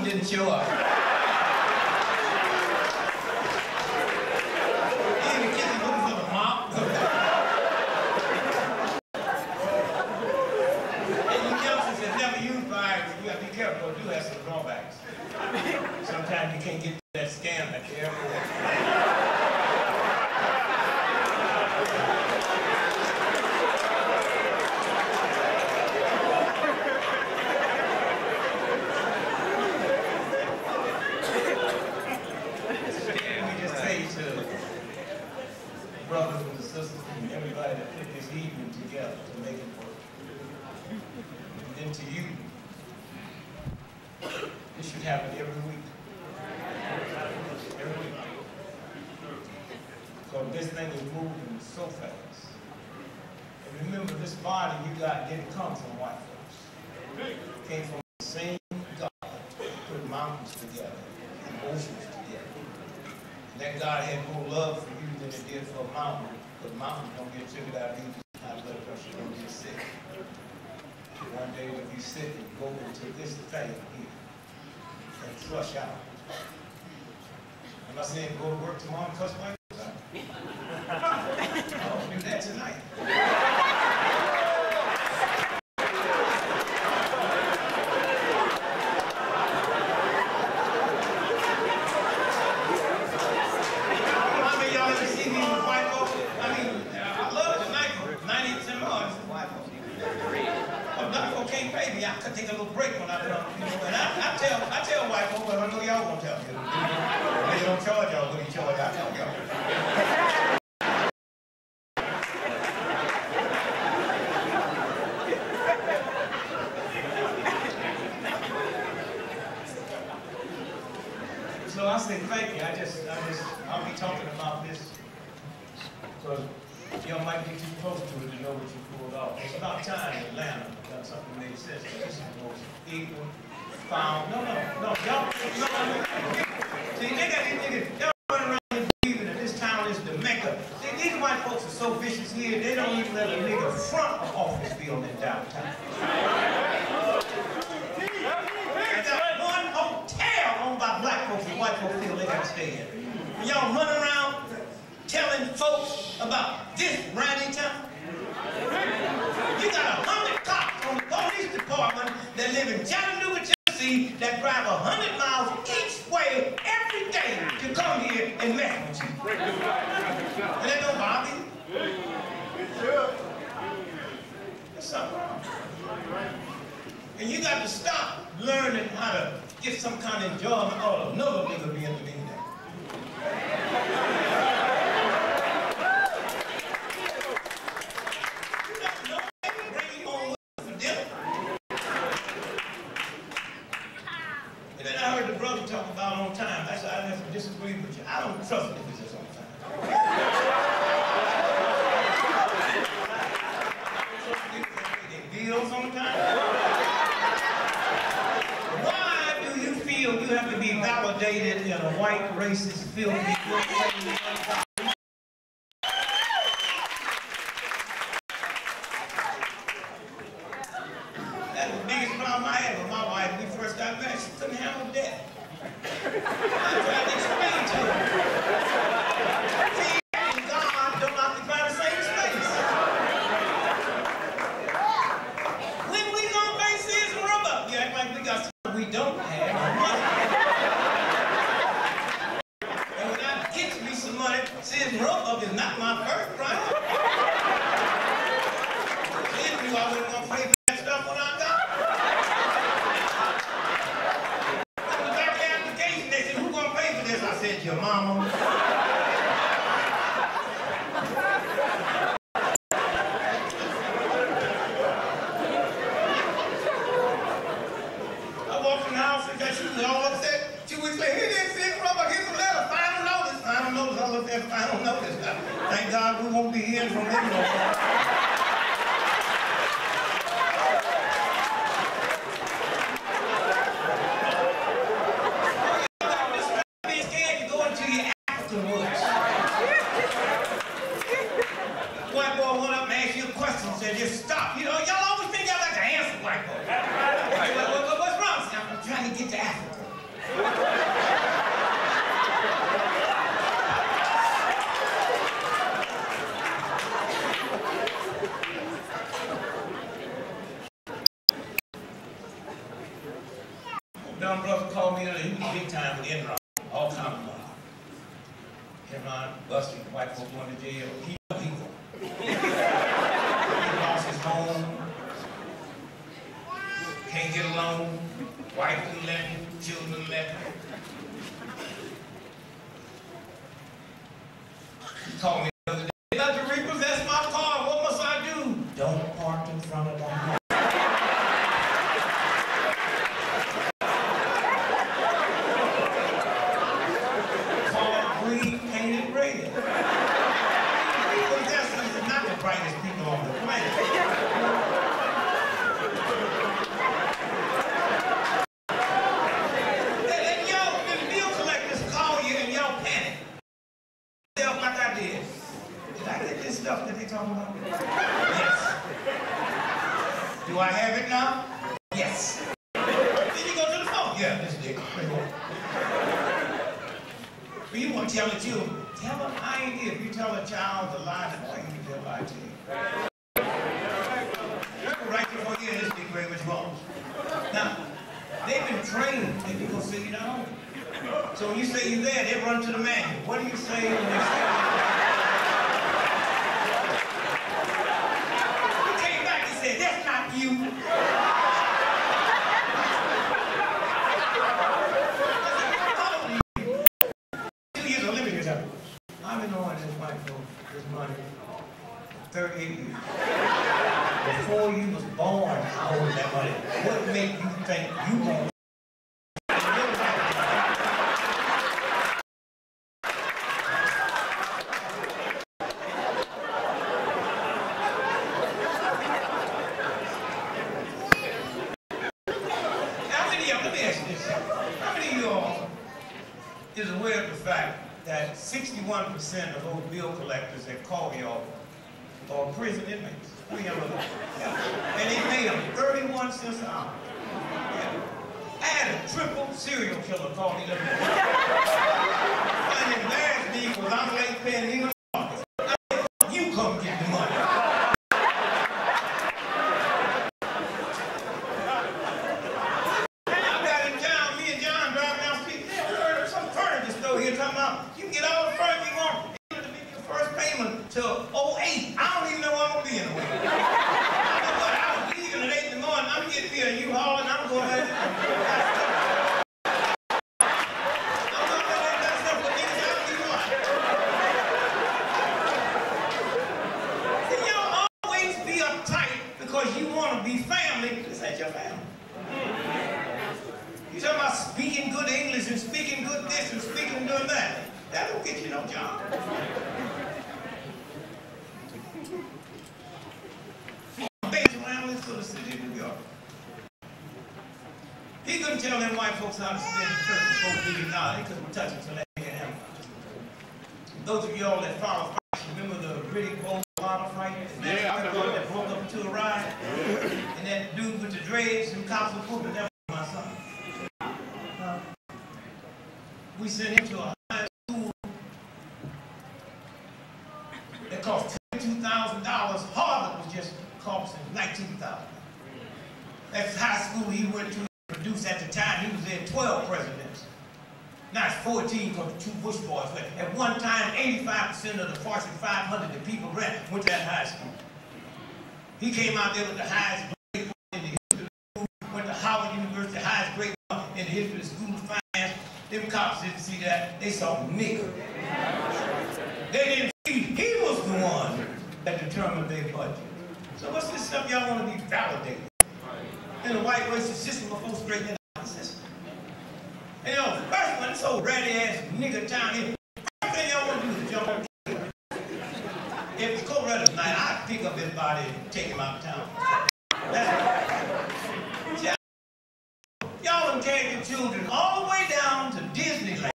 Didn't show up. He in the kitchen looking for the mop. And you youngsters that never use Viagra, you gotta be careful, because you have some drawbacks. Sometimes you can't get that scam at the airport. Brothers and sisters and everybody that put this evening together to make it work. And then to you, this should happen every week. Every week. Because this thing is moving so fast. And remember, this body you got didn't come from white folks. It came from the same God that put mountains together and oceans together. And that God had more love for you than it did for a mountain, but mountains don't get sugar diabetes, high blood pressure, don't get sick. One day when you sick and go into this thing here and flush out. Am I saying go to work tomorrow and cuss my out? I'll do that tonight. I could take a little break when I come, you know, and I tell white folks, but I know y'all won't tell me. They don't charge y'all what he charge, I tell y'all. So I say thank you. I'll be talking about this because y'all might get too close to it to know what you pulled off. It's about time in Atlanta done something that made sense. This is the most equal, found. No, y'all. No. See, they got these niggas, they're running around here believing that this town is the Mecca. See, these white folks are so vicious here, they don't even let a nigga front an office building downtown. They got one hotel owned by black folks and white folks feel they got to stay in. When y'all run around telling folks about this ratty town, you got 100 cops on the police department that live in Chattanooga, Tennessee, that drive 100 miles each way every day to come here and mess with you. And that don't bother you? There's something wrong. And you got to stop learning how to get some kind of enjoyment out of another nigga being the nigga. And then I heard the brother talk about on time. That's why I have to disagree with you. I don't trust niggas that's on time. They bills on time. Why do you feel you have to be validated in a white, racist, filthy, That's the biggest problem I had with my wife when we first got married. She couldn't handle death. I tried to explain to her. See, and God don't occupy the same space. When we gonna face this and rub up? You act like we got something we don't have. And when I get me some money, see, this rub up is not my first priority. Then you always gonna pay for that stuff when I got. I said, your mama. I walked in the house and she was all upset. 2 weeks later, here this is rubber, here's a letter, final notice. Final notice, I looked at final notice. Thank God we won't be hearing from them no more. White boy went up and asked you a question and said, just stop. You know, y'all always think y'all like to answer white boy. What's wrong? I'm trying to get to Africa. Dumb brother called me, he was big time with Enron, all kind of money. Enron busting white folks going to jail. He lost his home, can't get a loan, wife didn't let him, children didn't let him. He called me the other day, "I'd like to repossess my car, what must I do?" Don't park in front of the house. Brightest people on the planet. And y'all, the bill collectors call you and y'all panic. Like I did. Did I get this stuff that they talking about? Yes. Do I have it now? Yes. Then you go to the phone. Yeah, this nigga. But you want to tell the children. Tell them I ain't here. If you tell a child a lie, then why you tell a lie to you? Right before you hear this big Gregory was wrong. Now, they've been trained that you're going to sit down. So when you say you're there, they run to the manual. What do you say when they say you came back and said, that's not you. I've been owing this white folks this money 38 years. Before you was born, I owed that money. What made you think you won't? How many of you all is is aware of the fact that 61% of those bill collectors that call y'all are prison inmates. Yeah. And they pay them 31 cents an hour. Yeah. I had a triple serial killer call me the other day. And it embarrassed me because I'm late paying the English office. I said, you come get the money. I got in town, me and John driving down the street. There's some furniture store here talking about you can get all the furniture you want. You have to make your first payment till 08. I don't even know what I'm going to be in the way. I was leaving at 8 in the morning. I'm getting me a U-Haul and I'm going ahead. Speaking good English and speaking good this and speaking good that. That don't get you no job. Based around this sort of city of New York. He couldn't tell them white folks how to spend $4 billion. He couldn't touch it, so that nigga had him. Those of y'all that follow fights, remember the Riddick Bowl fight? Yeah, I remember that broke up into a ride. And that dude with the dreads and cops were putting that was my son. We sent him to a high school that cost $22,000. Harvard was just costing $19,000. That's the high school he went to produce at the time. He was there 12 presidents. Now it's 14 because the two Bush boys went. At one time, 85% of the Fortune 500 that people went to that high school. He came out there with the highest grade in the history of the school, went to Howard University, the highest grade in the history of the School of Finance. Them cops didn't see that. They saw nigger. They didn't see he was the one that determined their budget. So what's this stuff y'all want to be validated? And the white racist system will go straight into the system. And you know, the first one, this old ratty-ass nigger town here, first thing y'all want to do is jump on the kid. If it's cold weather tonight, I'd pick up his body and take him out of town. That's right. Y'all can carry your children all the way down to Disneyland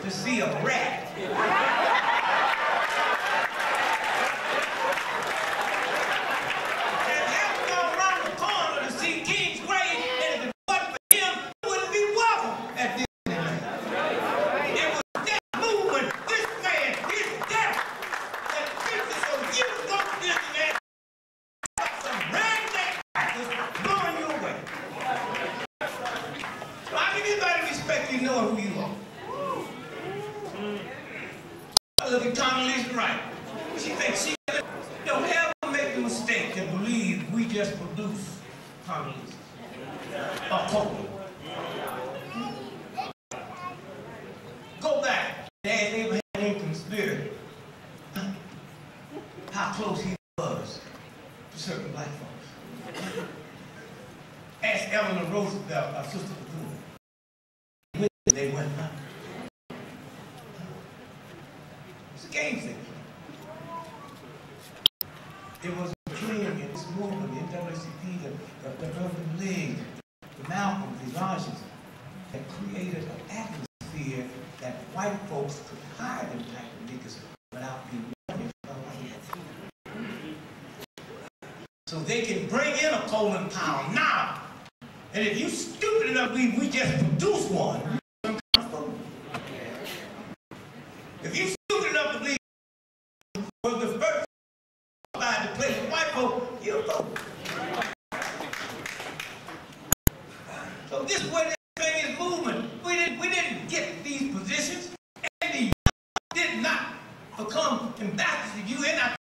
to see a rat. And have to go around the corner to see King's grave, and if it wasn't for him, he wouldn't be welcome at Disneyland. It was that movement, this man, his death, that fixed it so you can go to Disneyland. Some redneck crackers blowing you away. So how can anybody respect you knowing who you are? Look at Condoleezza Rice. She thinks she don't ever make the mistake to believe we just produce Condoleezza or Copeland. Go back and ask Abraham Lincoln's spirit how close he was to certain black folks. Ask Eleanor Roosevelt, our sister Bethune. They went up. It's a game thing. It was the King and his movement, the NAACP, the Urban League, the Malcolm, the Elijahs, that created an atmosphere that white folks could hire them type of niggas without being running from white. So they can bring in a Colin Powell now. And if you stupid enough, we just produce one. If you stupid enough to believe was the first to play with white folk, you'll vote. So this is where this thing is moving. We didn't get these positions, and the did not become ambassadors to UN.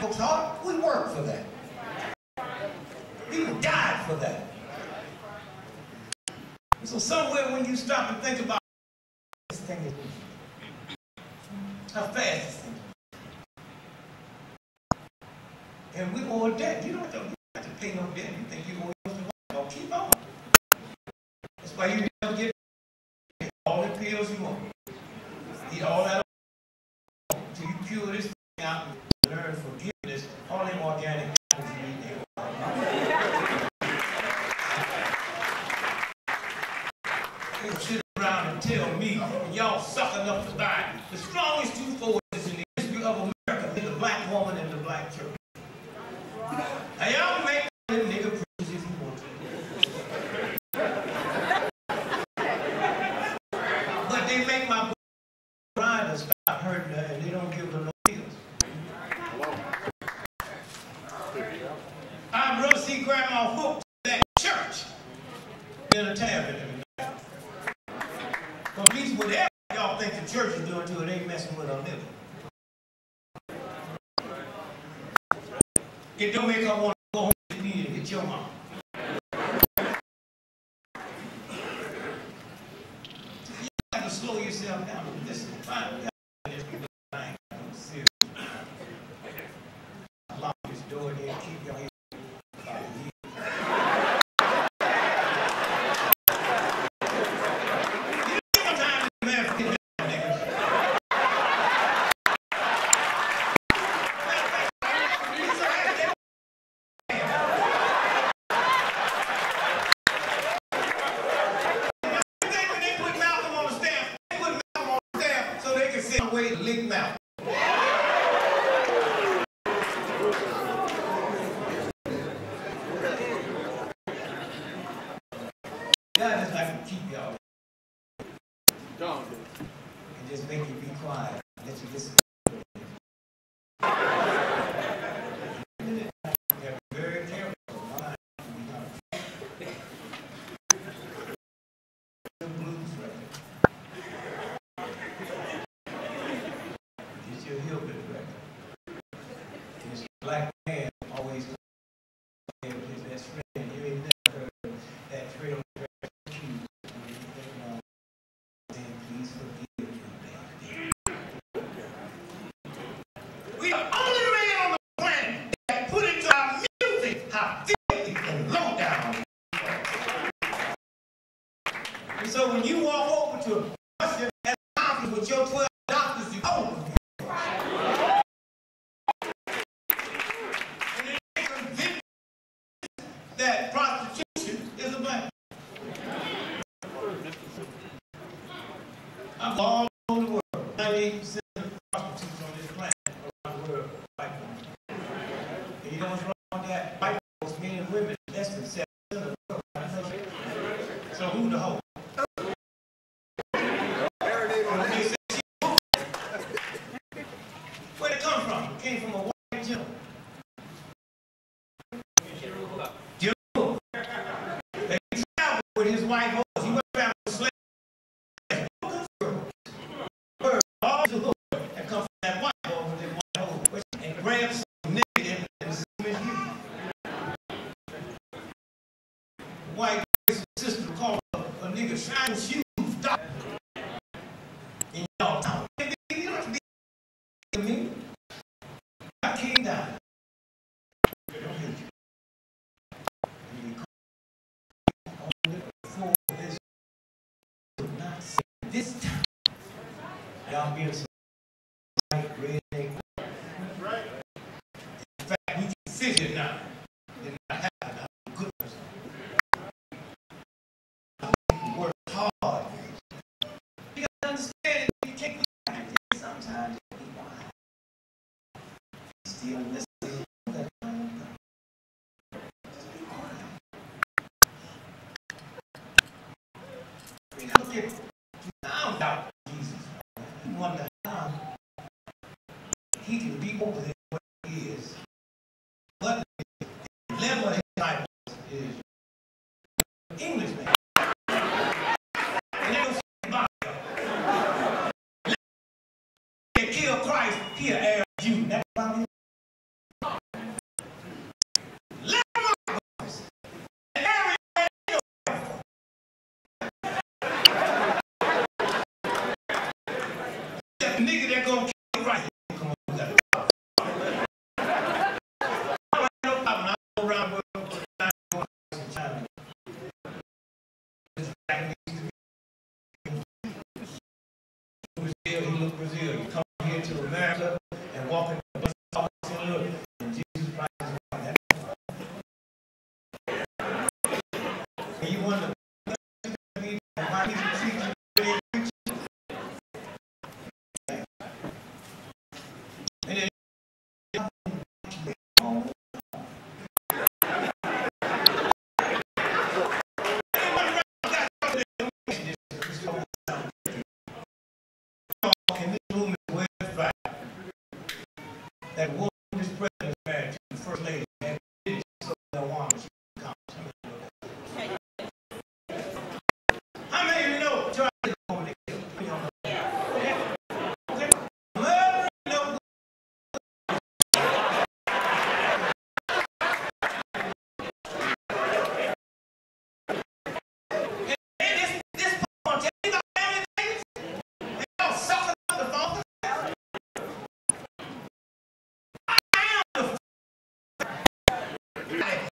Folks hard. We worked for that. People died for that. And so somewhere when you stop and think about this thing is moving. How fast this thing is. And we owe a debt. You don't have to pay no debt. You think you owe it to white folks. Keep on. That's why you never get all the pills you want. Eat all that until you cure this thing out and learn forgiveness. All them organic apples you eat there. They sit around and tell me, and y'all y'all sucking up to buy. The strongest two forces in the history of America is the black woman and the black church. Now y'all make them nigga preachers if you want to. But they make my bride stop hurting her and they don't give her no deals. I'd rather see Grandma hooked to that church than a tavern. At least whatever y'all think the church is doing to it ain't messing with our living. It don't make her want to go home and get your mom. You have to slow yourself down and listen. Lock this door there and keep your head. Way to lick mouth. God just like to keep y'all and just make you be quiet. Let you listen. Very careful. Black man always with his best friend. You ain't never heard that freedom please forgive me. We are the only man on the planet that put into our music how filthy and low down. And so when you walk over to a person at a conference with your 12 doctors, you own them. That prostitution is a black. I'm all over the world. 98% of the prostitutes on this planet around the world are white women. And you know what's wrong with that? White folks, men and women, less than 7% of the world. So who the hoe? Where'd it come from? It came from a white gentleman. With his white horse, he went around with slaves. All the hook that comes from that white horse with his white horse and grab some nigga and see him as you. White sister called a nigga shining shoes doctor in y'all town. You don't have to be me. I came down. This time, y'all being some white, redneck. In fact, we can fix it now. It not happen. I'm a good person. People work hard. You gotta understand it. You can't be like this sometimes. You be quiet. Still listen. We gotta look at now doubt Jesus. You wonder how he can be over there what he is. But the level of his life is Englishman. And they don't say about it. They kill Christ, he'll air you. That's about it. Nigga that gonna kill Christ. Come on, we got it. I no problem. I go around with China. He look Brazil. You come here to America and walk in the bus office and look, and Jesus Christ is right. And you wonder why people treat you the way they treat you. that woman this president is married to, the first lady, and did so that woman she comes. How many of you know try to go over there? Murder, no. And this point, you got family things? And y'all sucking up the phone? I am the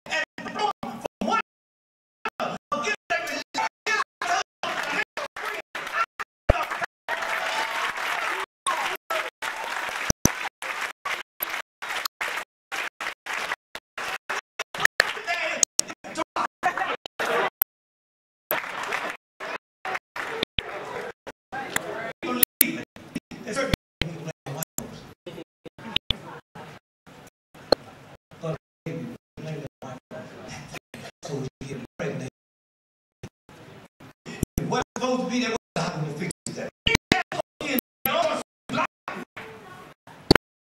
and from one get what's supposed to be there, what's happening to fix that?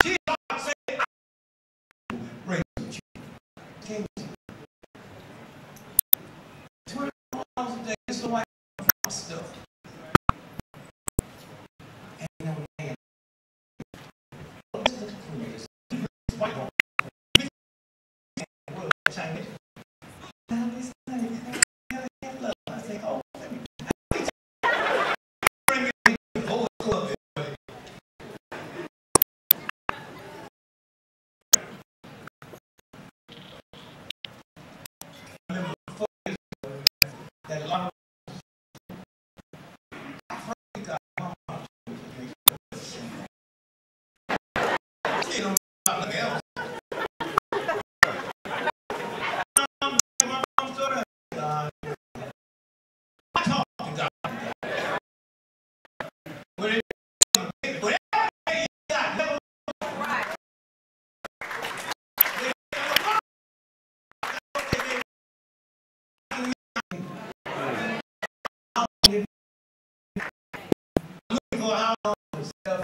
She said, bring some chicken. 20 hours a day, it's the white stuff. And you know, man, this looks familiar. This white woman. Chinese. Now this thing, I say, oh, let me bring me the whole club. I remember 4 years ago, that long I frankly got my mom. You know, nothing else. Looking for how long to sell